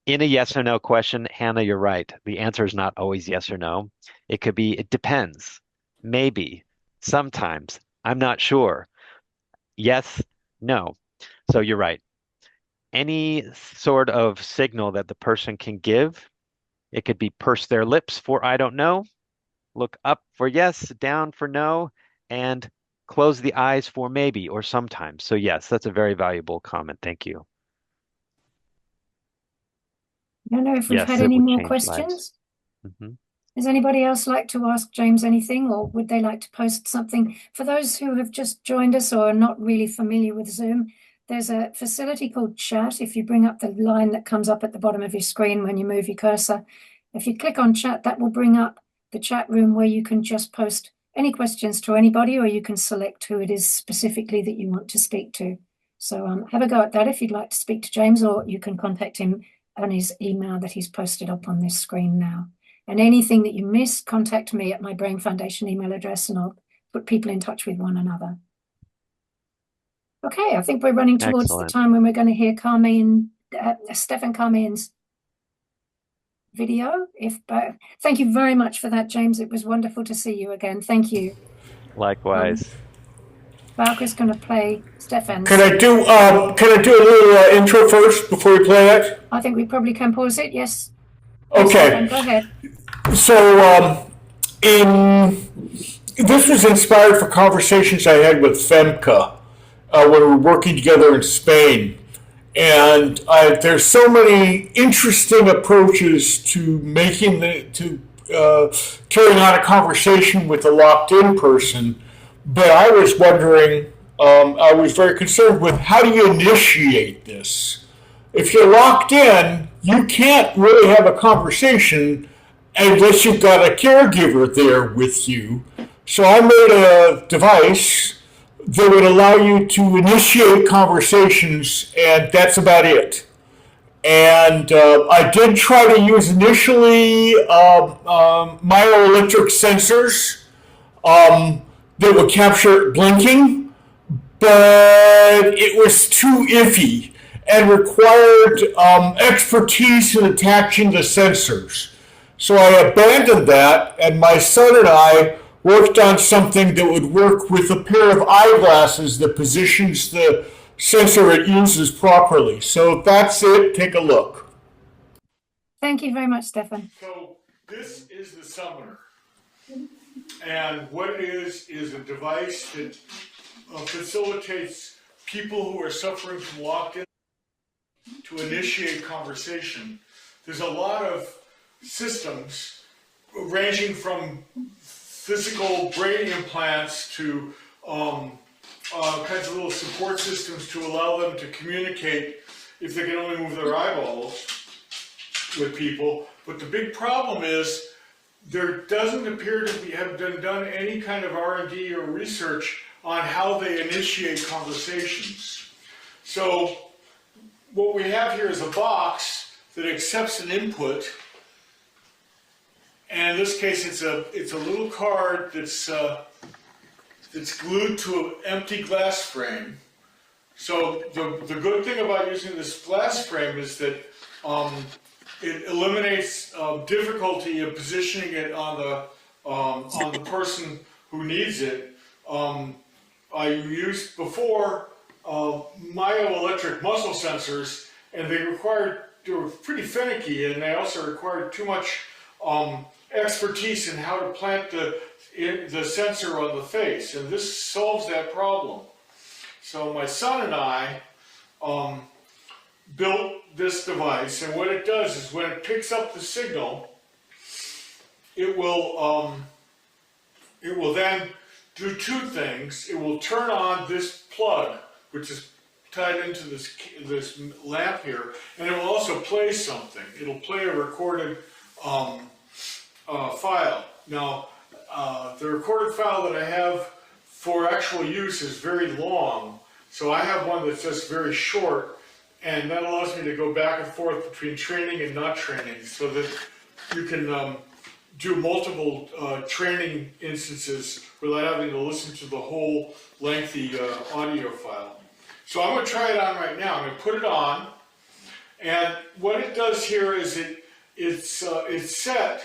In a yes or no question, Hannah, you're right. The answer is not always yes or no. It could be, it depends, maybe, sometimes, I'm not sure, yes, no. So you're right. Any sort of signal that the person can give, it could be purse their lips for I don't know, look up for yes, down for no, and close the eyes for maybe or sometimes. So yes, that's a very valuable comment. Thank you. I don't know if we've Yes, had it any would more change lives. questions. Mhm. Does anybody else like to ask James anything, or would they like to post something? For those who have just joined us or are not really familiar with Zoom, there's a facility called chat. If you bring up the line that comes up at the bottom of your screen when you move your cursor, if you click on chat, that will bring up the chat room where you can just post any questions to anybody, or you can select who it is specifically that you want to speak to. So have a go at that if you'd like to speak to James, or you can contact him on his email that he's posted up on this screen now. And anything that you miss, contact me at my Brain Foundation email address, and I'll put people in touch with one another. Okay, I think we're running towards the time when we're going to hear Stefan Carmien's video. Thank you very much for that, James. It was wonderful to see you again. Thank you. Likewise. Bauker's going to play Stefan's. Can I do a little intro first before we play it? I think we probably can pause it. Yes. Okay. Stefan, go ahead. So, this was inspired for conversations I had with Femke when we were working together in Spain. And there's so many interesting approaches to carrying on a conversation with a locked-in person. But I was wondering, I was very concerned with how do you initiate this? If you're locked in, you can't really have a conversation unless you've got a caregiver there with you. So I made a device that would allow you to initiate conversations, and that's about it. And I did try to use initially myoelectric sensors that would capture blinking, but it was too iffy and required expertise in attaching the sensors. So I abandoned that, and my son and I worked on something that would work with a pair of eyeglasses that positions the sensor it uses properly. So that's it. Take a look. Thank you very much, Stefan. So this is the summoner. And what it is a device that facilitates people who are suffering from lock-in to initiate conversation. There's a lot of systems ranging from physical brain implants to kinds of little support systems to allow them to communicate if they can only move their eyeballs with people. But the big problem is there doesn't appear to have been done any kind of R&D or research on how they initiate conversations. So what we have here is a box that accepts an input, and in this case it's a little card that's glued to an empty glass frame. So the good thing about using this glass frame is that it eliminates difficulty of positioning it on the person who needs it. I used before myoelectric muscle sensors, and they were pretty finicky, and they also required too much expertise in how to plant the sensor on the face, and this solves that problem. So my son and I built this device, and what it does is when it picks up the signal, it will then do two things. It will turn on this plug, which is tied into this lamp here, and it will also play something. It'll play a recorded file. Now, the recorded file that I have for actual use is very long, so I have one that's just very short, and that allows me to go back and forth between training and not training, so that you can do multiple training instances without having to listen to the whole lengthy audio file. So I'm going to try it on right now. I'm going to put it on, and what it does here is it's set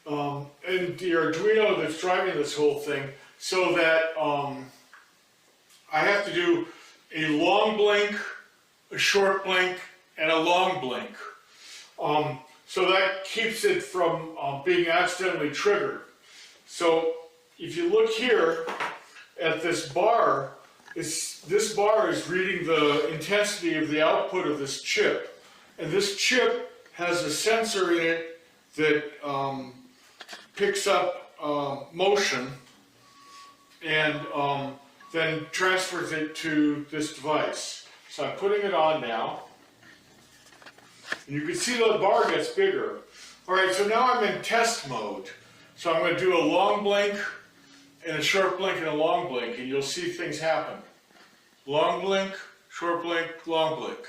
in the Arduino that's driving this whole thing, so that I have to do a long blink, a short blink, and a long blink. So that keeps it from being accidentally triggered. So if you look here at this bar, this bar is reading the intensity of the output of this chip. And this chip has a sensor in it that picks up motion and then transfers it to this device. So I'm putting it on now. And you can see the bar gets bigger. All right, so now I'm in test mode. So I'm going to do a long blink and a short blink and a long blink, and you'll see things happen. Long blink, short blink, long blink.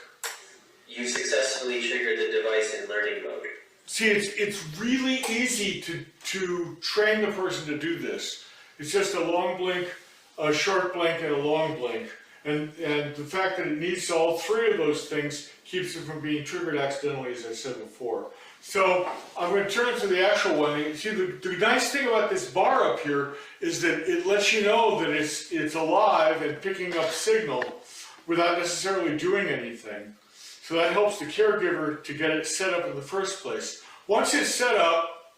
You successfully triggered the device in learning mode. See, it's really easy to train the person to do this. It's just a long blink, a short blink, and a long blink. And the fact that it needs all three of those things keeps it from being triggered accidentally, as I said before. So I'm going to turn to the actual one. You see, the nice thing about this bar up here is that it lets you know that it's alive and picking up signal without necessarily doing anything. So that helps the caregiver to get it set up in the first place. Once it's set up,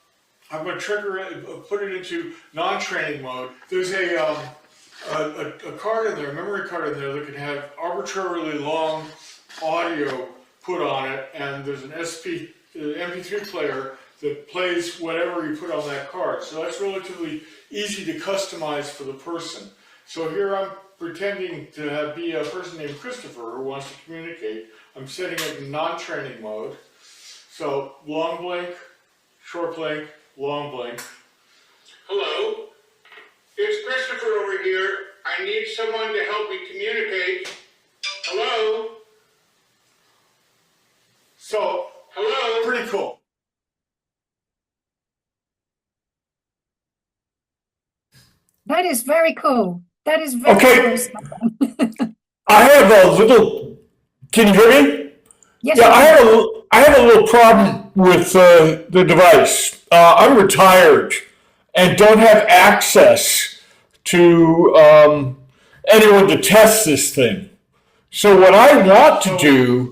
I'm going to trigger it, put it into non-training mode. There's a card in there, a memory card in there that can have arbitrarily long audio put on it, and there's an MP3 player that plays whatever you put on that card. So that's relatively easy to customize for the person. So here I'm pretending to be a person named Christopher who wants to communicate. I'm setting it in non-training mode. So long blink, short blink, long blink. Hello, it's Christopher over here. I need someone to help me communicate. Hello? So, hello? Pretty cool. That is very cool. That is very cool. I have a little, can you hear me? Yes. Yeah, I have a little problem with the device. I'm retired and don't have access to anyone to test this thing. So what I want to do,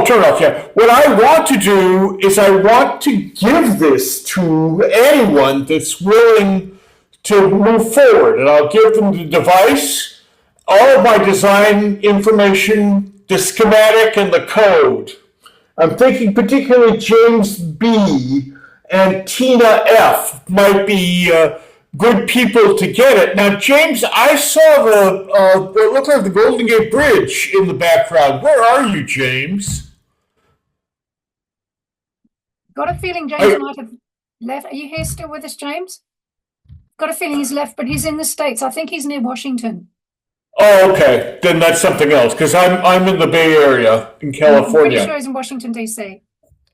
turn off, yeah. What I want to do is I want to give this to anyone that's willing to move forward, and I'll give them the device, all of my design information, the schematic, and the code. I'm thinking particularly James B. and Tina F. might be good people to get it. Now, James, I saw it looked like the Golden Gate Bridge in the background. Where are you, James? Got a feeling James might have left. Are you here still with us, James? Got a feeling he's left, but he's in the States. I think he's near Washington. Oh, okay. Then that's something else, because I'm in the Bay Area in California. I'm pretty sure he's in Washington, D.C.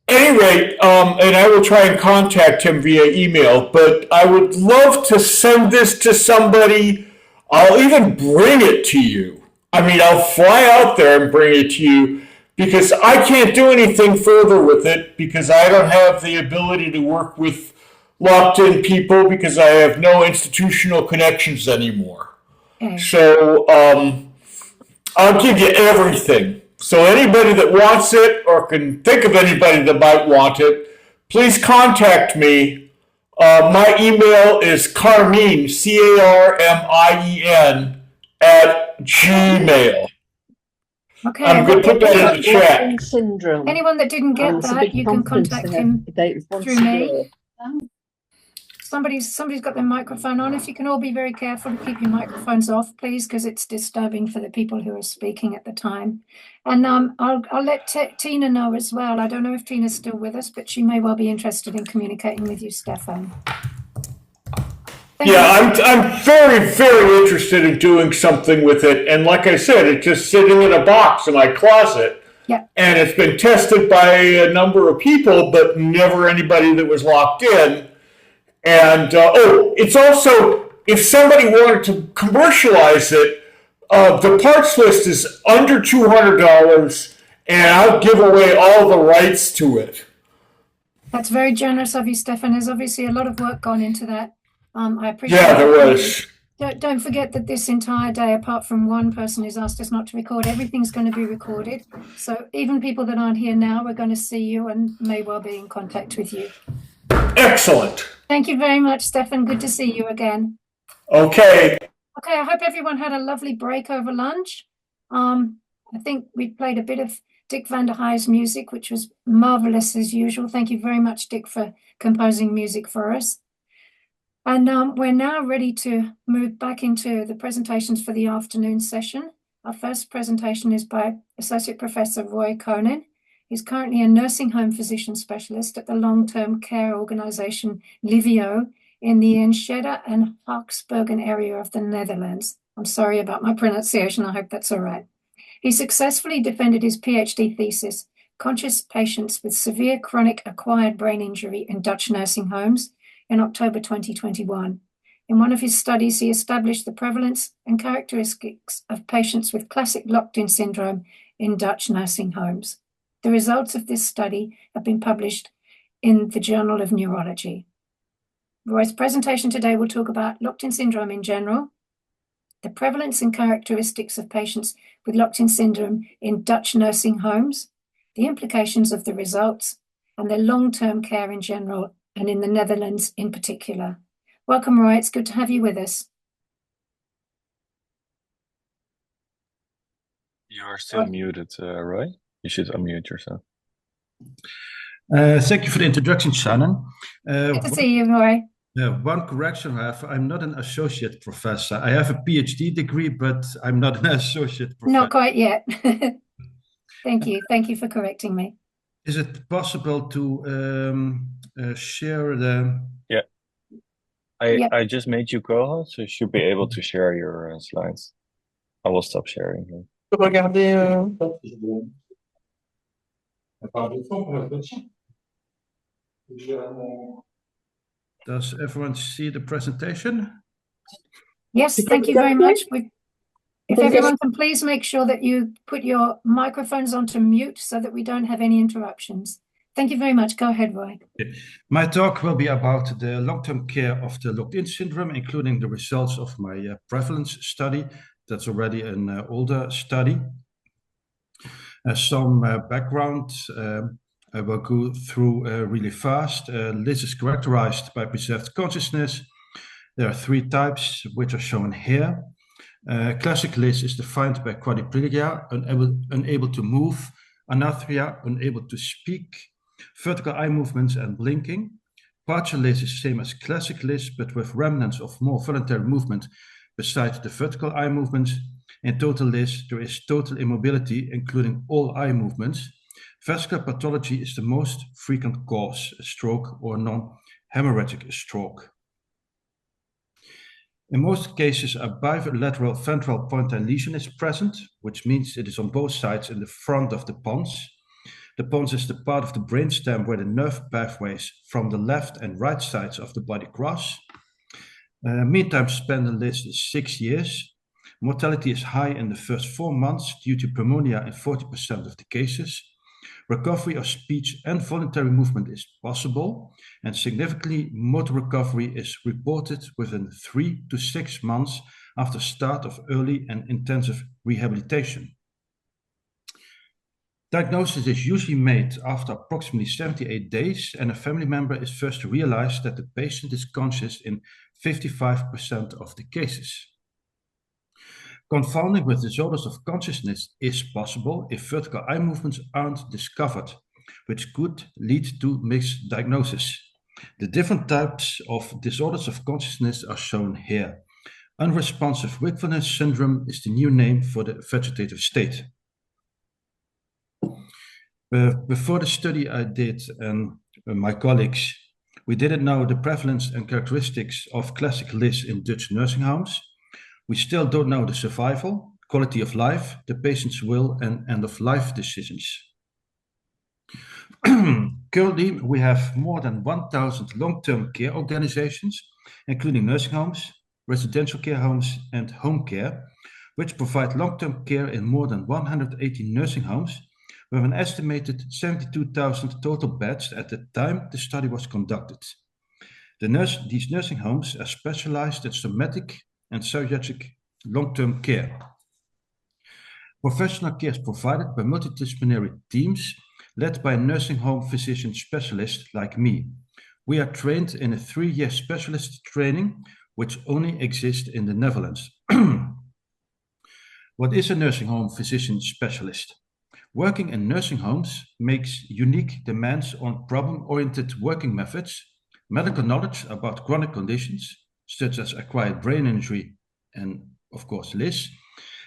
Anyway, and I will try and contact him via email, but I would love to send this to somebody. I'll even bring it to you. I mean, I'll fly out there and bring it to you, because I can't do anything further with it, because I don't have the ability to work with locked-in people, because I have no institutional connections anymore. Okay. So I'll give you everything. So anybody that wants it or can think of anybody that might want it, please contact me. My email is Carmine, Carmien, @gmail. Okay. I'm going to put that in the chat. Syndrome. Anyone that didn't get that, you can contact him through me. Somebody's got their microphone on. If you can all be very careful to keep your microphones off, please, because it's disturbing for the people who are speaking at the time. And I'll let Tina know as well. I don't know if Tina's still with us, but she may well be interested in communicating with you, Stefan. I'm very, very interested in doing something with it. And like I said, it's just sitting in a box in my closet. Yeah. And it's been tested by a number of people, but never anybody that was locked in. And, it's also, if somebody wanted to commercialize it, the parts list is under $200, and I'll give away all the rights to it. That's very generous of you, Stefan. There's obviously a lot of work gone into that. I appreciate it. Yeah, there was. Don't forget that this entire day, apart from one person who's asked us not to record, everything's going to be recorded. So even people that aren't here now, we're going to see you and may well be in contact with you. Excellent. Thank you very much, Stefan. Good to see you again. Okay. Okay, I hope everyone had a lovely break over lunch. I think we played a bit of Dick van der Heij's music, which was marvelous as usual. Thank you very much, Dick, for composing music for us. And we're now ready to move back into the presentations for the afternoon session. Our first presentation is by Associate Professor Roy Koenen. He's currently a nursing home physician specialist at the long-term care organization Livio in the Enschede and Haaksbergen area of the Netherlands. I'm sorry about my pronunciation. I hope that's all right. He successfully defended his PhD thesis, Conscious Patients with Severe Chronic Acquired Brain Injury in Dutch Nursing Homes, in October 2021. In one of his studies, he established the prevalence and characteristics of patients with classic locked-in syndrome in Dutch nursing homes. The results of this study have been published in the Journal of Neurology. Roy's presentation today will talk about locked-in syndrome in general, the prevalence and characteristics of patients with locked-in syndrome in Dutch nursing homes, the implications of the results, and their long-term care in general and in the Netherlands in particular. Welcome, Roy. It's good to have you with us. You are still muted, Roy. You should unmute yourself. Thank you for the introduction, Shannon. Good to see you, Roy. One correction I have, I'm not an associate professor. I have a PhD degree, but I'm not an associate professor. Not quite yet. Thank you. Thank you for correcting me. Is it possible to share the... Yeah. I just made you co-host, so you should be able to share your slides. I will stop sharing here. Does everyone see the presentation? Yes, thank you very much. If everyone can please make sure that you put your microphones onto mute so that we don't have any interruptions. Thank you very much. Go ahead, Roy. Okay. My talk will be about the long-term care of the locked-in syndrome, including the results of my prevalence study. That's already an older study. Some background. I will go through really fast. This is characterized by preserved consciousness. There are three types, which are shown here. Classic LIS is defined by quadriplegia, unable to move, anathria, unable to speak, vertical eye movements and blinking. partial LIS is same as classic LIS, but with remnants of more voluntary movement besides the vertical eye movements. In total LIS, there is total immobility, including all eye movements. Vascular pathology is the most frequent cause, a stroke or non-hemorrhagic stroke. In most cases, a bilateral ventral pontine lesion is present, which means it is on both sides in the front of the pons. The pons is the part of the brainstem where the nerve pathways from the left and right sides of the body cross. Mean time spent in LIS is 6 years. Mortality is high in the first 4 months due to pneumonia in 40% of the cases. Recovery of speech and voluntary movement is possible, and significantly motor recovery is reported within 3 to 6 months after start of early and intensive rehabilitation. Diagnosis is usually made after approximately 78 days, and a family member is first to realize that the patient is conscious in 55% of the cases. Confounding with disorders of consciousness is possible if vertical eye movements aren't discovered, which could lead to misdiagnosis. The different types of disorders of consciousness are shown here. Unresponsive wakefulness syndrome is the new name for the vegetative state. Before the study I did and my colleagues, we didn't know the prevalence and characteristics of classic LIS in Dutch nursing homes. We still don't know the survival, quality of life, the patient's will, and end-of-life decisions. Currently, we have more than 1,000 long-term care organizations, including nursing homes, residential care homes, and home care, which provide long-term care in more than 180 nursing homes, with an estimated 72,000 total beds at the time the study was conducted. These nursing homes are specialized in somatic and psychiatric long-term care. Professional care is provided by multidisciplinary teams led by a nursing home physician specialist like me. We are trained in a 3-year specialist training, which only exists in the Netherlands. What is a nursing home physician specialist? Working in nursing homes makes unique demands on problem-oriented working methods, medical knowledge about chronic conditions, such as acquired brain injury and, of course, LIS,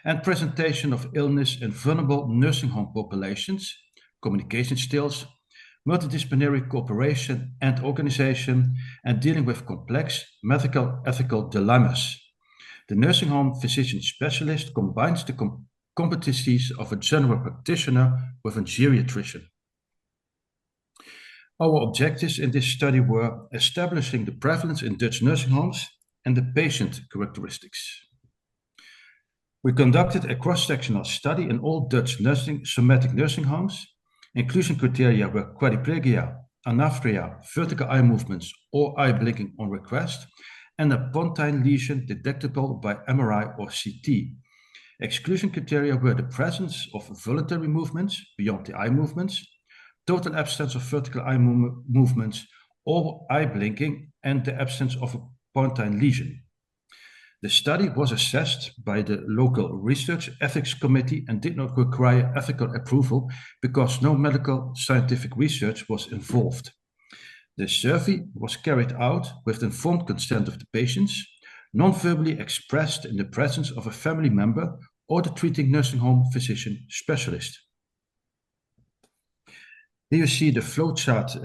and presentation of illness in vulnerable nursing home populations, communication skills, multidisciplinary cooperation and organization, and dealing with complex medical ethical dilemmas. The nursing home physician specialist combines the competencies of a general practitioner with a geriatrician. Our objectives in this study were establishing the prevalence in Dutch nursing homes and the patient characteristics. We conducted a cross-sectional study in all Dutch somatic nursing homes. Inclusion criteria were quadriplegia, anaphria, vertical eye movements, or eye blinking on request, and a pontine lesion detectable by MRI or CT. Exclusion criteria were the presence of voluntary movements beyond the eye movements, total absence of vertical eye movements or eye blinking, and the absence of a pontine lesion. The study was assessed by the local research ethics committee and did not require ethical approval because no medical scientific research was involved. The survey was carried out with the informed consent of the patients, non-verbally expressed in the presence of a family member or the treating nursing home physician specialist. Here you see the flowchart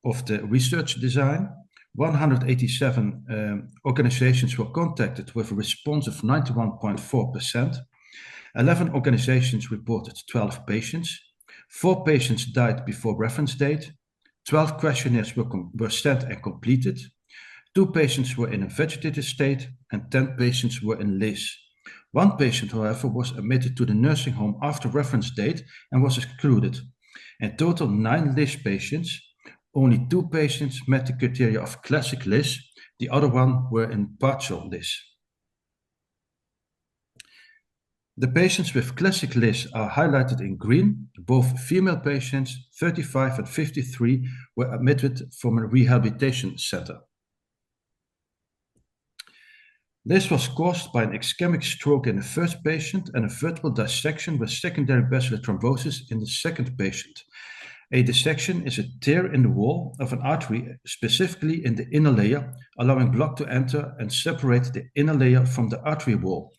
of the research design. 187 organizations were contacted with a response of 91.4%. 11 organizations reported 12 patients. 4 patients died before reference date. 12 questionnaires were sent and completed. 2 patients were in a vegetative state and 10 patients were in LIS. 1 patient, however, was admitted to the nursing home after reference date and was excluded. In total, 9 LIS patients. Only 2 patients met the criteria of classic LIS. The other one were in partial LIS. The patients with classic LIS are highlighted in green. Both female patients, 35 and 53, were admitted from a rehabilitation center. LIS was caused by an ischemic stroke in the first patient and a vertebral dissection with secondary basilar thrombosis in the second patient. A dissection is a tear in the wall of an artery, specifically in the inner layer, allowing blood to enter and separate the inner layer from the artery wall.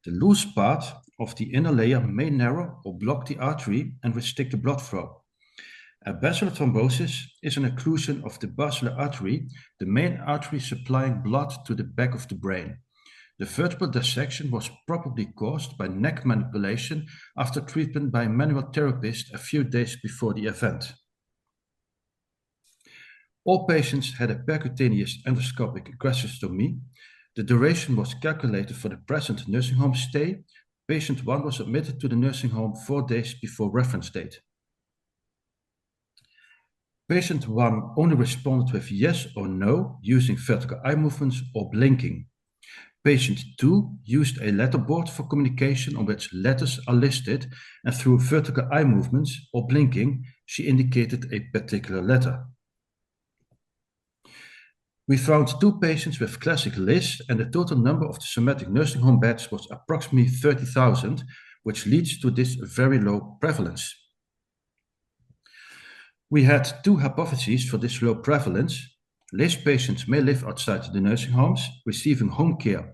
The loose part of the inner layer may narrow or block the artery and restrict the blood flow. A basilar thrombosis is an occlusion of the basilar artery, the main artery supplying blood to the back of the brain. The vertebral dissection was probably caused by neck manipulation after treatment by a manual therapist a few days before the event. All patients had a percutaneous endoscopic gastroscopy. The duration was calculated for the present nursing home stay. Patient 1 was admitted to the nursing home 4 days before reference date. Patient 1 only responded with yes or no using vertical eye movements or blinking. Patient 2 used a letterboard for communication on which letters are listed, and through vertical eye movements or blinking, she indicated a particular letter. We found 2 patients with classic LIS, and the total number of the somatic nursing home beds was approximately 30,000, which leads to this very low prevalence. We had 2 hypotheses for this low prevalence. LIS patients may live outside the nursing homes, receiving home care,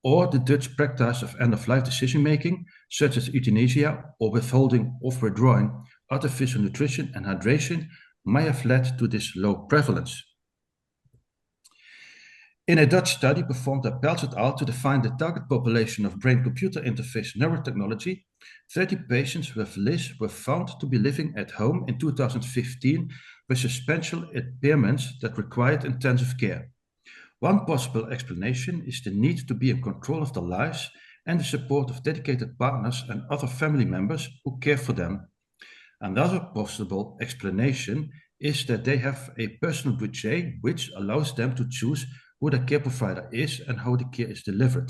or the Dutch practice of end-of-life decision-making, such as euthanasia or withholding or withdrawing artificial nutrition and hydration, may have led to this low prevalence. In a Dutch study performed by Peltz et al. To define the target population of brain-computer interface neurotechnology, 30 patients with LIS were found to be living at home in 2015 with substantial impairments that required intensive care. One possible explanation is the need to be in control of their lives and the support of dedicated partners and other family members who care for them. Another possible explanation is that they have a personal budget which allows them to choose who the care provider is and how the care is delivered.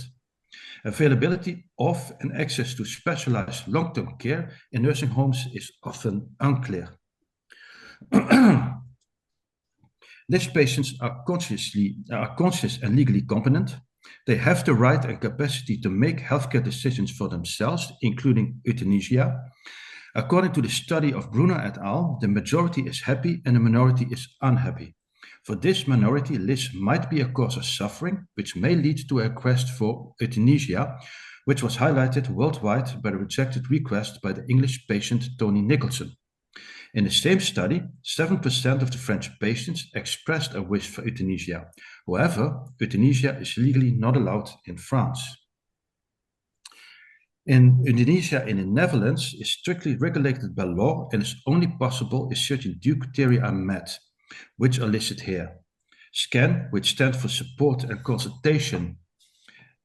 Availability of and access to specialized long-term care in nursing homes is often unclear. LIS patients are conscious and legally competent. They have the right and capacity to make healthcare decisions for themselves, including euthanasia. According to the study of Brunner et al., the majority is happy and the minority is unhappy. For this minority, LIS might be a cause of suffering, which may lead to a request for euthanasia, which was highlighted worldwide by the rejected request by the English patient Tony Nicholson. In the same study, 7% of the French patients expressed a wish for euthanasia. However, euthanasia is legally not allowed in France. Euthanasia in the Netherlands is strictly regulated by law and is only possible if certain due criteria are met, which are listed here. SCAN, which stands for Support and Consultation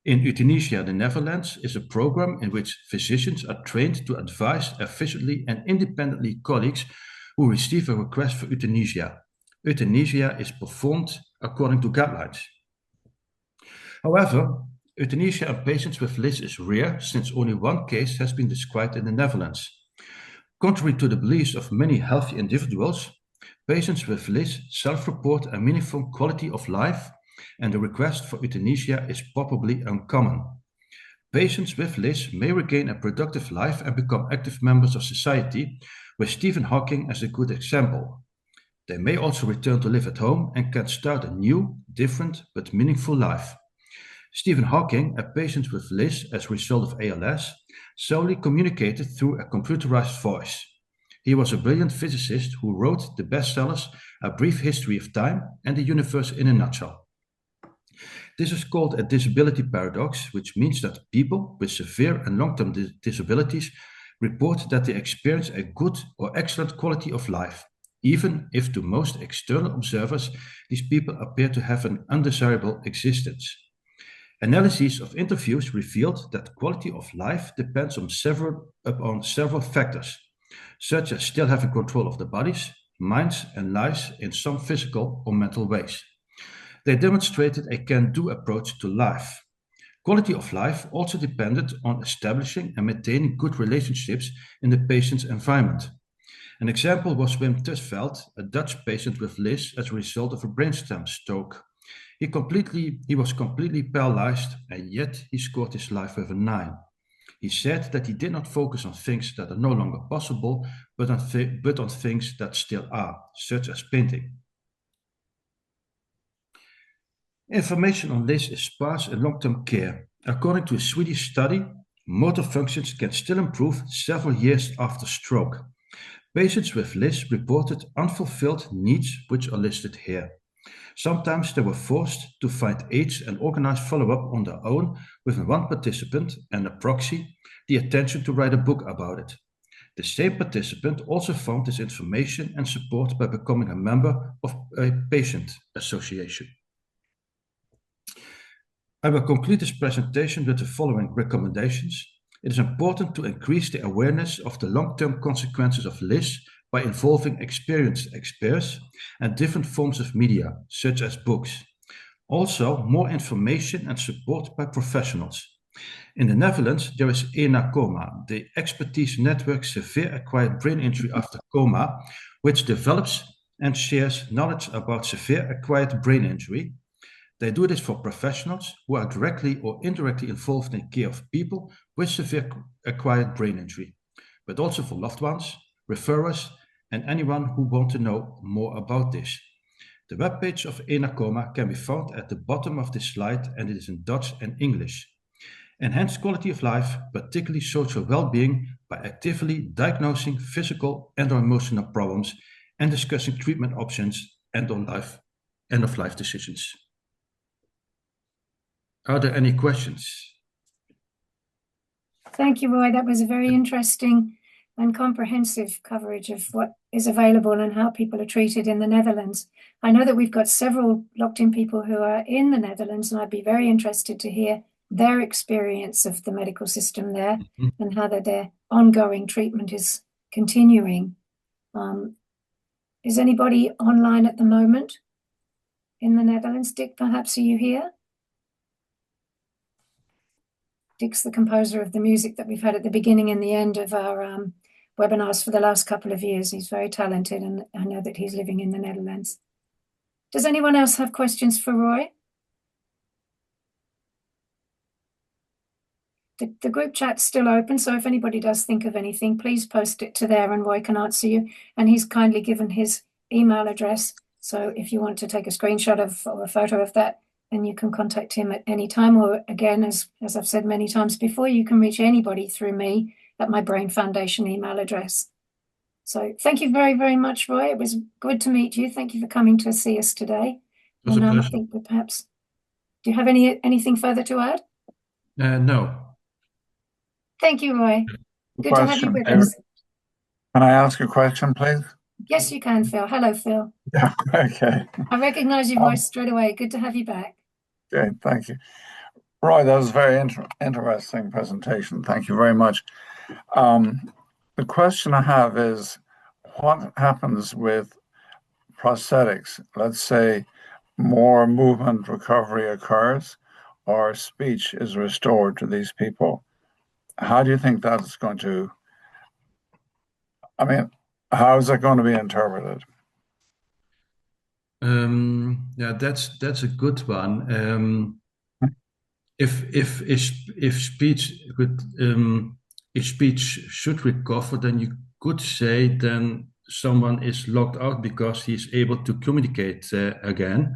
in Euthanasia, the Netherlands, is a program in which physicians are trained to advise efficiently and independently colleagues who receive a request for euthanasia. Euthanasia is performed according to guidelines. However, euthanasia in patients with LIS is rare, since only 1 case has been described in the Netherlands. Contrary to the beliefs of many healthy individuals, patients with LIS self-report a meaningful quality of life, and the request for euthanasia is probably uncommon. Patients with LIS may regain a productive life and become active members of society, with Stephen Hawking as a good example. They may also return to live at home and can start a new, different, but meaningful life. Stephen Hawking, a patient with LIS as a result of ALS, solely communicated through a computerized voice. He was a brilliant physicist who wrote the bestsellers A Brief History of Time and the Universe in a Nutshell. This is called a disability paradox, which means that people with severe and long-term disabilities report that they experience a good or excellent quality of life, even if to most external observers these people appear to have an undesirable existence. Analyses of interviews revealed that quality of life depends on several factors, such as still having control of their bodies, minds, and lives in some physical or mental ways. They demonstrated a can-do approach to life. Quality of life also depended on establishing and maintaining good relationships in the patient's environment. An example was Wim Tusveld, a Dutch patient with LIS as a result of a brainstem stroke. He was completely paralyzed, and yet he scored his life with a 9. He said that he did not focus on things that are no longer possible, but on things that still are, such as painting. Information on LIS is sparse in long-term care. According to a Swedish study, motor functions can still improve several years after stroke. Patients with LIS reported unfulfilled needs, which are listed here. Sometimes they were forced to find aids and organize follow-up on their own with one participant and a proxy the attention to write a book about it. The same participant also found this information and support by becoming a member of a patient association. I will conclude this presentation with the following recommendations. It is important to increase the awareness of the long-term consequences of LIS by involving experienced experts and different forms of media, such as books. Also, more information and support by professionals. In the Netherlands, there is ENA-COMA, the Expertise Network Severe Acquired Brain Injury After Coma, which develops and shares knowledge about severe acquired brain injury. They do this for professionals who are directly or indirectly involved in care of people with severe acquired brain injury, but also for loved ones, referrers, and anyone who wants to know more about this. The webpage of ENA-COMA can be found at the bottom of this slide, and it is in Dutch and English. Enhance quality of life, particularly social well-being, by actively diagnosing physical and or emotional problems and discussing treatment options and end-of-life decisions. Are there any questions? Thank you, Roy. That was a very interesting and comprehensive coverage of what is available and how people are treated in the Netherlands. I know that we've got several locked-in people who are in the Netherlands, and I'd be very interested to hear their experience of the medical system there and how their ongoing treatment is continuing. Is anybody online at the moment in the Netherlands? Dick, perhaps, are you here? Dick's the composer of the music that we've had at the beginning and the end of our webinars for the last couple of years. He's very talented, and I know that he's living in the Netherlands. Does anyone else have questions for Roy? The group chat's still open, so if anybody does think of anything, please post it to there and Roy can answer you. And he's kindly given his email address, so if you want to take a screenshot of or a photo of that, then you can contact him at any time, or again, as I've said many times before, you can reach anybody through me at my Brain Foundation email address. So thank you very, very much, Roy. It was good to meet you. Thank you for coming to see us today. It was a pleasure. I think that perhaps, do you have anything further to add? No. Thank you, Roy. Good to have you with us. Can I ask a question, please? Yes, you can, Phil. Hello, Phil. Yeah, okay. I recognize your voice straight away. Good to have you back. Okay, thank you. Roy, that was a very interesting presentation. Thank you very much. The question I have is, what happens with prosthetics? Let's say more movement recovery occurs or speech is restored to these people. How do you think that's going to, how is that going to be interpreted? Yeah, that's a good one. If speech should recover, then you could say then someone is locked out because he's able to communicate again.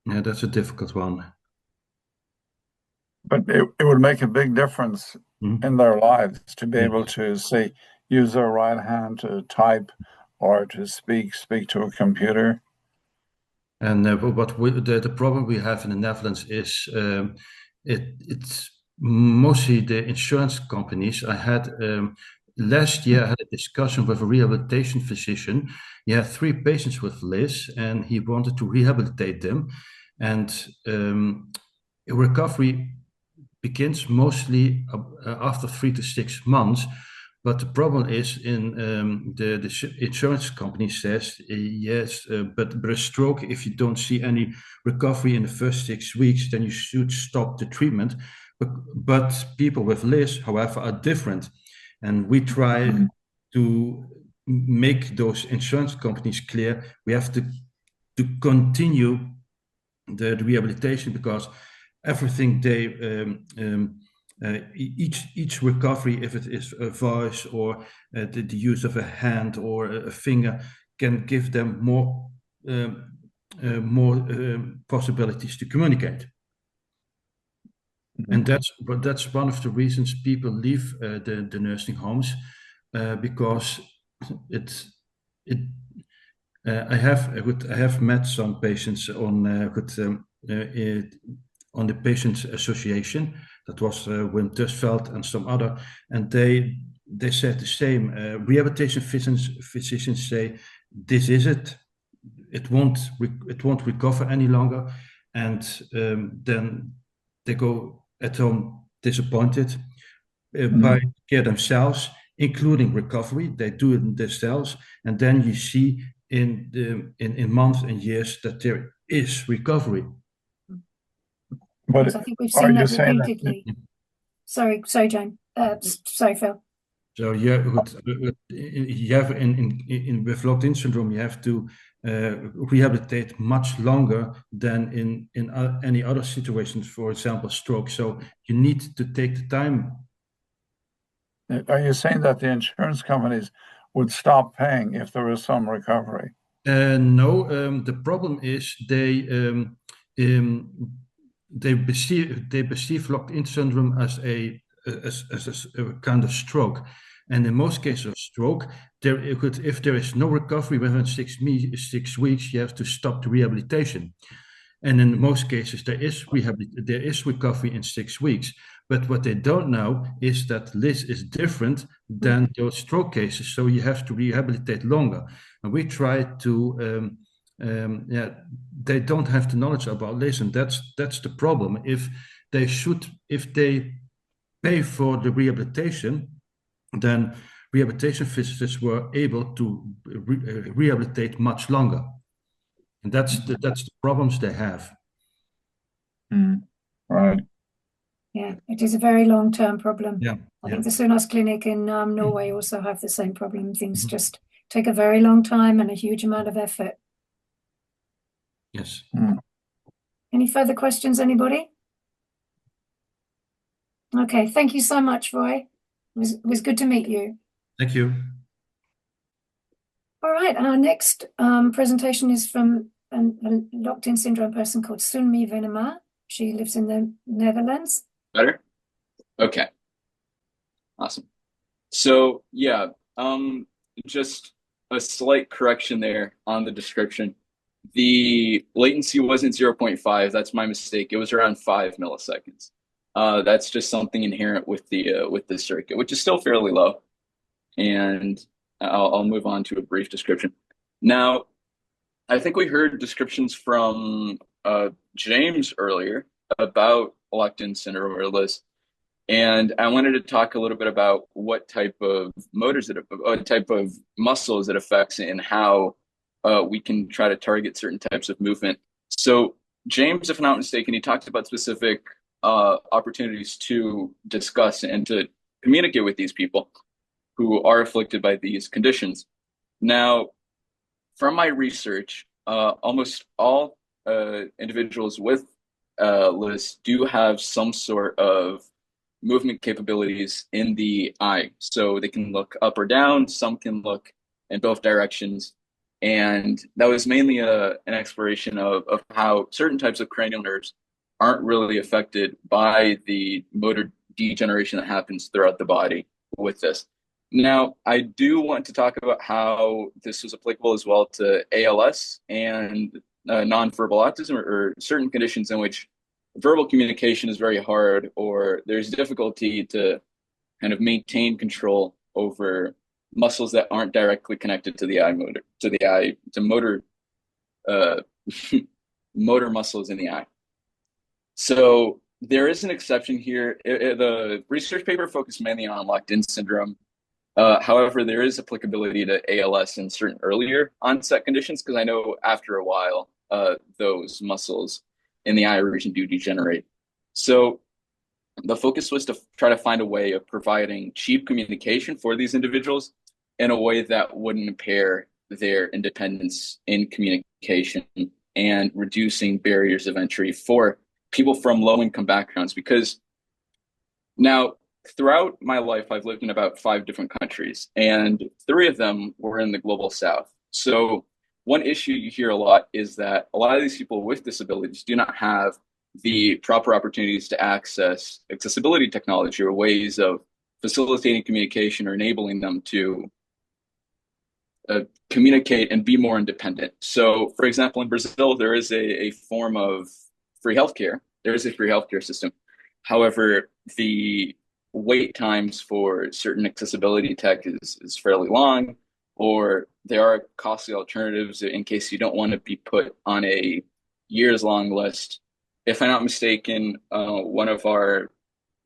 Yeah, that's a difficult one. But it would make a big difference in their lives to be able to, say, use their right hand to type or to speak to a computer. And the problem we have in the Netherlands is it's mostly the insurance companies. I had last year I had a discussion with a rehabilitation physician. He had 3 patients with LIS, and he wanted to rehabilitate them. And recovery begins mostly after 3 to 6 months. But the problem is in the insurance company says, yes, but a stroke, if you don't see any recovery in the first 6 weeks, then you should stop the treatment. But people with LIS, however, are different. And we try to make those insurance companies clear we have to continue the rehabilitation, because everything they each recovery, if it is a voice or the use of a hand or a finger, can give them more possibilities to communicate. And that's one of the reasons people leave the nursing homes, because I have met some patients on the Patients Association. That was Wim Tusveld and some other, and they said the same. Rehabilitation physicians say this is it. It won't recover any longer, and then they go at home disappointed by care themselves, including recovery. They do it themselves, and then you see in months and years that there is recovery. But so I think we've seen that repeatedly. Sorry, Jane. Sorry, Phil. So yeah, you have with locked-in syndrome, you have to rehabilitate much longer than in any other situations, for example, stroke. So you need to take the time. Are you saying that the insurance companies would stop paying if there was some recovery? No, the problem is they perceive locked-in syndrome as a kind of stroke, and in most cases of stroke, if there is no recovery within 6 weeks, you have to stop the rehabilitation. And in most cases, there is recovery in 6 weeks. But what they don't know is that LIS is different than those stroke cases, so you have to rehabilitate longer. And we try to, they don't have the knowledge about LIS, and that's the problem. If they pay for the rehabilitation, then rehabilitation physicists were able to rehabilitate much longer. And that's the problems they have. Right. Yeah, it is a very long-term problem. Yeah. I think the Sunas Clinic in Norway also have the same problem. Things just take a very long time and a huge amount of effort. Yes. Any further questions, anybody? Okay, thank you so much, Roy. It was good to meet you. Thank you. All right, our next presentation is from a locked-in syndrome person called Sunmi Venema. She lives in the Netherlands. Better? Okay. Awesome. So yeah, just a slight correction there on the description. The latency wasn't 0.5. That's my mistake. It was around 5 milliseconds. That's just something inherent with the circuit, which is still fairly low. And I'll move on to a brief description. Now, I think we heard descriptions from James earlier about locked-in syndrome or LIS, and I wanted to talk a little bit about what type of type of muscles it affects and how we can try to target certain types of movement. So James, if I'm not mistaken, he talked about specific opportunities to discuss and to communicate with these people who are afflicted by these conditions. Now, from my research, almost all individuals with LIS do have some sort of movement capabilities in the eye. So they can look up or down, some can look in both directions. And that was mainly an exploration of how certain types of cranial nerves aren't really affected by the motor degeneration that happens throughout the body with this. Now, I do want to talk about how this was applicable as well to ALS and nonverbal autism, or certain conditions in which verbal communication is very hard, or there's difficulty to kind of maintain control over muscles that aren't directly connected to the eye motor, motor muscles in the eye. So there is an exception here. The research paper focused mainly on locked-in syndrome. However, there is applicability to ALS in certain earlier onset conditions, because I know after a while, those muscles in the eye region do degenerate. So the focus was to try to find a way of providing cheap communication for these individuals in a way that wouldn't impair their independence in communication and reducing barriers of entry for people from low-income backgrounds. Because now, throughout my life, I've lived in about 5 different countries, and 3 of them were in the global south. So one issue you hear a lot is that a lot of these people with disabilities do not have the proper opportunities to access accessibility technology or ways of facilitating communication or enabling them to communicate and be more independent. So, for example, in Brazil, there is a form of free healthcare. There is a free healthcare system. However, the wait times for certain accessibility tech is fairly long, or there are costly alternatives in case you don't want to be put on a years-long list. If I'm not mistaken, one of the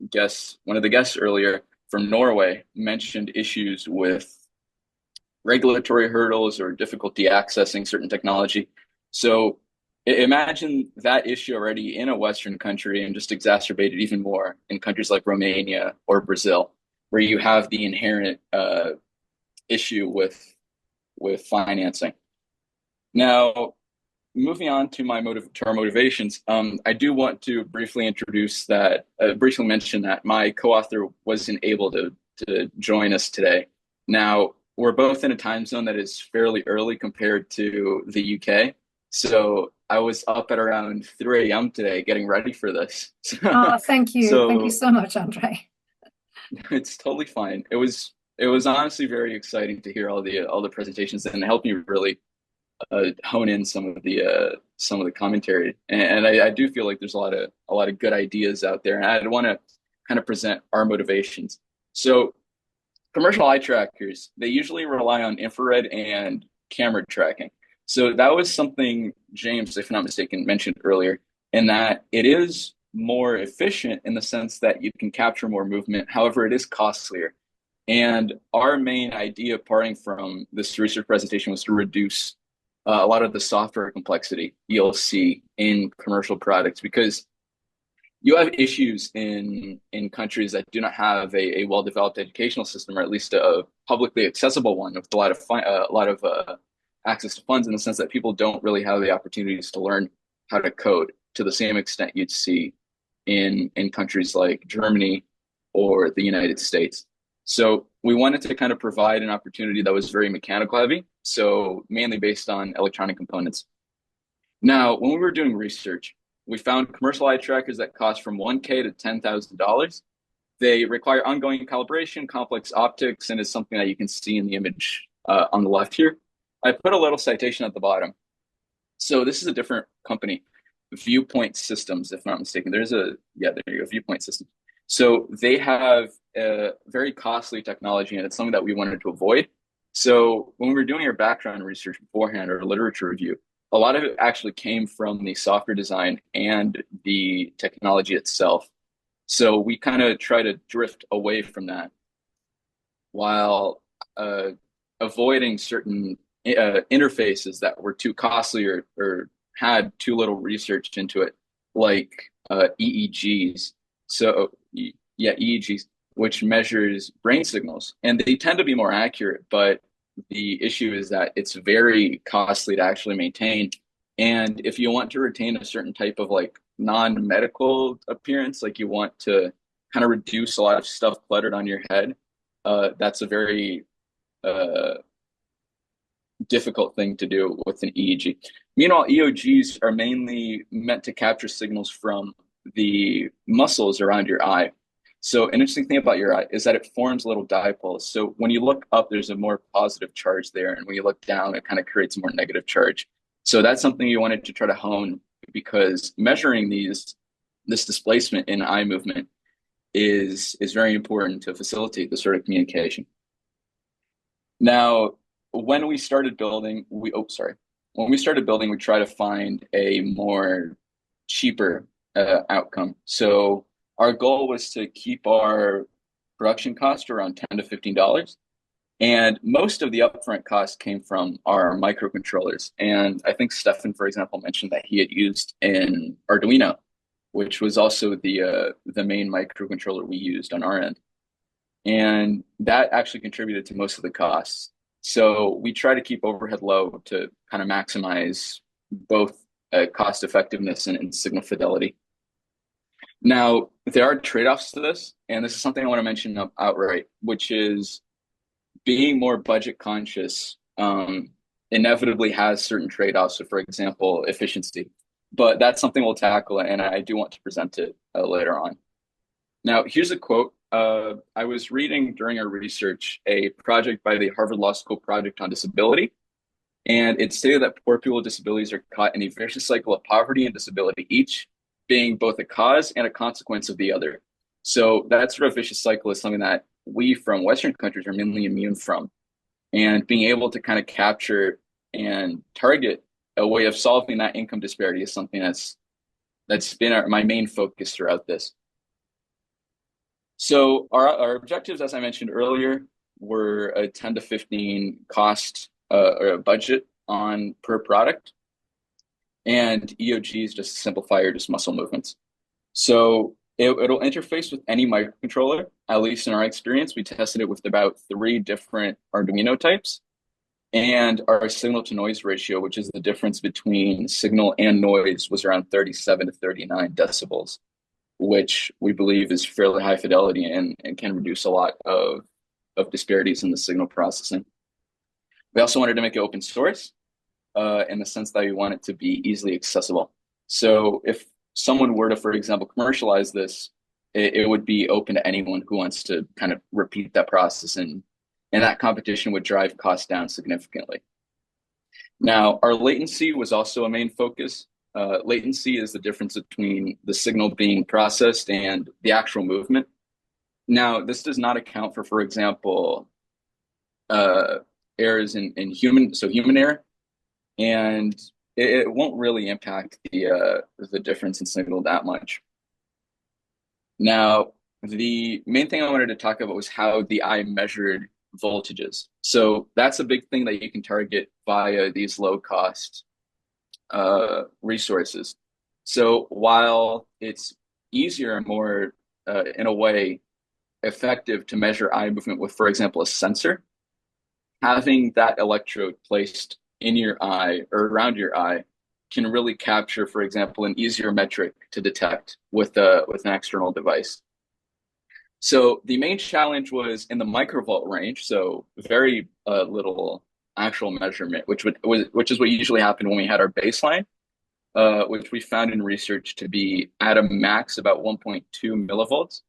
guests earlier from Norway mentioned issues with regulatory hurdles or difficulty accessing certain technology. So imagine that issue already in a Western country and just exacerbated even more in countries like Romania or Brazil, where you have the inherent issue with financing. Now, moving on to our motivations, I do want to briefly mention that my co-author wasn't able to join us today. Now, we're both in a time zone that is fairly early compared to the UK. So I was up at around 3 a.m. today getting ready for this. Oh, thank you. Thank you so much, Andre. It's totally fine. It was honestly very exciting to hear all the presentations and help me really hone in some of the commentary. And I do feel like there's a lot of good ideas out there, and I want to kind of present our motivations. So commercial eye trackers, they usually rely on infrared and camera tracking. So that was something James, if I'm not mistaken, mentioned earlier, in that it is more efficient in the sense that you can capture more movement. However, it is costlier. And our main idea parting from this research presentation was to reduce a lot of the software complexity you'll see in commercial products, because you have issues in countries that do not have a well-developed educational system, or at least a publicly accessible one with a lot of access to funds, in the sense that people don't really have the opportunities to learn how to code to the same extent you'd see in countries like Germany or the United States. So we wanted to kind of provide an opportunity that was very mechanical heavy, so mainly based on electronic components. Now, when we were doing research, we found commercial eye trackers that cost from $1,000 to $10,000. They require ongoing calibration, complex optics, and is something that you can see in the image on the left here. I put a little citation at the bottom. So this is a different company, Viewpoint Systems, if I'm not mistaken. There you go, Viewpoint Systems. So they have a very costly technology, and it's something that we wanted to avoid. So when we were doing our background research beforehand, or literature review, a lot of it actually came from the software design and the technology itself. So we kind of try to drift away from that while avoiding certain interfaces that were too costly or had too little research into it, like EEGs. So yeah, EEGs, which measures brain signals, and they tend to be more accurate, but the issue is that it's very costly to actually maintain. And if you want to retain a certain type of like non-medical appearance, like you want to kind of reduce a lot of stuff cluttered on your head, that's a very difficult thing to do with an EEG. Meanwhile, EOGs are mainly meant to capture signals from the muscles around your eye. So an interesting thing about your eye is that it forms little dipoles. So when you look up, there's a more positive charge there. And when you look down, it kind of creates a more negative charge. So that's something you wanted to try to hone, because measuring this displacement in eye movement is very important to facilitate this sort of communication. Now, when we started building, we try to find a more cheaper outcome. So our goal was to keep our production cost around $10 to $15. And most of the upfront cost came from our microcontrollers. And I think Stefan, for example, mentioned that he had used an Arduino, which was also the main microcontroller we used on our end. and that actually contributed to most of the costs. So we try to keep overhead low to kind of maximize both cost effectiveness and signal fidelity. Now, there are trade-offs to this, and this is something I want to mention outright, which is being more budget conscious inevitably has certain trade-offs. So, for example, efficiency. But that's something we'll tackle, and I do want to present it later on. Now, here's a quote. I was reading during our research a project by the Harvard Law School Project on Disability, and it stated that poor people with disabilities are caught in a vicious cycle of poverty and disability, each being both a cause and a consequence of the other. So that sort of vicious cycle is something that we from Western countries are mainly immune from. And being able to kind of capture and target a way of solving that income disparity is something that's been my main focus throughout this. So our objectives, as I mentioned earlier, were a 10 to 15 cost or a budget on per product, and EOGs, just to simplify, are just muscle movements. So it'll interface with any microcontroller. At least in our experience, we tested it with about 3 different Arduino types. And our signal to noise ratio, which is the difference between signal and noise, was around 37 to 39 decibels, which we believe is fairly high fidelity and can reduce a lot of disparities in the signal processing. We also wanted to make it open source in the sense that we want it to be easily accessible. So if someone were to, for example, commercialize this, it would be open to anyone who wants to kind of repeat that process, and that competition would drive costs down significantly. Now, our latency was also a main focus. Latency is the difference between the signal being processed and the actual movement. Now, this does not account for example, errors in human error, and it won't really impact the difference in signal that much. Now, the main thing I wanted to talk about was how the eye measured voltages. So that's a big thing that you can target via these low cost resources. So while it's easier and more, in a way, effective to measure eye movement with, for example, a sensor, having that electrode placed in your eye or around your eye can really capture, for example, an easier metric to detect with an external device. So the main challenge was in the microvolt range, so very little actual measurement, which is what usually happened when we had our baseline, which we found in research to be at a max about 1.2 millivolts.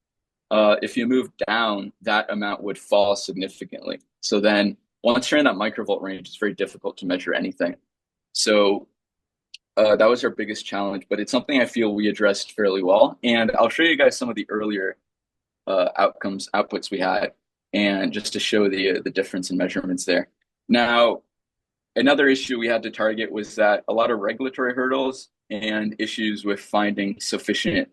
If you move down, that amount would fall significantly. So then once you're in that microvolt range, it's very difficult to measure anything. So that was our biggest challenge, but it's something I feel we addressed fairly well. And I'll show you guys some of the earlier outputs we had, and just to show the difference in measurements there. Now, another issue we had to target was that a lot of regulatory hurdles and issues with finding a sufficient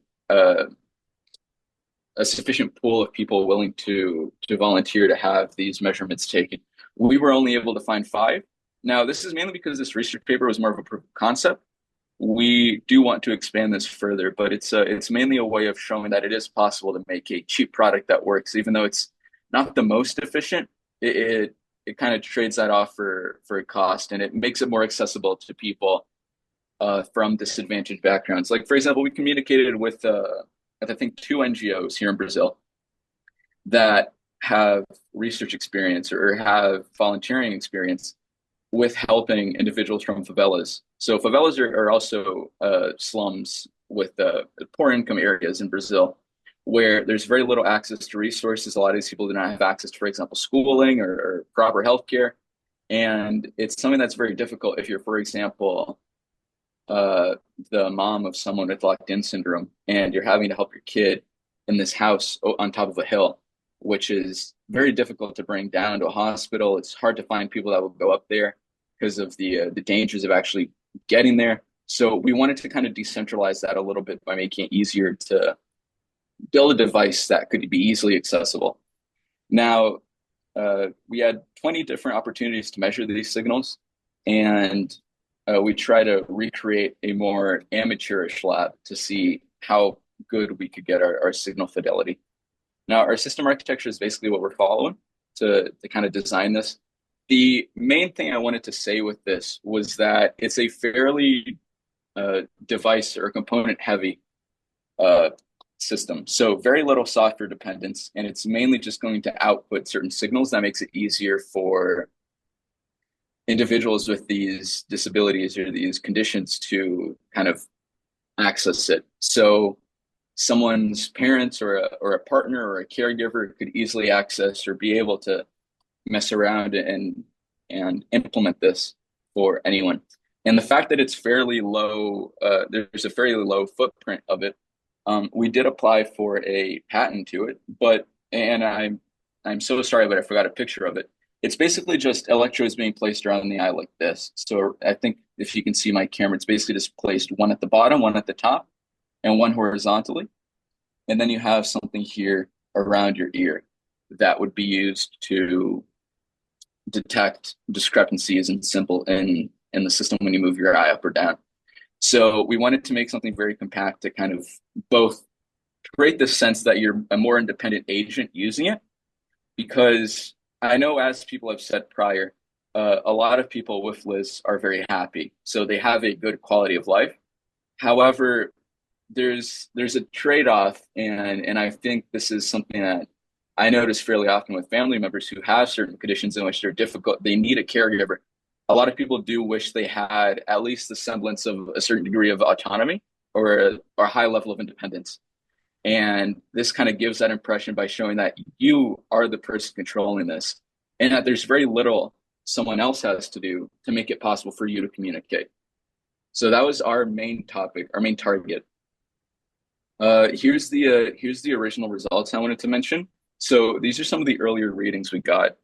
pool of people willing to volunteer to have these measurements taken. We were only able to find 5. Now, this is mainly because this research paper was more of a proof of concept. We do want to expand this further, but it's mainly a way of showing that it is possible to make a cheap product that works, even though it's not the most efficient. It kind of trades that off for cost, and it makes it more accessible to people from disadvantaged backgrounds. Like, for example, we communicated with I think 2 NGOs here in Brazil that have research experience or have volunteering experience with helping individuals from favelas. So favelas are also slums with poor income areas in Brazil, where there's very little access to resources. A lot of these people do not have access to, for example, schooling or proper healthcare. And it's something that's very difficult if you're, for example, the mom of someone with locked-in syndrome, and you're having to help your kid in this house on top of a hill, which is very difficult to bring down to a hospital. It's hard to find people that will go up there because of the dangers of actually getting there. So we wanted to kind of decentralize that a little bit by making it easier to build a device that could be easily accessible. Now, we had 20 different opportunities to measure these signals, and we try to recreate a more amateurish lab to see how good we could get our signal fidelity. Now, our system architecture is basically what we're following to kind of design this. The main thing I wanted to say with this was that it's a fairly device or component heavy system. So very little software dependence, and it's mainly just going to output certain signals that makes it easier for individuals with these disabilities or these conditions to kind of access it. So someone's parents or a partner or a caregiver could easily access or be able to mess around and implement this for anyone. And the fact that it's fairly low, there's a fairly low footprint of it. We did apply for a patent to it, and I'm so sorry, but I forgot a picture of it. It's basically just electrodes being placed around the eye like this. So I think if you can see my camera, it's basically just placed one at the bottom, one at the top, and one horizontally. And then you have something here around your ear that would be used to detect discrepancies in the system when you move your eye up or down. So we wanted to make something very compact to kind of both create the sense that you're a more independent agent using it, because I know, as people have said prior, a lot of people with LIS are very happy, so they have a good quality of life. However, there's a trade-off, and I think this is something that I notice fairly often with family members who have certain conditions in which they're difficult. They need a caregiver. A lot of people do wish they had at least the semblance of a certain degree of autonomy or a high level of independence. And this kind of gives that impression by showing that you are the person controlling this, and that there's very little someone else has to do to make it possible for you to communicate. So that was our main topic, our main target. Here's the original results I wanted to mention. So these are some of the earlier readings we got.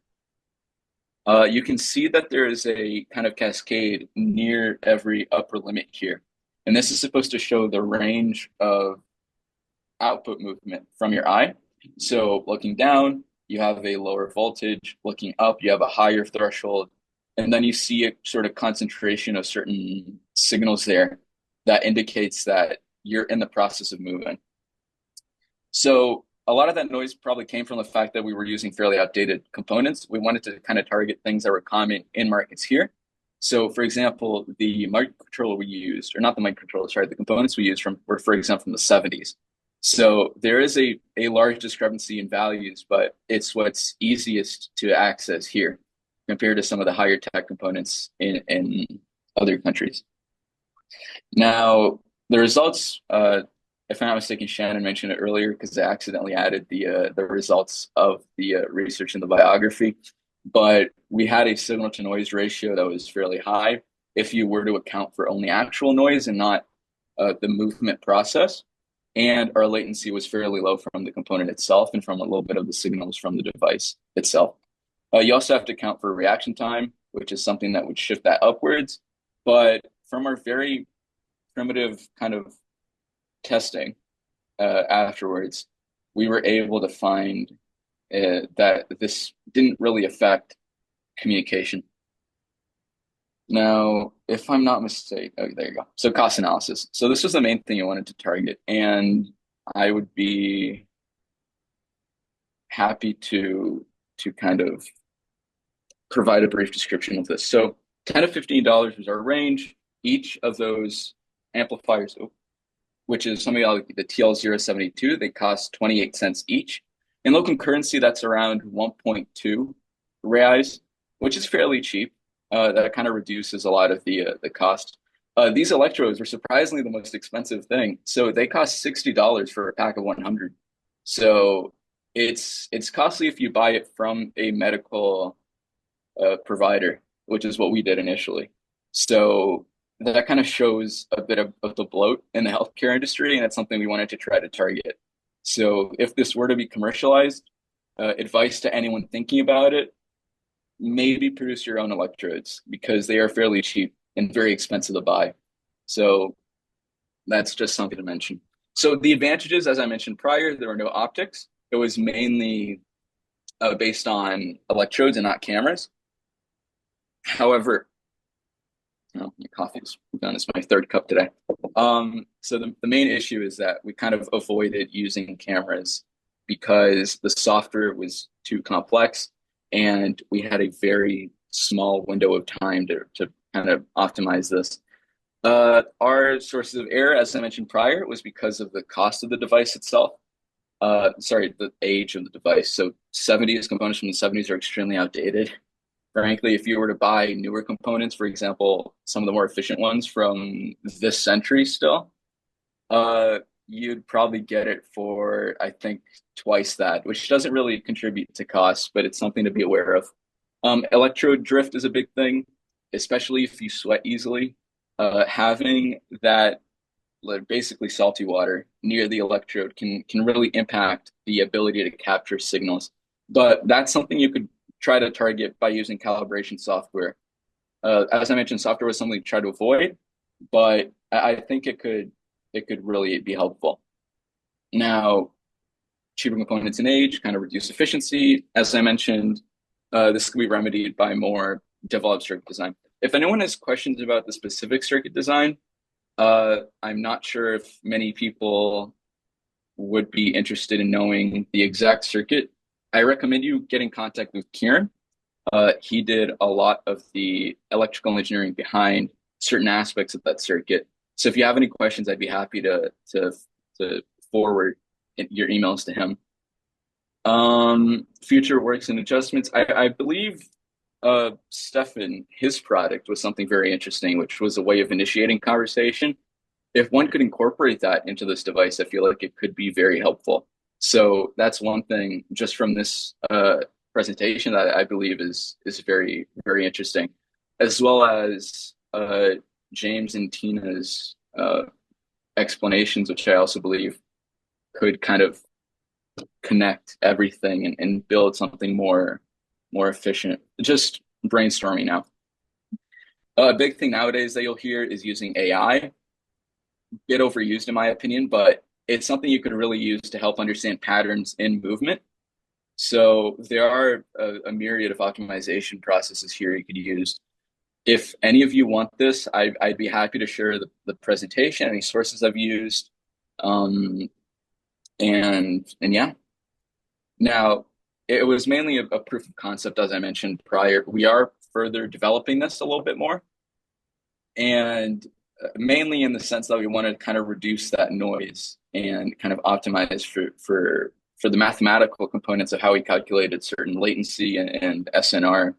You can see that there is a kind of cascade near every upper limit here. And this is supposed to show the range of output movement from your eye. So looking down, you have a lower voltage. Looking up, you have a higher threshold. And then you see a sort of concentration of certain signals there that indicates that you're in the process of moving. So a lot of that noise probably came from the fact that we were using fairly outdated components. We wanted to kind of target things that were common in markets here. So for example, the microcontroller we used, or not the microcontroller, sorry, the components we used were, for example, from the 70s. So there is a large discrepancy in values, but it's what's easiest to access here compared to some of the higher tech components in other countries. Now, the results, if I'm not mistaken, Shannon mentioned it earlier because I accidentally added the results of the research in the biography. But we had a signal to noise ratio that was fairly high if you were to account for only actual noise and not the movement process. And our latency was fairly low from the component itself and from a little bit of the signals from the device itself. You also have to account for reaction time, which is something that would shift that upwards. But from our very primitive kind of testing afterwards, we were able to find that this didn't really affect communication. Now, if I'm not mistaken, oh, there you go. So cost analysis. So this was the main thing I wanted to target, and I would be happy to kind of provide a brief description of this. So $10 to $15 was our range. Each of those amplifiers, which is something like the TL072, they cost 28 cents each. In local currency, that's around 1.2 reais, which is fairly cheap. That kind of reduces a lot of the cost. These electrodes were surprisingly the most expensive thing. So they cost $60 for a pack of 100. So it's costly if you buy it from a medical provider, which is what we did initially. So that kind of shows a bit of the bloat in the healthcare industry, and it's something we wanted to try to target. So if this were to be commercialized, advice to anyone thinking about it, maybe produce your own electrodes because they are fairly cheap and very expensive to buy. So that's just something to mention. So the advantages, as I mentioned prior, there were no optics. It was mainly based on electrodes and not cameras. However, my coffee's done. It's my third cup today. So the main issue is that we kind of avoided using cameras because the software was too complex and we had a very small window of time to kind of optimize this. Our sources of error, as I mentioned prior, was because of the cost of the device itself. Sorry, the age of the device. So 70s components from the 70s are extremely outdated. Frankly, if you were to buy newer components, for example, some of the more efficient ones from this century still, you'd probably get it for, I think, twice that, which doesn't really contribute to cost, but it's something to be aware of. Electrode drift is a big thing, especially if you sweat easily. Having that basically salty water near the electrode can really impact the ability to capture signals. But that's something you could try to target by using calibration software. As I mentioned, software was something to try to avoid, but I think it could really be helpful. Now, cheaper components in age kind of reduce efficiency. As I mentioned, this could be remedied by more developed circuit design. If anyone has questions about the specific circuit design, I'm not sure if many people would be interested in knowing the exact circuit. I recommend you get in contact with Kieran. He did a lot of the electrical engineering behind certain aspects of that circuit. So if you have any questions, I'd be happy to forward your emails to him. Future works and adjustments. I believe Stefan, his product was something very interesting, which was a way of initiating conversation. If one could incorporate that into this device, I feel like it could be very helpful. So that's one thing just from this presentation that I believe is very, very interesting, as well as James and Tina's explanations, which I also believe could kind of connect everything and build something more efficient. Just brainstorming now. A big thing nowadays that you'll hear is using AI. Get overused in my opinion, but it's something you could really use to help understand patterns in movement. So there are a myriad of optimization processes here you could use. If any of you want this, I'd be happy to share the presentation, any sources I've used. And yeah. Now, it was mainly a proof of concept, as I mentioned prior. We are further developing this a little bit more. And mainly in the sense that we want to kind of reduce that noise and kind of optimize for the mathematical components of how we calculated certain latency and SNR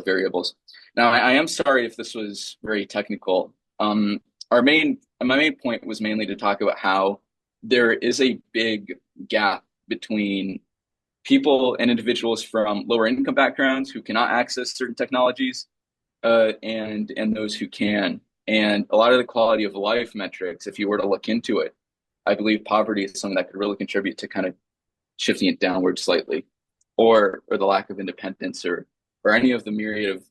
variables. Now, I am sorry if this was very technical. My main point was mainly to talk about how there is a big gap between people and individuals from lower income backgrounds who cannot access certain technologies and those who can. And a lot of the quality of life metrics, if you were to look into it, I believe poverty is something that could really contribute to kind of shifting it downward slightly, or the lack of independence, or any of the myriad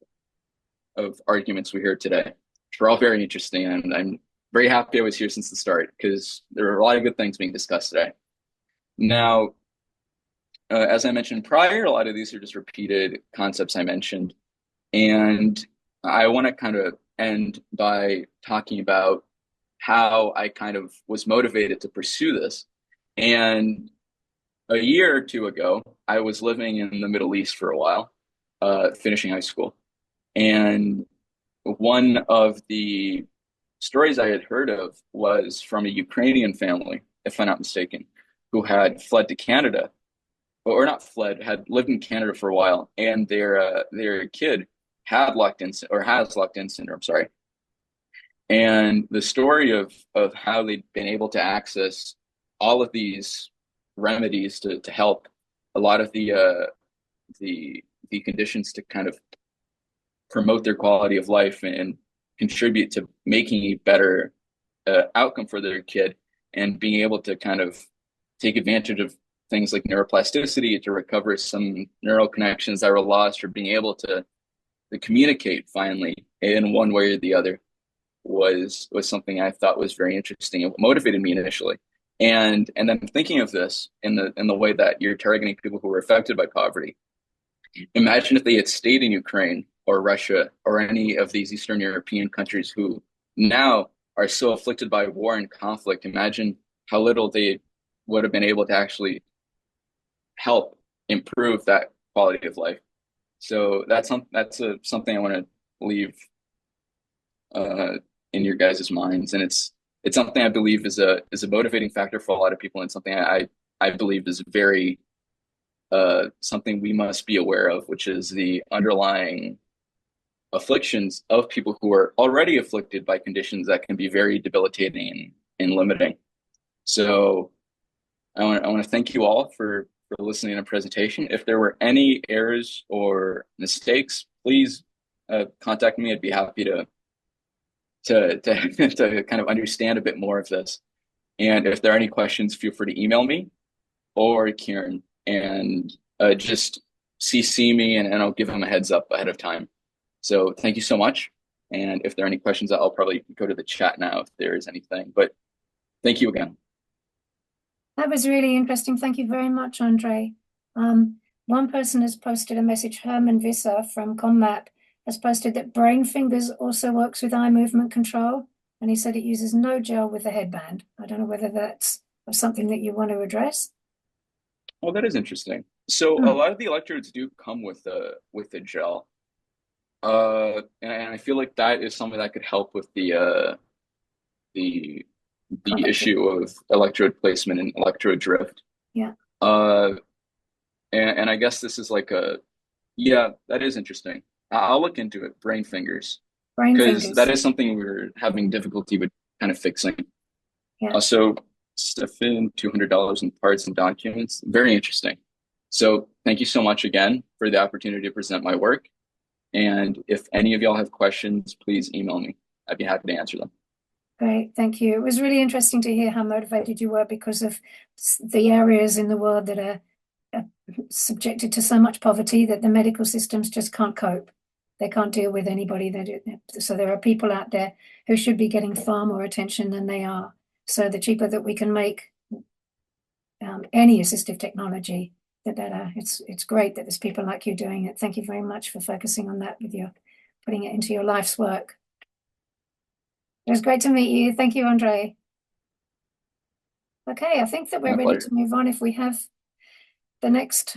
of arguments we hear today, which are all very interesting. And I'm very happy I was here since the start, because there are a lot of good things being discussed today. Now, as I mentioned prior, a lot of these are just repeated concepts I mentioned. And I want to kind of end by talking about how I kind of was motivated to pursue this. And a year or two ago, I was living in the Middle East for a while, finishing high school. And one of the stories I had heard of was from a Ukrainian family, if I'm not mistaken, who had fled to Canada, or not fled, had lived in Canada for a while, and their kid had locked-in or has locked-in syndrome. Sorry, and the story of how they'd been able to access all of these remedies to help a lot of the conditions to kind of promote their quality of life and contribute to making a better outcome for their kid, and being able to kind of take advantage of things like neuroplasticity to recover some neural connections that were lost, or being able to communicate finally in one way or the other was something I thought was very interesting. It motivated me initially. And then thinking of this in the way that you're targeting people who were affected by poverty. Imagine if they had stayed in Ukraine or Russia or any of these Eastern European countries who now are so afflicted by war and conflict. Imagine how little they would have been able to actually help improve that quality of life. So that's something I want to leave in your guys' minds, and it's something I believe is a motivating factor for a lot of people, and something I believe is very something we must be aware of, which is the underlying afflictions of people who are already afflicted by conditions that can be very debilitating and limiting. So I want to thank you all for listening to the presentation. If there were any errors or mistakes, please contact me. I'd be happy to kind of understand a bit more of this. And if there are any questions, feel free to email me or Kieran, and just CC me, and I'll give him a heads up ahead of time. So thank you so much. And if there are any questions, I'll probably go to the chat now if there is anything. But thank you again. That was really interesting. Thank you very much, Andre. One person has posted a message, Herman Visser from ComMap, has posted that Brain Fingers also works with eye movement control, and he said it uses no gel with the headband. I don't know whether that's something that you want to address. Oh, that is interesting. So a lot of the electrodes do come with the gel, and I feel like that is something that could help with the issue of electrode placement and electrode drift. Yeah. And I guess this is like that is interesting. I'll look into it. Brain Fingers. Because that is something we're having difficulty with kind of fixing. Yeah. Also, Stefan, $200 in parts and documents. Very interesting. So thank you so much again for the opportunity to present my work. And if any of y'all have questions, please email me. I'd be happy to answer them. Great, thank you. It was really interesting to hear how motivated you were because of the areas in the world that are subjected to so much poverty that the medical systems just can't cope. They can't deal with anybody. So there are people out there who should be getting far more attention than they are. So the cheaper that we can make any assistive technology, the better. It's great that there's people like you doing it. Thank you very much for focusing on that with your putting it into your life's work. It was great to meet you. Thank you, Andre. Okay, I think that we're ready to move on. If we have the next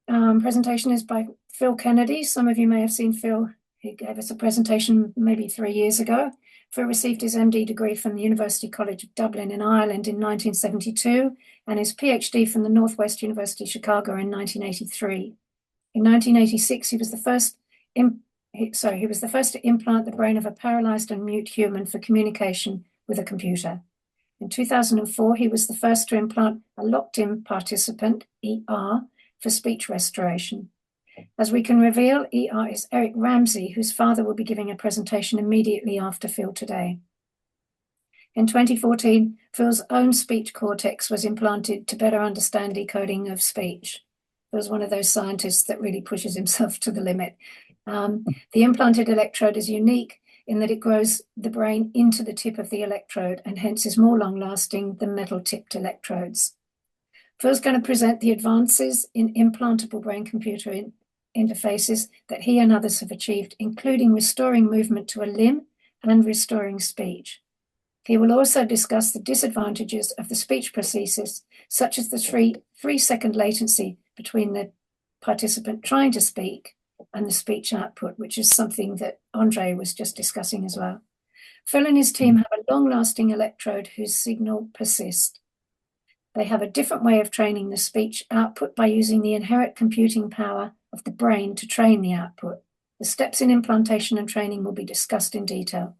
presentation is by Phil Kennedy. Some of you may have seen Phil. He gave us a presentation maybe 3 years ago. Phil received his MD degree from the University College of Dublin in Ireland in 1972 and his PhD from the Northwest University Chicago in 1983. In 1986, he was the first to implant the brain of a paralyzed and mute human for communication with a computer. In 2004, he was the first to implant a locked-in participant, ER, for speech restoration. As we can reveal, ER is Eric Ramsey, whose father will be giving a presentation immediately after Phil today. In 2014, Phil's own speech cortex was implanted to better understand decoding of speech. He was one of those scientists that really pushes himself to the limit. The implanted electrode is unique in that it grows the brain into the tip of the electrode and hence is more long-lasting than metal-tipped electrodes. Phil's going to present the advances in implantable brain-computer interfaces that he and others have achieved, including restoring movement to a limb and restoring speech. He will also discuss the disadvantages of the speech prosthesis, such as the three-second latency between the participant trying to speak and the speech output, which is something that Andre was just discussing as well. Phil and his team have a long-lasting electrode whose signal persists. They have a different way of training the speech output by using the inherent computing power of the brain to train the output. The steps in implantation and training will be discussed in detail.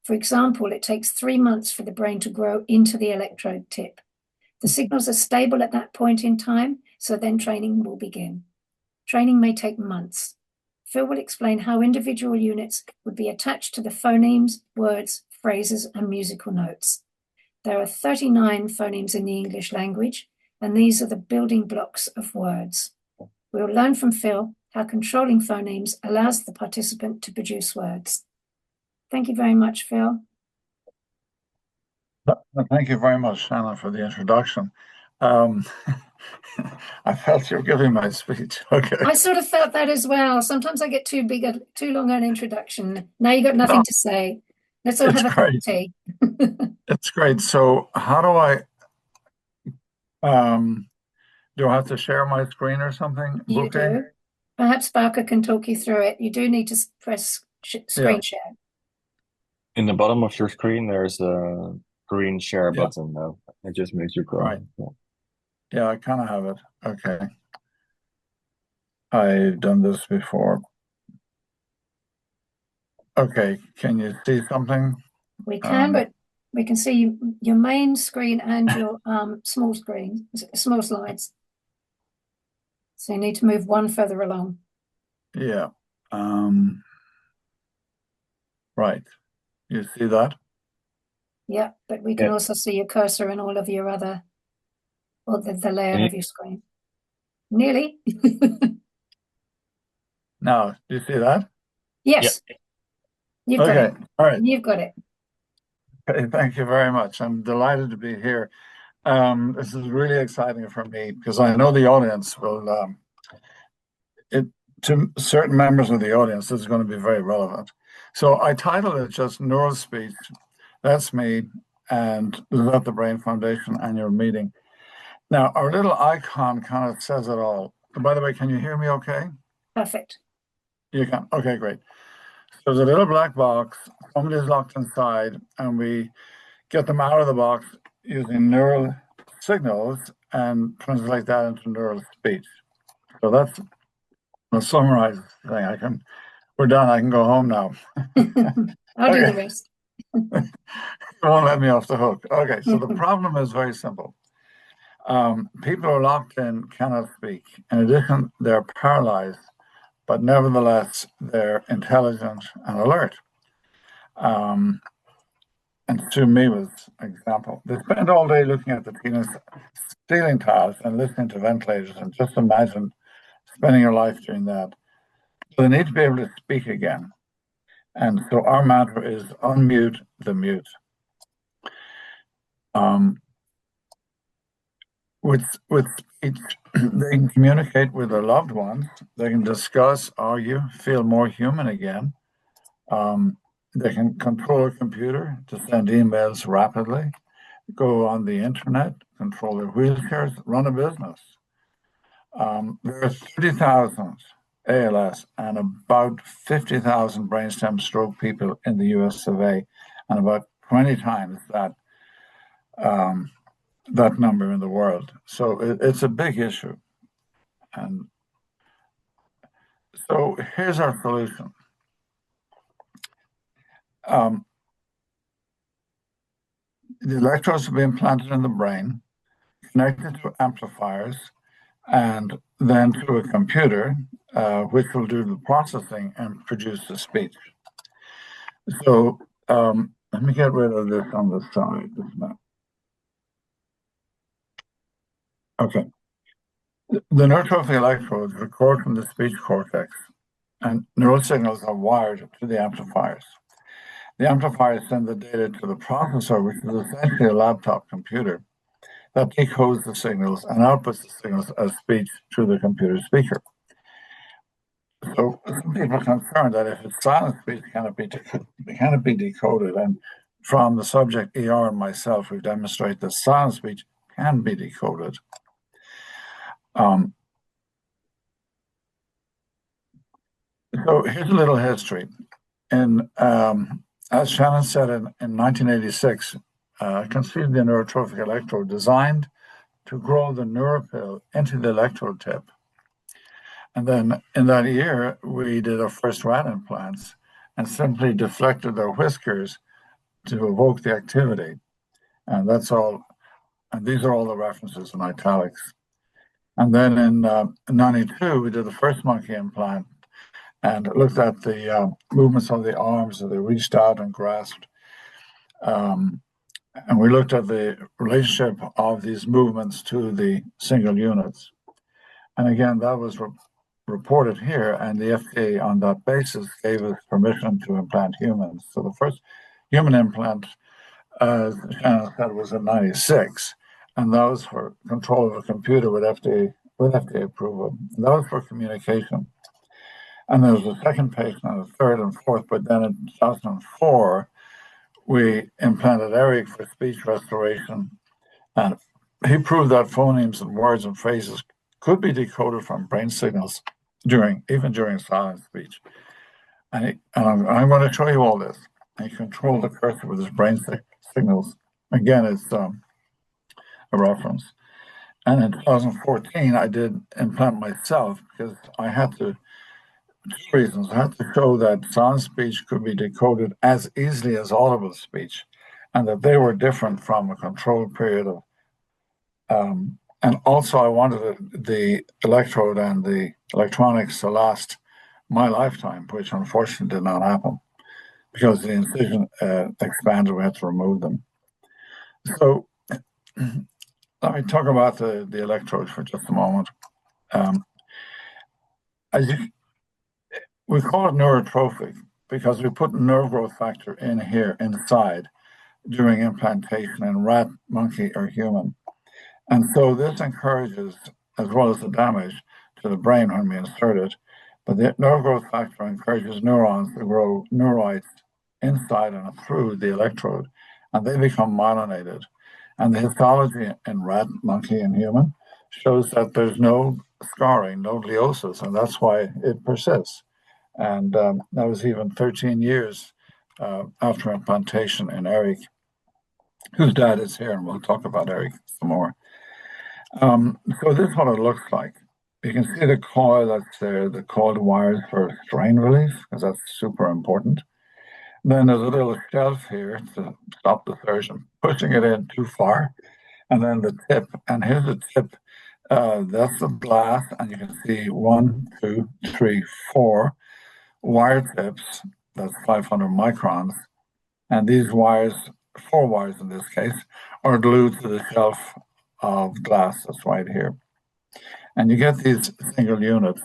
For example, it takes 3 months for the brain to grow into the electrode tip. The signals are stable at that point in time, so then training will begin. Training may take months. Phil will explain how individual units would be attached to the phonemes, words, phrases, and musical notes. There are 39 phonemes in the English language, and these are the building blocks of words. We'll learn from Phil how controlling phonemes allows the participant to produce words. Thank you very much, Phil. Thank you very much, Shannon, for the introduction. I felt you were giving my speech. Okay. I sort of felt that as well. Sometimes I get too long an introduction. Now you got nothing to say. Let's all have a cup of tea. It's great. So how do I Do I have to share my screen or something? You do. Perhaps Barker can talk you through it. You do need to press screen share. In the bottom of your screen, there's a green share button now. It just makes you go. Right. Yeah, I kind of have it. Okay. I've done this before. Okay, can you see something? We can, but we can see your main screen and your small slides. So you need to move one further along. Yeah. Right. You see that? Yeah, but we can also see your cursor and all of your other, or the layout of your screen. Nearly. Now, do you see that? Yes. You've got it. All right. You've got it. Okay, thank you very much. I'm delighted to be here. This is really exciting for me because I know the audience will, to certain members of the audience, this is going to be very relevant. So I titled it just Neural Speech. That's me, and this is at the Brain Foundation annual meeting. Now, our little icon kind of says it all. And by the way, can you hear me okay? Perfect. You can. Okay, great. So there's a little black box, somebody's locked inside, and we get them out of the box using neural signals and translate that into neural speech. So that's the summarized thing. We're done. I can go home now. I'll do the rest. You won't let me off the hook. Okay, so the problem is very simple. People who are locked in cannot speak. In addition, they're paralyzed, but nevertheless, they're intelligent and alert. And Sue Me was an example. They spend all day looking at the ceiling tiles and listening to ventilators, and just imagine spending your life doing that. So they need to be able to speak again. And so our mantra is unmute the mute. With speech, they can communicate with their loved ones. They can discuss, argue, feel more human again. They can control a computer to send emails rapidly, go on the internet, control their wheelchairs, run a business. There are 30,000 ALS and about 50,000 brainstem stroke people in the US of A, and about 20 times that number in the world. So it's a big issue. And so here's our solution. The electrodes will be implanted in the brain, connected to amplifiers, and then to a computer, which will do the processing and produce the speech. So let me get rid of this on the side. Okay. The neurotrophic electrodes record from the speech cortex, and neural signals are wired to the amplifiers. The amplifiers send the data to the processor, which is essentially a laptop computer, that decodes the signals and outputs the signals as speech to the computer speaker. So some people are concerned that if it's silent speech, cannot be decoded. And from the subject ER and myself, we've demonstrated that silent speech can be decoded. So here's a little history. As Shannon said, in 1986, conceived the neurotrophic electrode designed to grow the neuropil into the electrode tip. And then in that year, we did our first rat implants and simply deflected their whiskers to evoke the activity. And that's all. And these are all the references in italics. And then in 92, we did the first monkey implant and looked at the movements of the arms as they reached out and grasped. And we looked at the relationship of these movements to the single units. And again, that was reported here, and the FDA on that basis gave us permission to implant humans. So the first human implant, as Shannon said, was in 96, and that was for control of a computer with FDA approval. And that was for communication. And there was a second patient and a third and fourth, but then in 2004, we implanted Eric for speech restoration and he proved that phonemes and words and phrases could be decoded from brain signals even during silent speech. And I'm going to show you all this. He controlled the cursor with his brain signals. Again, it's a reference. And in 2014, I did implant myself because I had to, two reasons. I had to show that silent speech could be decoded as easily as audible speech, and that they were different from a controlled period of. And also, I wanted the electrode and the electronics to last my lifetime, which unfortunately did not happen because the incision expanded. We had to remove them. So let me talk about the electrodes for just a moment. We call it neurotrophic because we put nerve growth factor in here inside during implantation in rat, monkey, or human. And so this encourages, as well as the damage to the brain when we insert it, but the nerve growth factor encourages neurons to grow neurites inside and through the electrode, and they become myelinated. And the histology in rat, monkey, and human shows that there's no scarring, no gliosis, and that's why it persists. And that was even 13 years after implantation in Eric, whose dad is here, and we'll talk about Eric some more. So this is what it looks like. You can see the coil that's there, the coiled wires for strain release, because that's super important. Then there's a little shelf here to stop the surgeon pushing it in too far. And then the tip, and here's the tip. That's the glass, and you can see 1, 2, 3, 4 wire tips. That's 500 microns. And these wires, 4 wires in this case, are glued to the shelf of glass that's right here. And you get these single units.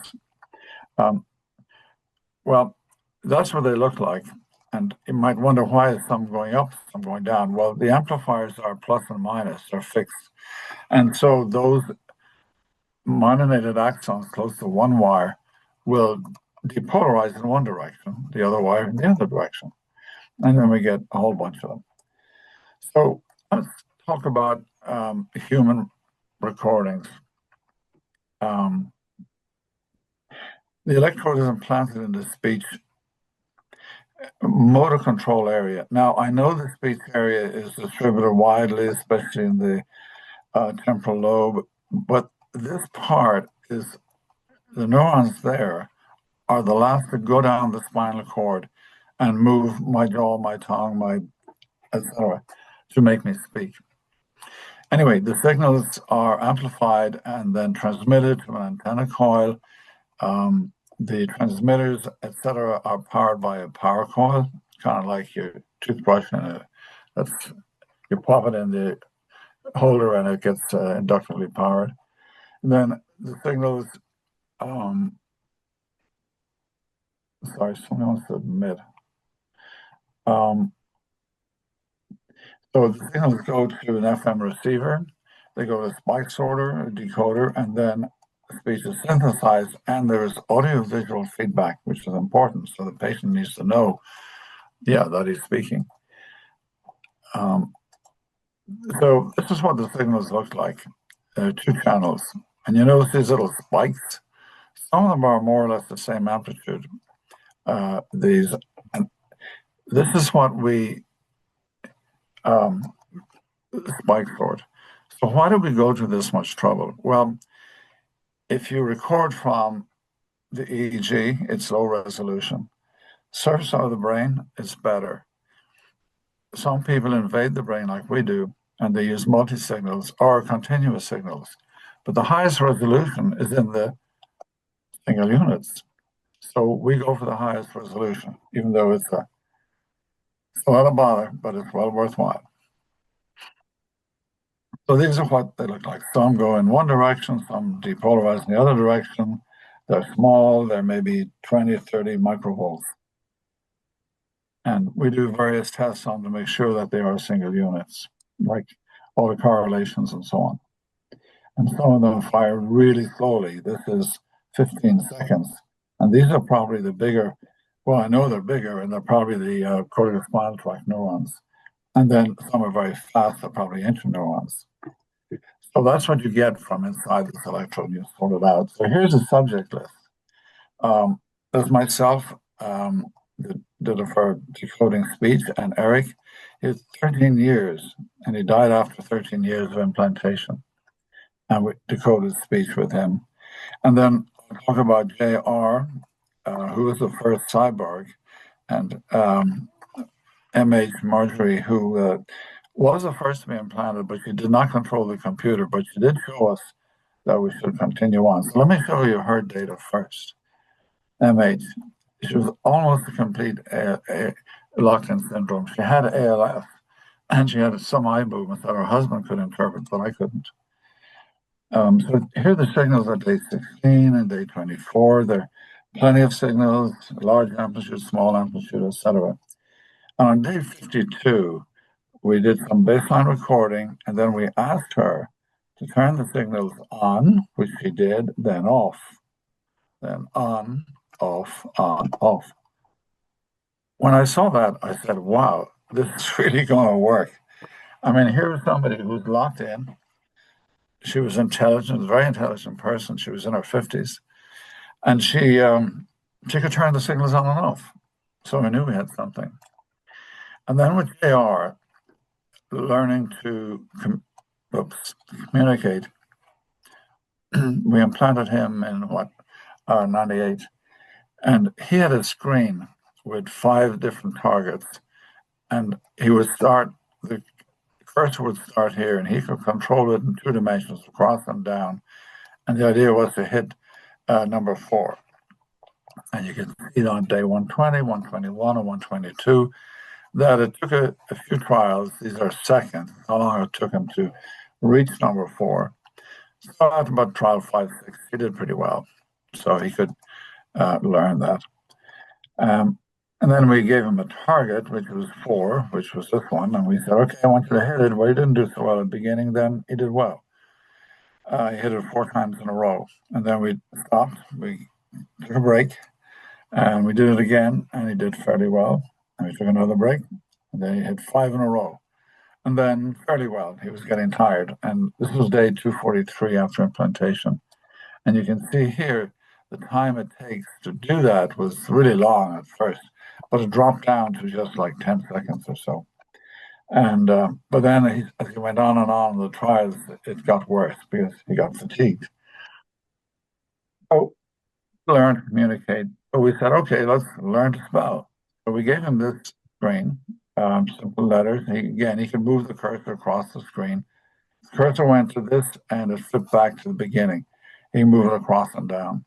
Well, that's what they look like. And you might wonder why is some going up, some going down. Well, the amplifiers are plus and minus, they're fixed. And so those myelinated axons close to one wire will depolarize in one direction, the other wire in the other direction. And then we get a whole bunch of them. So let's talk about human recordings. The electrode is implanted in the speech motor control area. Now, I know the speech area is distributed widely, especially in the temporal lobe, but this part is the neurons there are the last to go down the spinal cord and move my jaw, my tongue, my etc. to make me speak. Anyway, the signals are amplified and then transmitted to an antenna coil. The transmitters, etc., are powered by a power coil, kind of like your toothbrush, and you pop it in the holder and it gets inductively powered. And then the signals, sorry, someone wants to admit. So the signals go to an FM receiver, they go to a spike sorter, a decoder, and then speech is synthesized, and there is audio-visual feedback, which is important. So the patient needs to know, that he's speaking. So this is what the signals look like. There are 2 channels, and you notice these little spikes. Some of them are more or less the same amplitude. And this is what we spike sort. So why do we go to this much trouble? Well, if you record from the EEG, it's low resolution. Surface of the brain is better. Some people invade the brain like we do, and they use multi-signals or continuous signals. But the highest resolution is in the single units. So we go for the highest resolution, even though it's a lot of bother, but it's well worthwhile. So these are what they look like. Some go in one direction, some depolarize in the other direction. They're small, they're maybe 20 or 30 microvolts. And we do various tests on to make sure that they are single units, like autocorrelations and so on. And some of them fire really slowly. This is 15 seconds. And these are probably the bigger, well, I know they're bigger, and they're probably the corticospinal tract neurons. And then some are very fast, they're probably interneurons. So So that's what you get from inside this electrode. You sort it out. So here's a subject list. There's myself, that did it for decoding speech, and Eric. It's 13 years, and he died after 13 years of implantation. And we decoded speech with him. And then I'll talk about JR, who was the first cyborg, and MH Marjorie, who was the first to be implanted, but she did not control the computer, but she did show us that we should continue on. So let me show you her data first. MH, she was almost a complete locked-in syndrome. She had ALS, and she had some eye movements that her husband could interpret, but I couldn't. So here are the signals at day 16 and day 24. There are plenty of signals, large amplitude, small amplitude, etc. And on day 52, we did some baseline recording, and then we asked her to turn the signals on, which she did, then off. Then on, off, on, off. When I saw that, I said, wow, this is really going to work. I mean, here's somebody who's locked in. She was intelligent, a very intelligent person. She was in her 50s. And she could turn the signals on and off. So I knew we had something. And then with JR, learning to communicate, we implanted him in 98. And he had a screen with 5 different targets. And he would start, the cursor would start here, and he could control it in 2 dimensions, across and down. And the idea was to hit number 4. And you can see it on day 120, 121, and 122 that it took a few trials. These are seconds, how long it took him to reach number 4. So after about trial 5, 6, he did pretty well. So he could learn that. And then we gave him a target, which was 4, which was this one. And we said, okay, I want you to hit it. Well, he didn't do so well at the beginning. Then he did well. He hit it 4 times in a row. And then we stopped. We took a break. And we did it again, and he did fairly well. And we took another break, and then he hit 5 in a row. And then fairly well. He was getting tired. And this was day 243 after implantation. And you can see here, the time it takes to do that was really long at first, but it dropped down to just like 10 seconds or so. And but then as he went on and on in the trials, it got worse because he got fatigued. So learn to communicate. So we said, okay, let's learn to spell. So we gave him this screen, simple letters. He could move the cursor across the screen. The cursor went to this, and it flipped back to the beginning. He moved it across and down.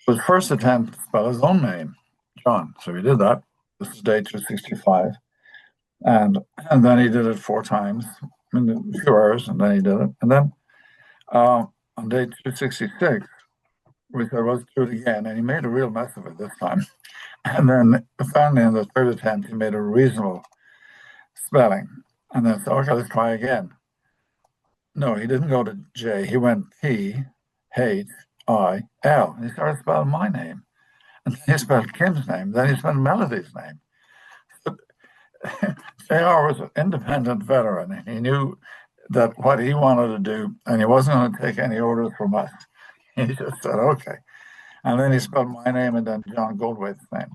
His first attempt to spell his own name, John. So he did that. This is day 265. And then he did it 4 times in a few hours, and then he did it. And then on day 266, we said, let's do it again. And he made a real mess of it this time. And then finally, in the 3rd attempt, he made a reasonable spelling. And then said, okay, let's try again. No, he didn't go to J. He went P, H, I, L. He started spelling my name. And then he spelled Kim's name. Then he spelled Melody's name. JR was an independent veteran. He knew that what he wanted to do, and he wasn't going to take any orders from us. He just said, okay. And then he spelled my name and then John Goldwaite's name.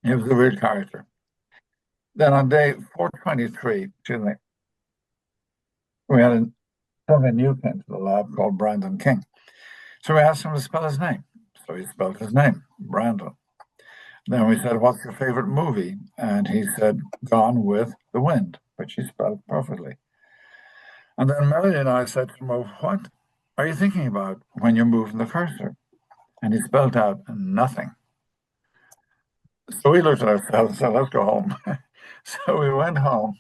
He was a weird character. Then on day 423, we had somebody new came to the lab called Brandon King. So we asked him to spell his name. So he spelled his name, Brandon. Then we said, what's your favorite movie? And he said, Gone with the Wind, which he spelled perfectly. And then Melody and I said to him, well, what are you thinking about when you're moving the cursor? And he spelled out nothing. So we looked at ourselves and said, let's go home. So we went home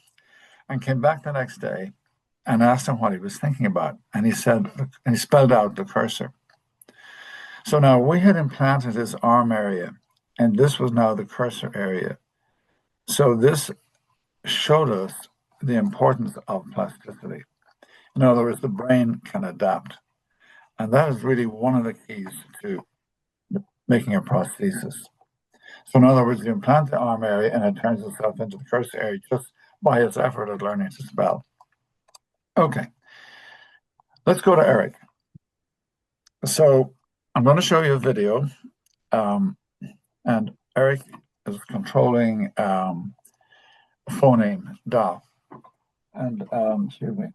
and came back the next day and asked him what he was thinking about. And he said, and he spelled out the cursor. So now we had implanted his arm area, and this was now the cursor area. So this showed us the importance of plasticity. In other words, the brain can adapt. And that is really one of the keys to making a prosthesis. So in other words, you implant the arm area and it turns itself into the cursor area just by his effort at learning to spell. Okay, let's go to Eric. So I'm going to show you a video, and Eric is controlling phoneme da, and excuse me.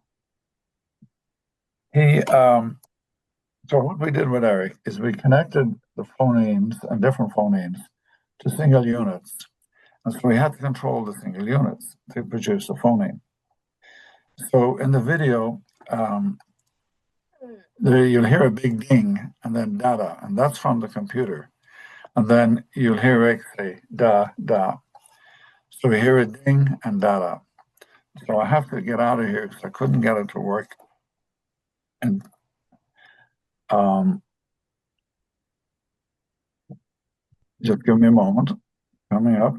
So what we did with Eric is we connected the phonemes and different phonemes to single units, and so we had to control the single units to produce the phoneme. So in the video, you'll hear a big ding and then da, and that's from the computer. And then you'll hear Eric say da, da. So we hear a ding and da. So I have to get out of here because I couldn't get it to work. And just give me a moment. Coming up.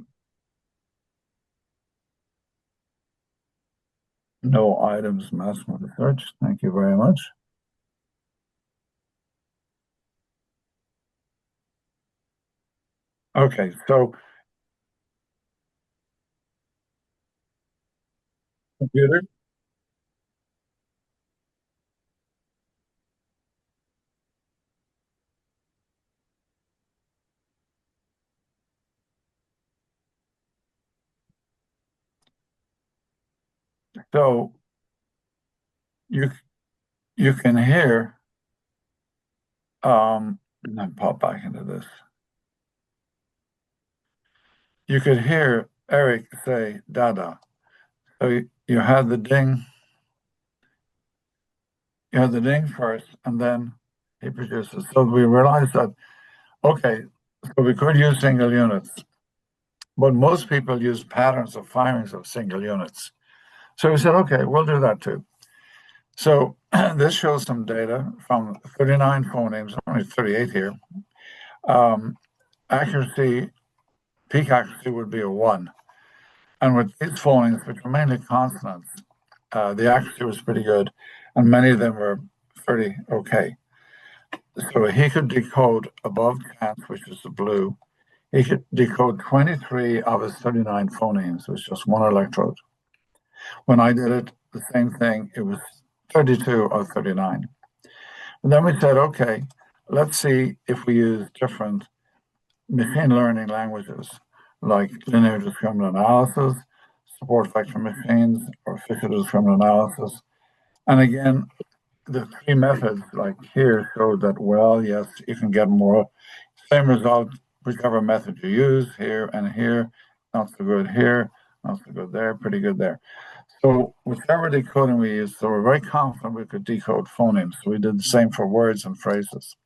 No items, mass search. Thank you very much. Okay, so computer. So you can hear and then pop back into this. You could hear Eric say dada. So you had the ding. You had the ding first, and then he produces. So we realized that, okay, so we could use single units, but most people use patterns of firings of single units. So we said, okay, we'll do that too. So this shows some data from 39 phonemes, only 38 here. Accuracy, peak accuracy would be a 1. And with these phonemes, which were mainly consonants, the accuracy was pretty good, and many of them were pretty okay. So he could decode above chance, which is the blue. He could decode 23 of his 39 phonemes with just one electrode. When I did it, the same thing, it was 32 of 39. And then we said, okay, let's see if we use different machine learning languages like linear discriminant analysis, support vector machines, or fisher discriminant analysis. And again, the three methods like here show that, well, yes, you can get more, same result, whichever method you use here and here, not so good here, not so good there, pretty good there. So whichever decoding we used, so we're very confident we could decode phonemes. So we did the same for words and phrases.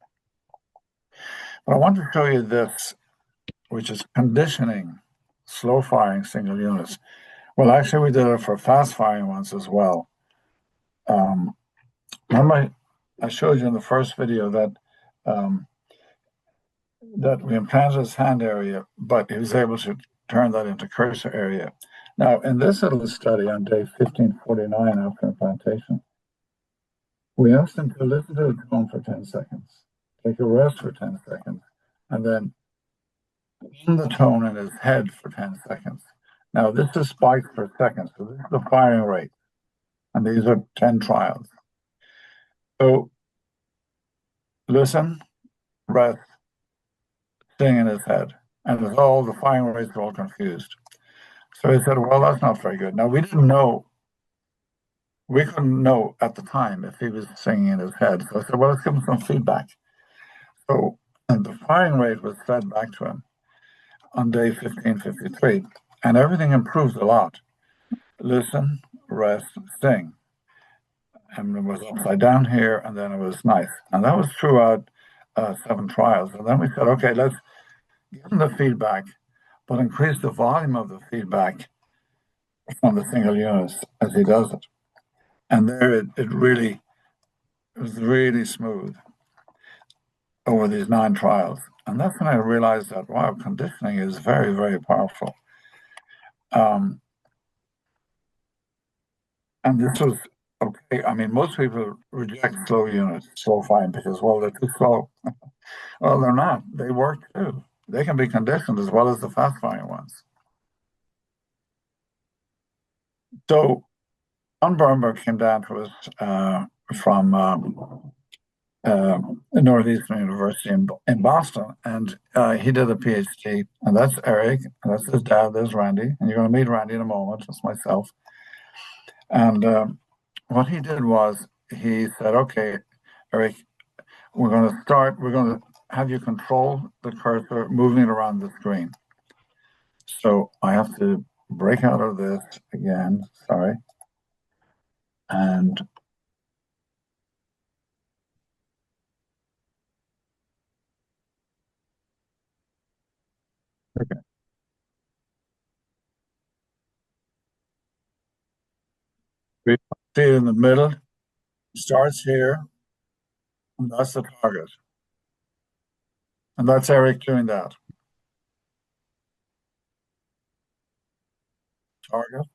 But I want to show you this, which is conditioning slow firing single units. Well, actually, we did it for fast firing ones as well. Remember, I showed you in the first video that that we implanted his hand area, but he was able to turn that into cursor area. Now, in this little study on day 1549 after implantation, we asked him to listen to the tone for 10 seconds, take a rest for 10 seconds, and then in the tone in his head for 10 seconds. Now, this is spikes per second, so this is the firing rate, and these are 10 trials. So, listen, rest, sing in his head, and it's all, the firing rates are all confused. So he said, well, that's not very good. Now, we couldn't know at the time if he was singing in his head. So I said, well, let's give him some feedback. So and the firing rate was fed back to him on day 1553, and everything improved a lot. Listen, rest, sing. And it was upside down here, and then it was nice. And that was throughout 7 trials. And then we said, okay, let's give him the feedback, but increase the volume of the feedback from the single units as he does it. And there it was really smooth over these 9 trials. And that's when I realized that, wow, conditioning is very, very powerful. And this was okay. I mean, most people reject slow units, slow firing, because, well, they're too slow. Well, they're not. They work too. They can be conditioned as well as the fast firing ones. So John Bernberg came down to us from Northeastern University in Boston, and he did a PhD. And that's Eric, and that's his dad. There's Randy, and you're going to meet Randy in a moment. That's myself. And what he did was he said, "Okay, Eric, we're going to start. We're going to have you control the cursor moving it around the screen." So I have to break out of this again. Sorry. And okay. We see it in the middle. It starts here, and that's the target. And that's Eric doing that. Target.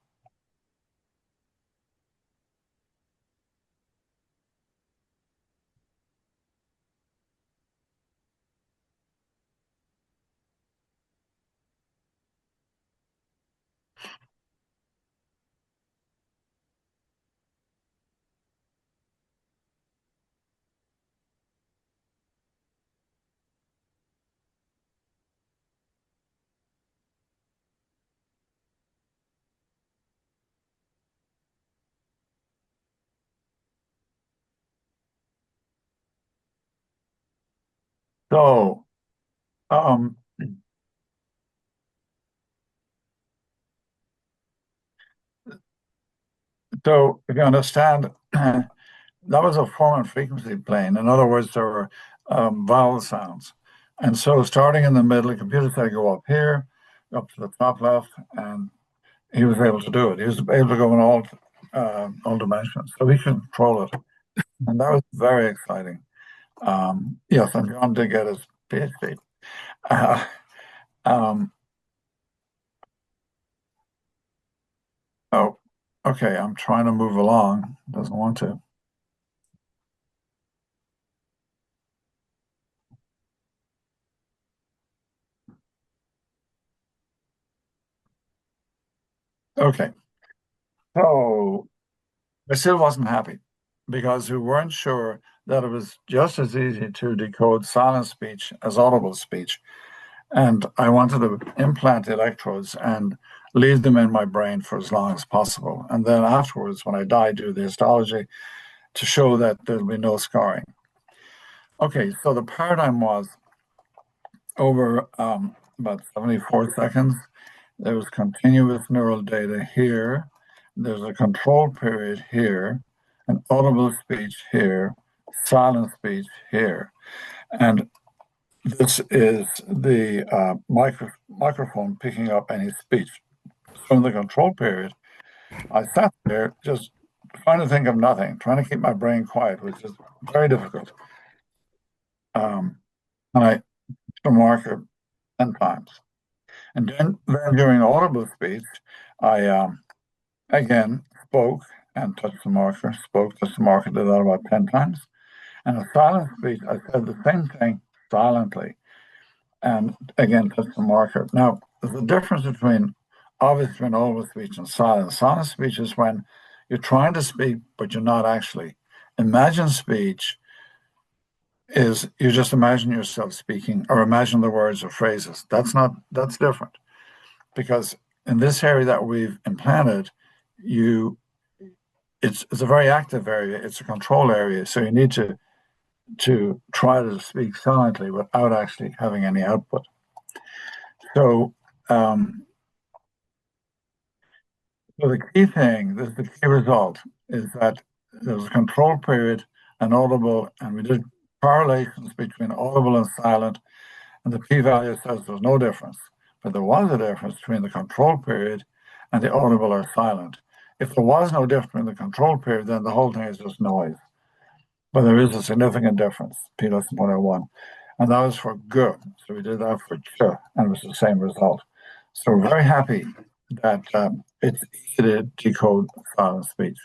So, so if you understand, that was a form and frequency plane. In other words, there were vowel sounds. And so starting in the middle, the computer said go up here, up to the top left, and he was able to do it. He was able to go in all dimensions. So he could control it. And that was very exciting. Yes, and John did get his PhD. Oh, okay, I'm trying to move along. Doesn't want to. Okay. So I still wasn't happy because we weren't sure that it was just as easy to decode silent speech as audible speech. And I wanted to implant electrodes and leave them in my brain for as long as possible. And then afterwards, when I die, do the histology to show that there'll be no scarring. Okay, so the paradigm was over about 74 seconds. There was continuous neural data here. There's a control period here, an audible speech here, silent speech here. And this is the microphone picking up any speech. So in the control period, I sat there just trying to think of nothing, trying to keep my brain quiet, which is very difficult. And I hit the marker 10 times. And then during audible speech, I again spoke and touched the marker, spoke, touched the marker, did that about 10 times. And a silent speech, I said the same thing silently, and again touched the marker. Now, there's a difference between audible speech and silent. Silent speech is when you're trying to speak, but you're not actually. Imagined speech is you just imagine yourself speaking or imagine the words or phrases. That's different. Because in this area that we've implanted, it's a very active area. It's a control area, so you need to try to speak silently without actually having any output. So, so the key thing, the key result, is that there's a control period and audible, and we did correlations between audible and silent, and the p-value says there's no difference. But there was a difference between the control period and the audible or silent. If there was no difference in the control period, then the whole thing is just noise. But there is a significant difference, p less than 0.01. And that was for G. So we did that for Ch, and it was the same result. So we're very happy that it's easy to decode silent speech.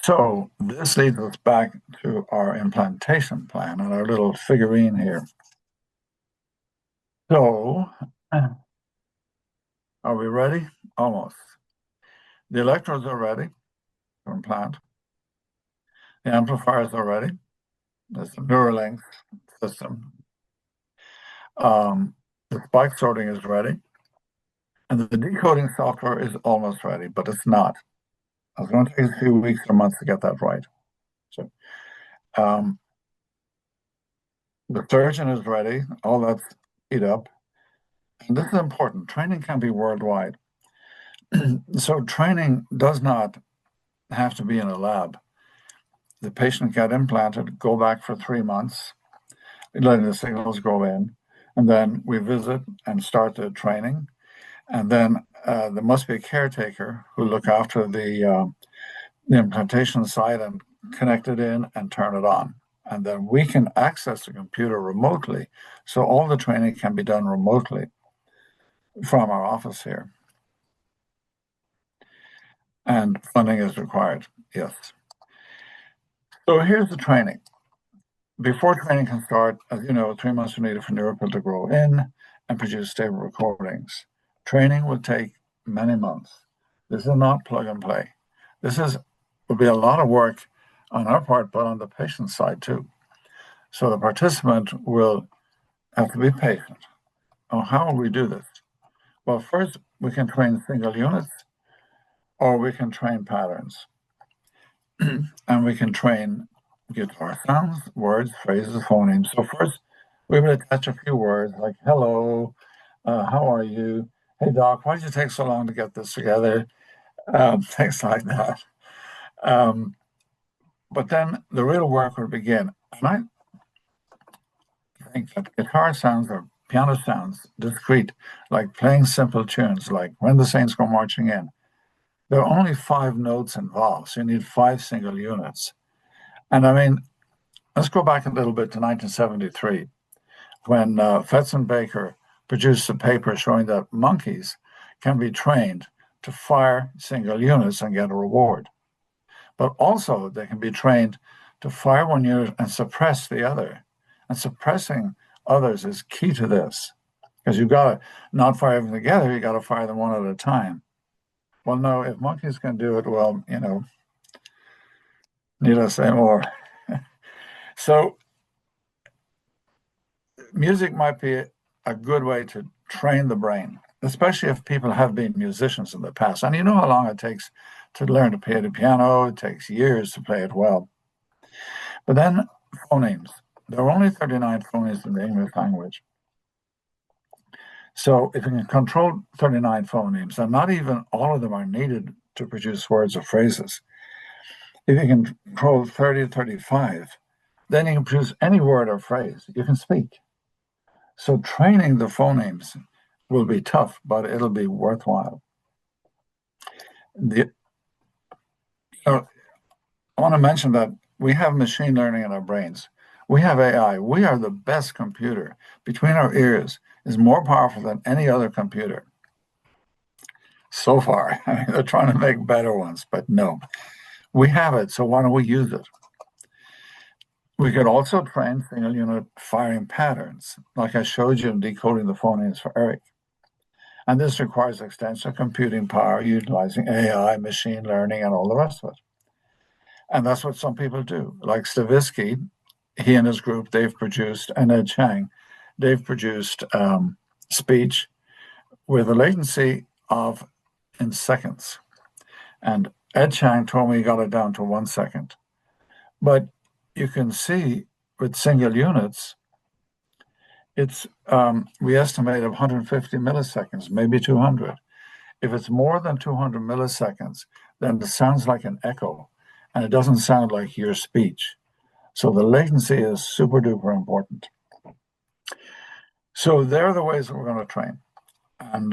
So this leads us back to our implantation plan and our little figurine here. So, are we ready? Almost. The electrodes are ready to implant. The amplifiers are ready. There's the Neuralink system. The spike sorting is ready. And the decoding software is almost ready, but it's not. It's going to take a few weeks or months to get that right. So the surgeon is ready. All that's teed up. And this is important. Training can be worldwide. So training does not have to be in a lab. The patient get implanted, go back for 3 months, letting the signals go in, and then we visit and start the training. And then there must be a caretaker who look after the implantation site and connect it in and turn it on. And then we can access the computer remotely. So all the training can be done remotely from our office here. And funding is required, yes. So here's the training. Before training can start, as you know, 3 months are needed for neuropil to grow in and produce stable recordings. Training will take many months. This is not plug and play. Will be a lot of work on our part, but on the patient side too. So the participant will have to be patient. Oh, how will we do this? Well, first we can train single units, or we can train patterns. And we can train guitar sounds, words, phrases, phonemes. So first we will attach a few words like hello, how are you? Hey doc, why did you take so long to get this together? Things like that. But then the real work will begin. And I think that guitar sounds or piano sounds discrete, like playing simple tunes, like When the Saints Go Marching In. There are only 5 notes involved, so you need 5 single units. And I mean, let's go back a little bit to 1973, when Baker produced a paper showing that monkeys can be trained to fire single units and get a reward. But also they can be trained to fire one unit and suppress the other. And suppressing others is key to this, because you've got to not fire them together, you got to fire them one at a time. Well, no, if monkeys can do it, well, need I say more? So music might be a good way to train the brain, especially if people have been musicians in the past. And you know how long it takes to learn to play the piano. It takes years to play it well. But then phonemes. There are only 39 phonemes in the English language. So if you can control 39 phonemes, and not even all of them are needed to produce words or phrases, if you can control 30 to 35, then you can produce any word or phrase you can speak. So training the phonemes will be tough, but it'll be worthwhile. I want to mention that we have machine learning in our brains. We have AI. We are the best computer. Between our ears is more powerful than any other computer. So far, they're trying to make better ones, but no. We have it, so why don't we use it? We could also train single unit firing patterns, like I showed you in decoding the phonemes for Eric. And this requires extensive computing power, utilizing AI, machine learning, and all the rest of it. And that's what some people do. Like Stavisky, he and his group, they've produced, and Ed Chang, they've produced speech with a latency of in seconds. And Ed Chang told me he got it down to 1 second. But you can see with single units, it's we estimate 150 milliseconds, maybe 200. If it's more than 200 milliseconds, then it sounds like an echo, and it doesn't sound like your speech. So the latency is super duper important. So they're the ways that we're going to train. And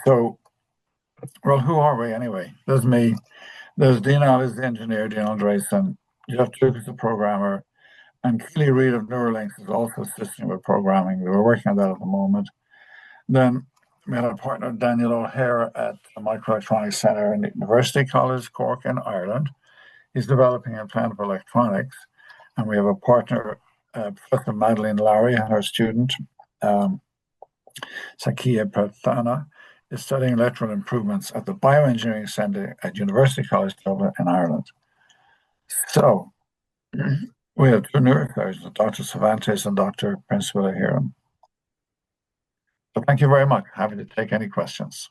well, who are we anyway? There's me. There's Dina is the engineer, Dina Andresen. Jeff Duke is the programmer. And Keely Reid of Neuralinks is also assisting with programming. We're working on that at the moment. Then we had a partner, Daniel O'Hare, at the Microelectronics Centre in University College, Cork in Ireland. He's developing implantable electronics. And we have a partner, Professor Madeleine Lowry, and her student, Sakia Prathana, is studying electoral improvements at the Bioengineering Centre at University College Dublin in Ireland. So we have two neurosurgeons, Dr. Cervantes and Dr. Principal here. So thank you very much. Happy to take any questions.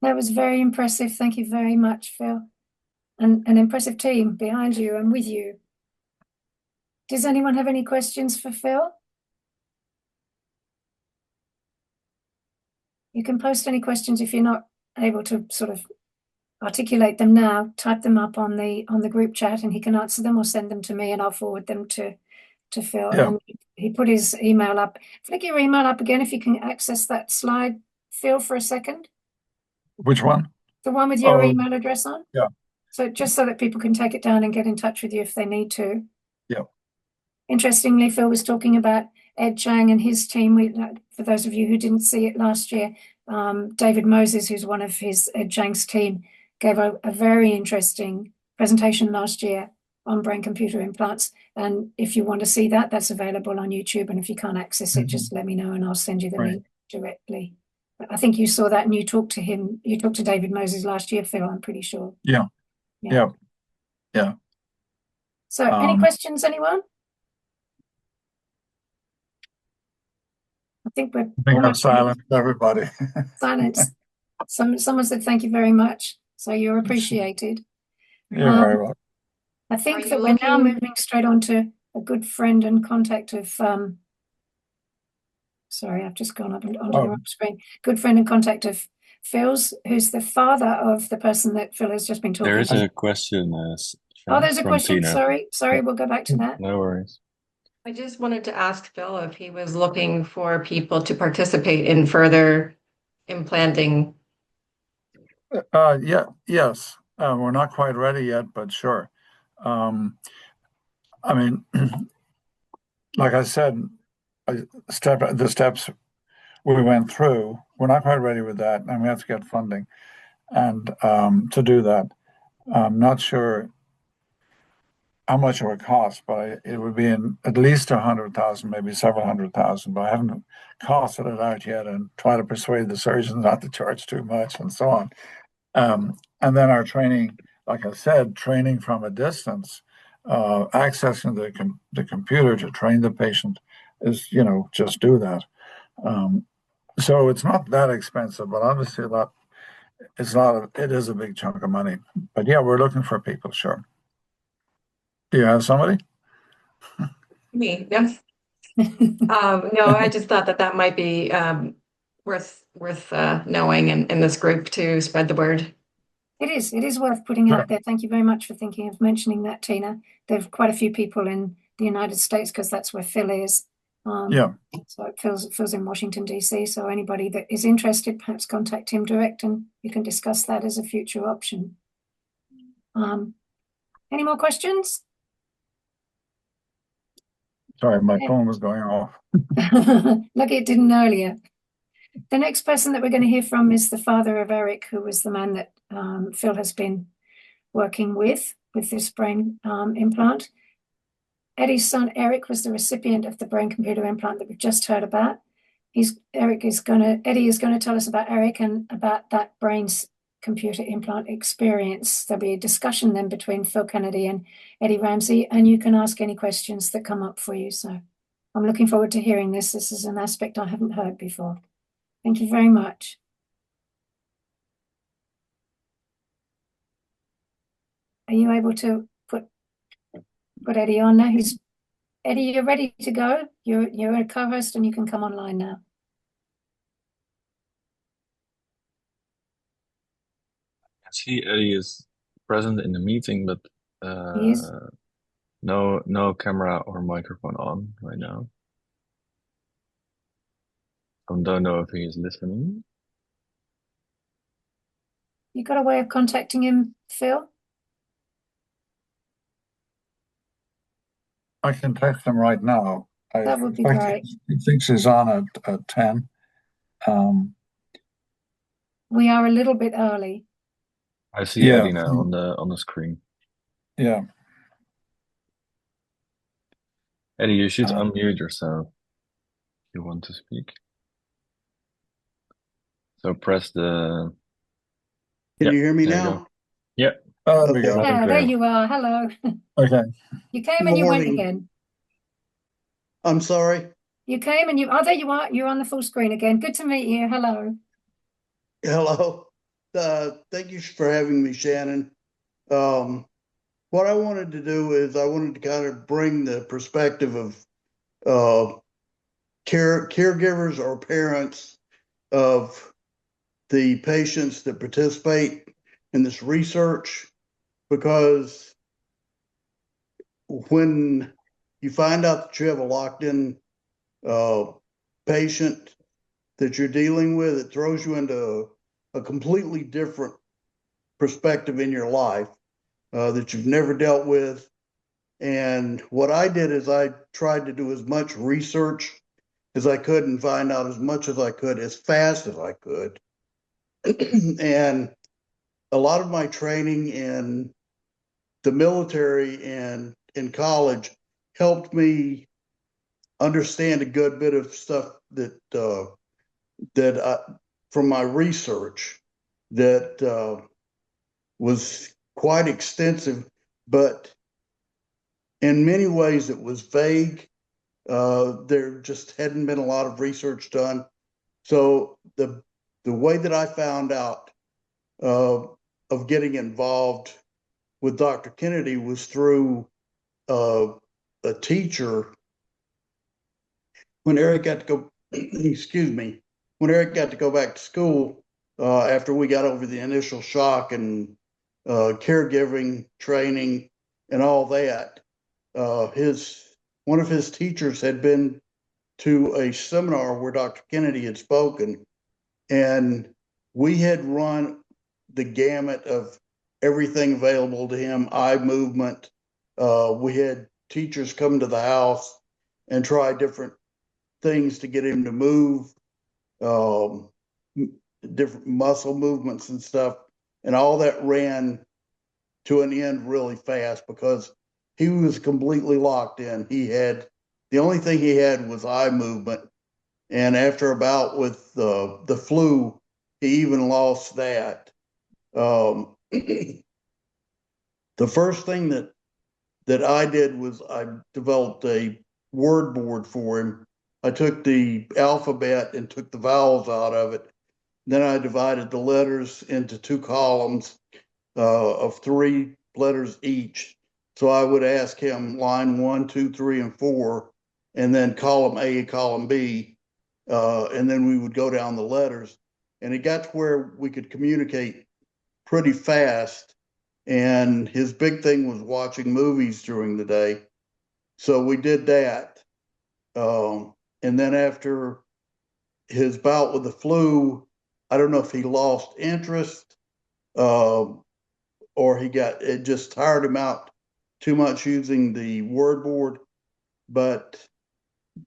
That was very impressive. Thank you very much, Phil. And an impressive team behind you and with you. Does anyone have any questions for Phil? You can post any questions if you're not able to sort of articulate them now. Type them up on the group chat, and he can answer them or send them to me, and I'll forward them to Phil. Yeah. And he put his email up. Flick your email up again if you can access that slide, Phil, for a second. Which one? The one with your Oh, email address on. yeah. So just so that people can take it down and get in touch with you if they need to. Yeah. Interestingly, Phil was talking about Ed Chang and his team. For those of you who didn't see it last year, David Moses, who's one of his Ed Chang's team, gave a very interesting presentation last year on brain-computer implants. And if you want to see that, that's available on YouTube. And if you can't access it, just let me know and I'll send you the link directly. But I think you saw that and you talked to him. You talked to David Moses last year, Phil, I'm pretty sure. Yeah. So any questions, anyone? I think we're almost silent, everybody. silence. Someone said thank you very much. So you're appreciated. You're very welcome. I think that we're now moving straight on to a good friend and contact of sorry, I've just gone up onto the wrong screen. Good friend and contact of Phil's, who's the father of the person that Phil has just been talking There is to. a question. There's a from question. Tina. Sorry, we'll go back to that. No worries. I just wanted to ask Phil if he was looking for people to participate in further implanting. Yes. We're not quite ready yet, but sure. I mean, like I said, the steps we went through, we're not quite ready with that, and we have to get funding. And to do that, I'm not sure how much it would cost, but it would be in at least 100,000, maybe several 100,000. But I haven't costed it out yet, and try to persuade the surgeons not to charge too much, and so on. And then our training, like I said, training from a distance, accessing the computer to train the patient is, just do that. So it's not that expensive, but obviously it is a big chunk of money. But yeah, we're looking for people, sure. Do you have somebody? Me, yes. No, I just thought that might be worth knowing in this group to spread the word. It is worth putting out there. Thank you very much for thinking of mentioning that, Tina. There are quite a few people in the United States because that's where Phil is. So Phil's in Washington, D.C. So anybody that is interested, perhaps contact him direct and you can discuss that as a future option. Any more questions? Sorry, my phone was going off. Lucky it didn't earlier. The next person that we're going to hear from is the father of Eric, who was the man that Phil has been working with this brain implant. Eddie's son, Eric, was the recipient of the brain-computer implant that we've just heard about. Eddie is going to tell us about Eric and about that brain's computer implant experience. There'll be a discussion then between Phil Kennedy and Eddie Ramsey, and you can ask any questions that come up for you. So I'm looking forward to hearing this. This is an aspect I haven't heard before. Thank you very much. Are you able to put Eddie on now? Eddie, you're ready to go. You're a co-host and you can come online now. I see Eddie is present in the meeting, but He is. no camera or microphone on right now. I don't know if he is listening. You got a way of contacting him, Phil? I can text him right now. That would be great. He thinks he's on at 10. We are a little bit early. I see Eddie now on the screen. Yeah. Eddie, you should unmute yourself if you want to speak. So press the. Can you hear me there you now? go. Yeah. There we go. Loud and Yeah, there clear. you are. Hello. Okay. You came and you went Morning. again. I'm sorry. You came and you, oh, there you are. You're on the full screen again. Good to meet you. Hello. Hello. Thank you for having me, Shannon. What I wanted to do is I wanted to kind of bring the perspective of caregivers or parents of the patients that participate in this research, because when you find out that you have a locked-in patient that you're dealing with, it throws you into a completely different perspective in your life that you've never dealt with. And what I did is I tried to do as much research as I could and find out as much as I could, as fast as I could. And a lot of my training in the military and in college helped me understand a good bit of stuff that from my research that was quite extensive, but in many ways it was vague. There just hadn't been a lot of research done. So the way that I found out of getting involved with Dr. Kennedy was through a teacher. When Eric got to go, excuse me, when Eric got to go back to school after we got over the initial shock and caregiving training and all that, one of his teachers had been to a seminar where Dr. Kennedy had spoken, and we had run the gamut of everything available to him, eye movement. We had teachers come to the house and try different things to get him to move, different muscle movements and stuff. And all that ran to an end really fast because he was completely locked in. The only thing he had was eye movement. And after a bout with the flu, he even lost that. The first thing that I did was I developed a word board for him. I took the alphabet and took the vowels out of it. Then I divided the letters into 2 columns of 3 letters each. So I would ask him line 1, 2, 3, and 4, and then column A, column B, and then we would go down the letters. And it got to where we could communicate pretty fast. And his big thing was watching movies during the day. So we did that. And then after his bout with the flu, I don't know if he lost interest or it just tired him out too much using the word board. But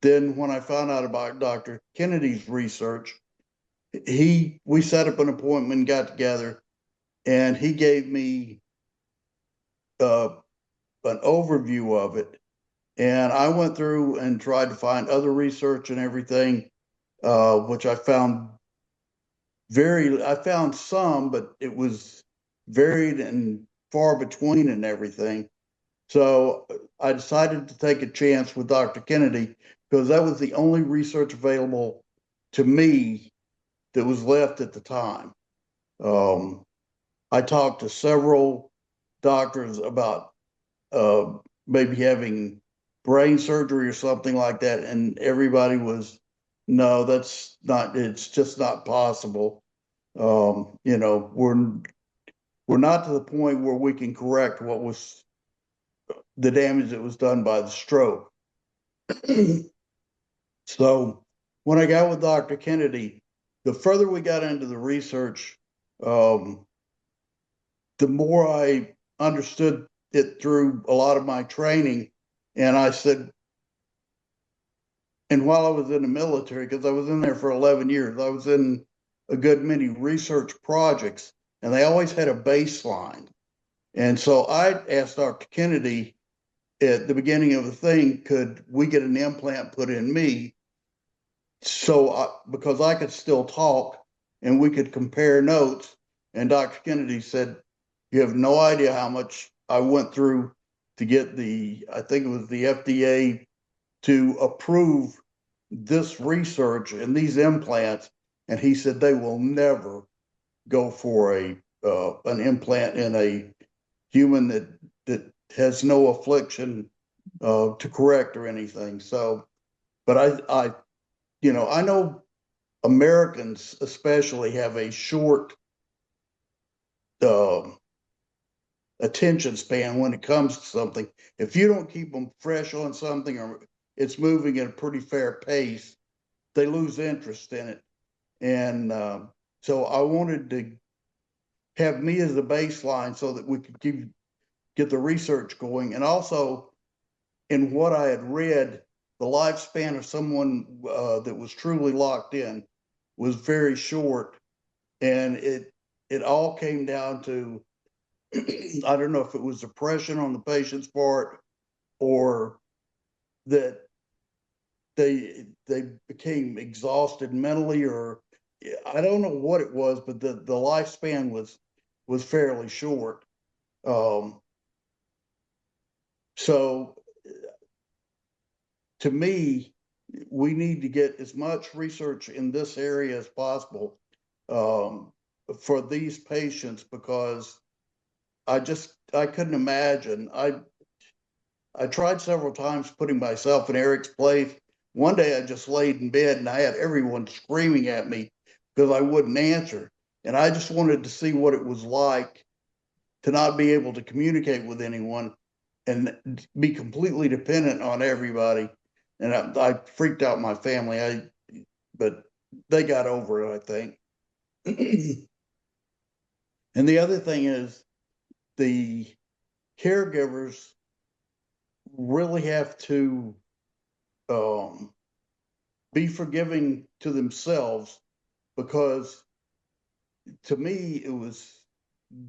then when I found out about Dr. Kennedy's research, we set up an appointment and got together, and he gave me an overview of it. And I went through and tried to find other research and everything, which I found I found some, but it was varied and far between and everything. So I decided to take a chance with Dr. Kennedy because that was the only research available to me that was left at the time. I talked to several doctors about maybe having brain surgery or something like that, and everybody was, no, it's just not possible. We're not to the point where we can correct what was the damage that was done by the stroke. So when I got with Dr. Kennedy, the further we got into the research, the more I understood it through a lot of my training. And I said, and while I was in the military, because I was in there for 11 years, I was in a good many research projects, and they always had a baseline. And so I asked Dr. Kennedy at the beginning of the thing, could we get an implant put in me? So because I could still talk, and we could compare notes. And Dr. Kennedy said, you have no idea how much I went through to get I think it was the FDA to approve this research and these implants. And he said they will never go for an implant in a human that has no affliction to correct or anything. So, but I know Americans especially have a short attention span when it comes to something. If you don't keep them fresh on something or it's moving at a pretty fair pace, they lose interest in it. And so I wanted to have me as a baseline so that we could get the research going. And also, in what I had read, the lifespan of someone that was truly locked in was very short. And it all came down to, I don't know if it was depression on the patient's part or that they became exhausted mentally, or I don't know what it was, but the lifespan was fairly short. So to me, we need to get as much research in this area as possible for these patients, because I couldn't imagine. I tried several times putting myself in Eric's place. One day I just laid in bed and I had everyone screaming at me because I wouldn't answer. And I just wanted to see what it was like to not be able to communicate with anyone and be completely dependent on everybody. And I freaked out my family. But they got over it, I think. And the other thing is the caregivers really have to be forgiving to themselves, because to me, it was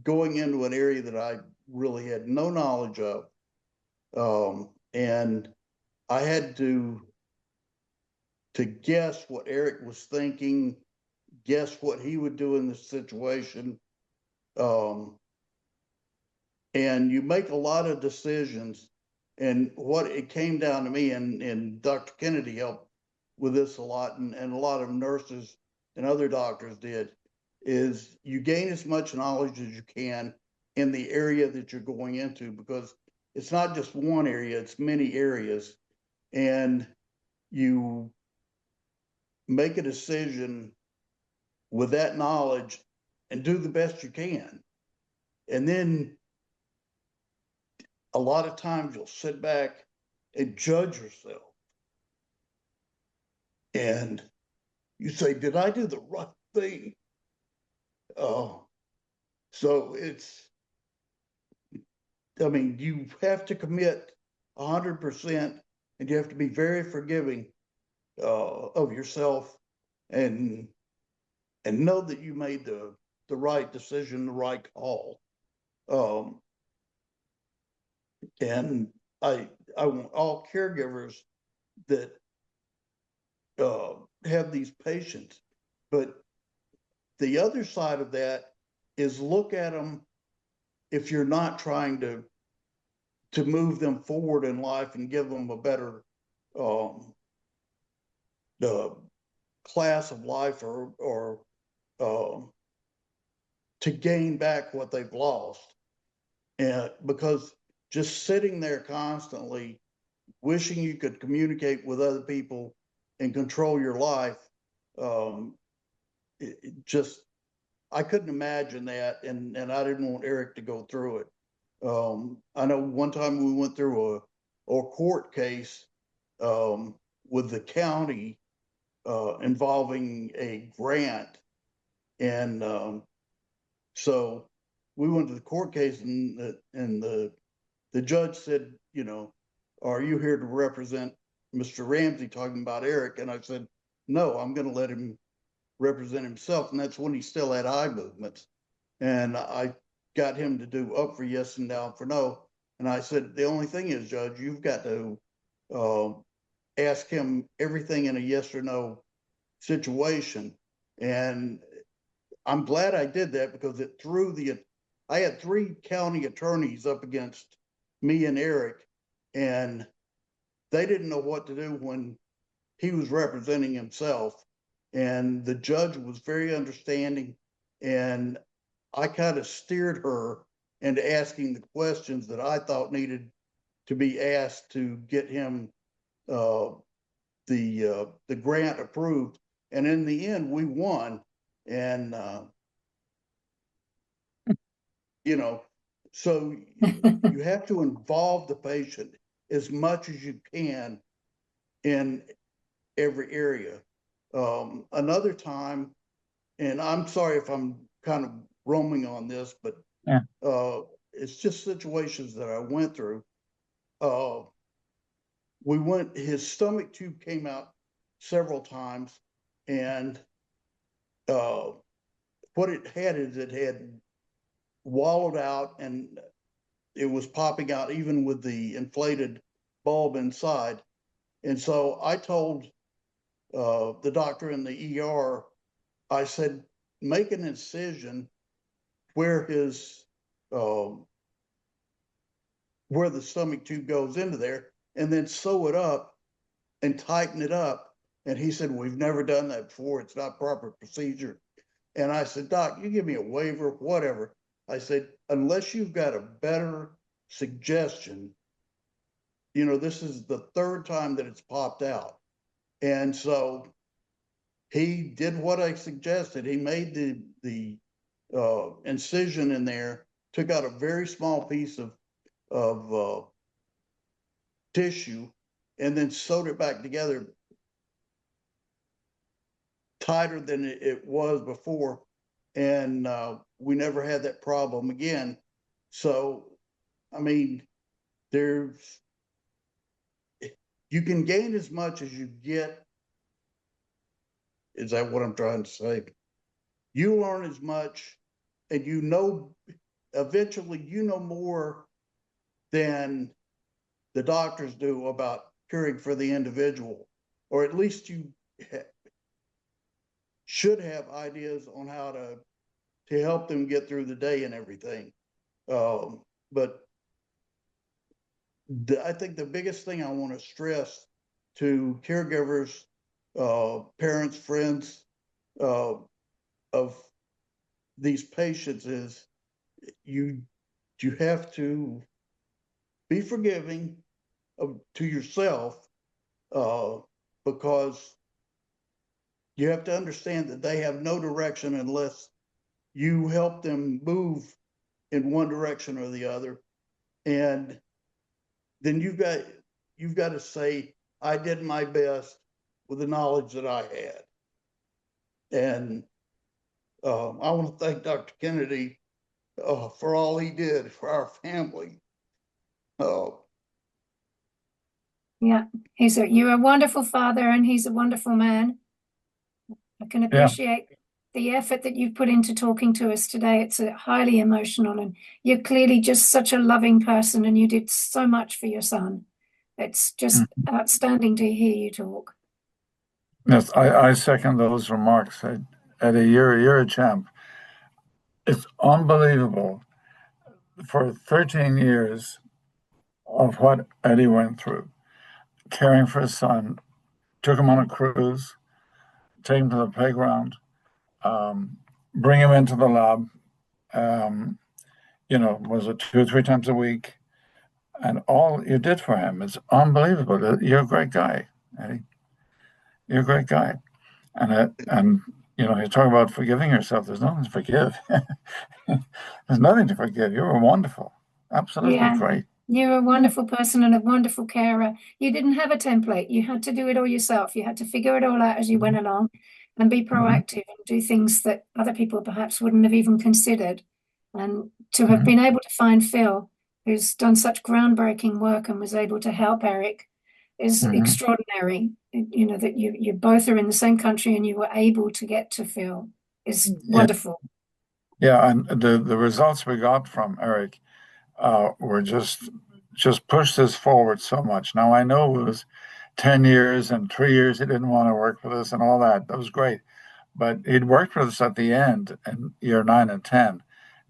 going into an area that I really had no knowledge of. And I had to guess what Eric was thinking, guess what he would do in this situation. And you make a lot of decisions. And what it came down to me, and Dr. Kennedy helped with this a lot, and a lot of nurses and other doctors did, is you gain as much knowledge as you can in the area that you're going into, because it's not just one area, it's many areas. And you make a decision with that knowledge and do the best you can. And then a lot of times you'll sit back and judge yourself. And you say, did I do the right thing? So you have to commit 100%, and you have to be very forgiving of yourself, and know that you made the right decision, the right call. And I want all caregivers that have these patients, but the other side of that is look at them if you're not trying to move them forward in life and give them a better class of life, or to gain back what they've lost. And because just sitting there constantly wishing you could communicate with other people and control your life, I couldn't imagine that, and I didn't want Eric to go through it. I know one time we went through a court case with the county involving a grant, and so we went to the court case, and the judge said, are you here to represent Mr. Ramsey, talking about Eric? And I said, no, I'm going to let him represent himself. And that's when he still had eye movements. And I got him to do up for yes and down for no. And I said, the only thing is, Judge, you've got to ask him everything in a yes or no situation. And I'm glad I did that because it threw I had 3 county attorneys up against me and Eric, and they didn't know what to do when he was representing himself. And the judge was very understanding, and I kind of steered her into asking the questions that I thought needed to be asked to get him the grant approved. And in the end, we won. And you know, so you have to involve the patient as much as you can in every area. Another time, and I'm sorry if I'm kind of roaming on this, but it's just situations that I went through. His stomach tube came out several times, and what it had is it had wallowed out, and it was popping out even with the inflated bulb inside. And so I told the doctor in the ER, I said, make an incision where where the stomach tube goes into there, and then sew it up and tighten it up. And he said, we've never done that before. It's not proper procedure. And I said, Doc, you give me a waiver, whatever. I said, unless you've got a better suggestion, this is the 3rd time that it's popped out. And so he did what I suggested. He made the incision in there, took out a very small piece of tissue, and then sewed it back together tighter than it was before. And we never had that problem again. So, I mean, you can gain as much as you get. Is that what I'm trying to say? You learn as much, and eventually you know more than the doctors do about caring for the individual, or at least you should have ideas on how to help them get through the day and everything. But I think the biggest thing I want to stress to caregivers, parents, friends of these patients is you have to be forgiving to yourself, because you have to understand that they have no direction unless you help them move in one direction or the other. And then you've got to say, I did my best with the knowledge that I had. And I want to thank Dr. Kennedy for all he did for our family. Yeah, you're a wonderful father, and he's a wonderful man. I can appreciate the effort that you've put into talking to us today. It's highly emotional, and you're clearly just such a loving person, and you did so much for your son. It's just outstanding to hear you talk. Yes, I second those remarks. Eddie, you're a champ. It's unbelievable. For 13 years of what Eddie went through, caring for his son, took him on a cruise, take him to the playground, bring him into the lab, was it 2 or 3 times a week? And all you did for him is unbelievable. You're a great guy, Eddie. You're a great guy. And you talk about forgiving yourself. There's nothing to forgive. There's nothing to forgive. You were wonderful. Absolutely great. You're a wonderful person and a wonderful carer. You didn't have a template. You had to do it all yourself. You had to figure it all out as you went along and be proactive and do things that other people perhaps wouldn't have even considered. And to have been able to find Phil, who's done such groundbreaking work and was able to help Eric, is extraordinary. That you both are in the same country and you were able to get to Phil is wonderful. Yeah, and the results we got from Eric were just pushed us forward so much. Now, I know it was 10 years and 3 years he didn't want to work with us and all that. That was great. but he'd worked with us at the end in year 9 and 10,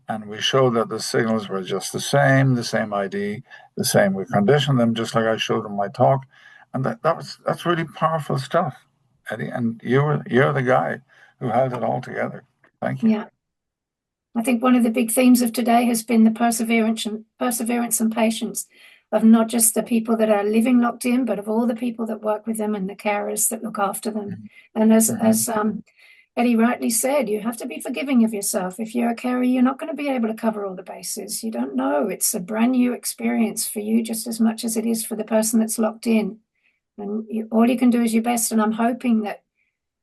and we showed that the signals were just the same ID, the same. We conditioned them just like I showed in my talk, and that's really powerful stuff, Eddie. And you're the guy who held it all together. Thank you. Yeah. I think one of the big themes of today has been the perseverance and patience of not just the people that are living locked in, but of all the people that work with them and the carers that look after them. And as Eddie rightly said, you have to be forgiving of yourself. If you're a carer, you're not going to be able to cover all the bases. You don't know. It's a brand new experience for you just as much as it is for the person that's locked in. And all you can do is your best. And I'm hoping that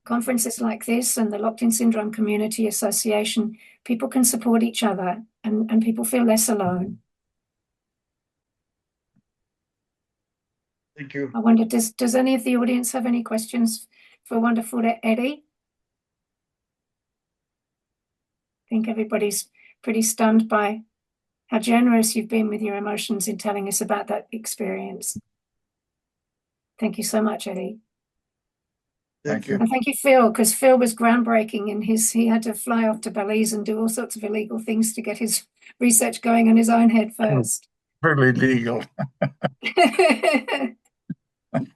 conferences like this and the Locked In Syndrome Community Association, people can support each other and people feel less alone. Thank you. I wonder, does any of the audience have any questions for wonderful Eddie? I think everybody's pretty stunned by how generous you've been with your emotions in telling us about that experience. Thank you so much, Eddie. Thank you. And thank you, Phil, because Phil was groundbreaking in he had to fly off to Belize and do all sorts of illegal things to get his research going on his own head first. Pretty legal.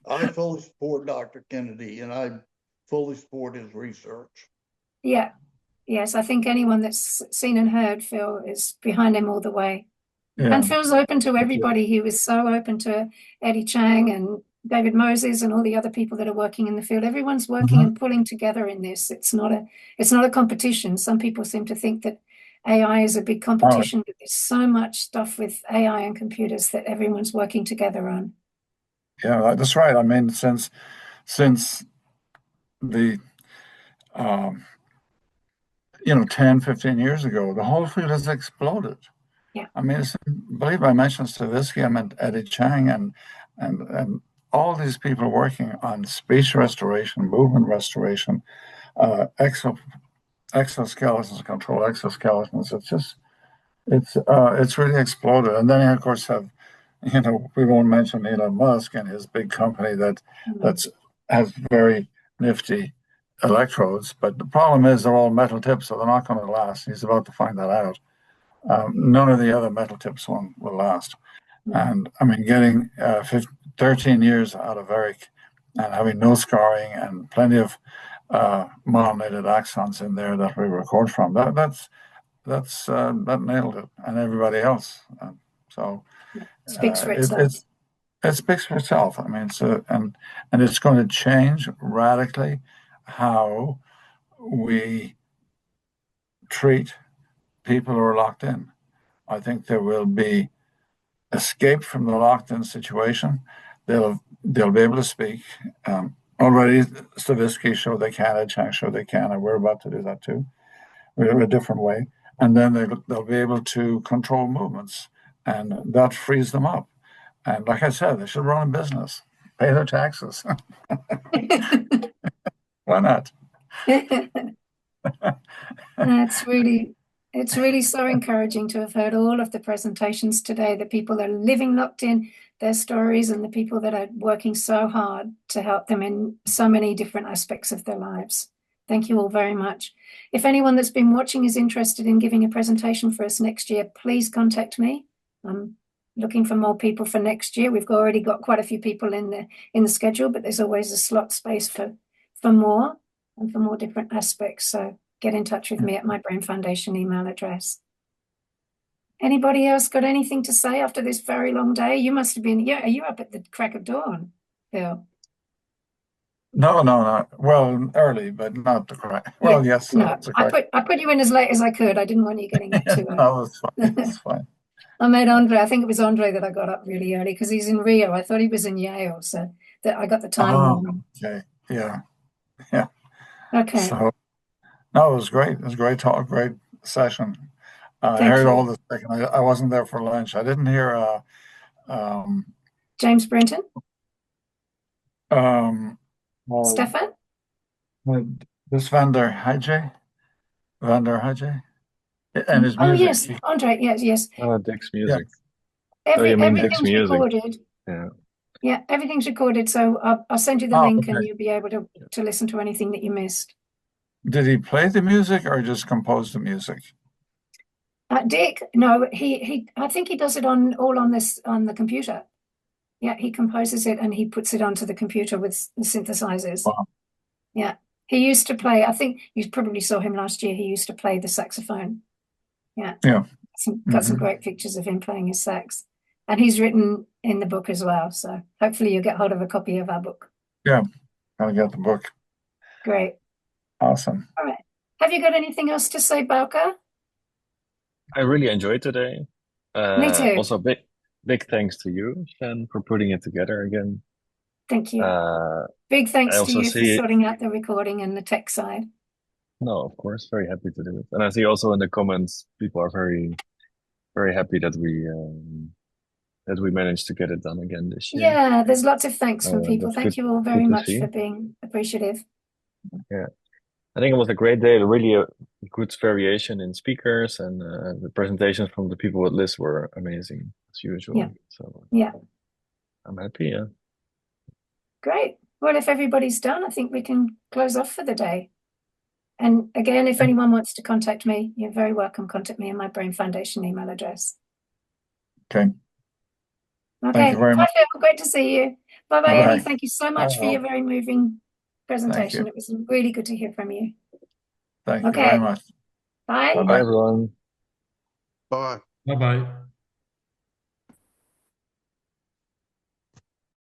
I fully support Dr. Kennedy, and I fully support his research. Yeah. Yes, I think anyone that's seen and heard Phil is behind him all the way. Yeah. And Phil's open to everybody. He was so open to Eddie Chang and David Moses and all the other people that are working in the field. Everyone's working and pulling together in this. It's not a competition. Some people seem to think that AI is a big competition, but there's so much stuff with AI and computers that everyone's working together on. Yeah, that's right. I mean, since the 10, 15 years ago, the whole field has exploded. Yeah. I mean, I believe I mentioned Stavisky, I meant Eddie Chang, and all these people working on speech restoration, movement restoration, exoskeletons, control exoskeletons. It's really exploded. And then you, of course, have, we won't mention Elon Musk and his big company that has very nifty electrodes, but the problem is they're all metal tips, so they're not going to last. He's about to find that out. None of the other metal tips one will last. And I mean, getting 13 years out of Eric and having no scarring and plenty of myelinated axons in there that we record from, that nailed it, and everybody else. Speaks for itself. It speaks for itself. I mean, and it's going to change radically how we treat people who are locked in. I think there will be escape from the locked-in situation. They'll be able to speak. Already, Stavisky showed they can, Chang showed they can, and we're about to do that too. We do it a different way, and then they'll be able to control movements, and that frees them up. And like I said, they should run a business, pay their taxes. Why not? It's really so encouraging to have heard all of the presentations today, the people that are living locked in, their stories, and the people that are working so hard to help them in so many different aspects of their lives. Thank you all very much. If anyone that's been watching is interested in giving a presentation for us next year, please contact me. I'm looking for more people for next year. We've already got quite a few people in the schedule, but there's always a slot space for more and for more different aspects. So get in touch with me at my Brain Foundation email address. Anybody else got anything to say after this very long day? You must have been, are you up at the crack of dawn, Phil? No. Well, early, but not the crack. Well, yes. No, I put you in as late as I could. I didn't want you getting up too early. No, that's fine. That's fine. I made Andre. I think it was Andre that I got up really early because he's in Rio. I thought he was in Yale, so that I got the time wrong. Okay. Yeah. Okay. So, no, it was great. It was a great talk, great session. I heard all this. I wasn't there for lunch. I didn't hear James Brenton. Stefan? This Van der Heijden? And his music. Oh, yes, Andre, yes. Dick's music. Yeah. Everything's Dick's music. recorded. Yeah, everything's recorded, so I'll send you the link and you'll be able to listen to anything that you missed. Did he play the music or just compose the music? Dick, no, I think he does it all on the computer. Yeah, he composes it and he puts it onto the computer with the synthesizers. Wow. Yeah, he used to play. I think you probably saw him last year. He used to play the saxophone. Yeah, Yeah. Got some great pictures of him playing his sax, and he's written in the book as well. So hopefully you'll get hold of a copy of our book. Yeah, I'll get the book. Great. Awesome. All right. Have you got anything else to say, Bauke? I really enjoyed today. Me too. Also, big thanks to you, Shan, for putting it together again. Thank you. I Big thanks to also you for see. sorting out the recording and the tech side. No, of course, very happy to do it. And I see also in the comments, people are very, very happy that we managed to get it done again this year. Yeah, there's lots of thanks from people. That's Thank good, you all good very to much see. for being appreciative. Yeah, I think it was a great day. Really a good variation in speakers, and the presentations from the people at LIS were amazing as usual. Yeah. So Yeah. I'm happy. Yeah. Great. Well, if everybody's done, I think we can close off for the day. And again, if anyone wants to contact me, you're very welcome. Contact me on my Brain Foundation email address. Okay. Okay. Thank you very much. Phil, great to see you. Bye-bye, Bye-bye. Eddie. Thank you so much for your very moving presentation. you. It was really good to hear from you. Thank you Okay. very much. Bye. Bye, everyone. Bye. Bye-bye.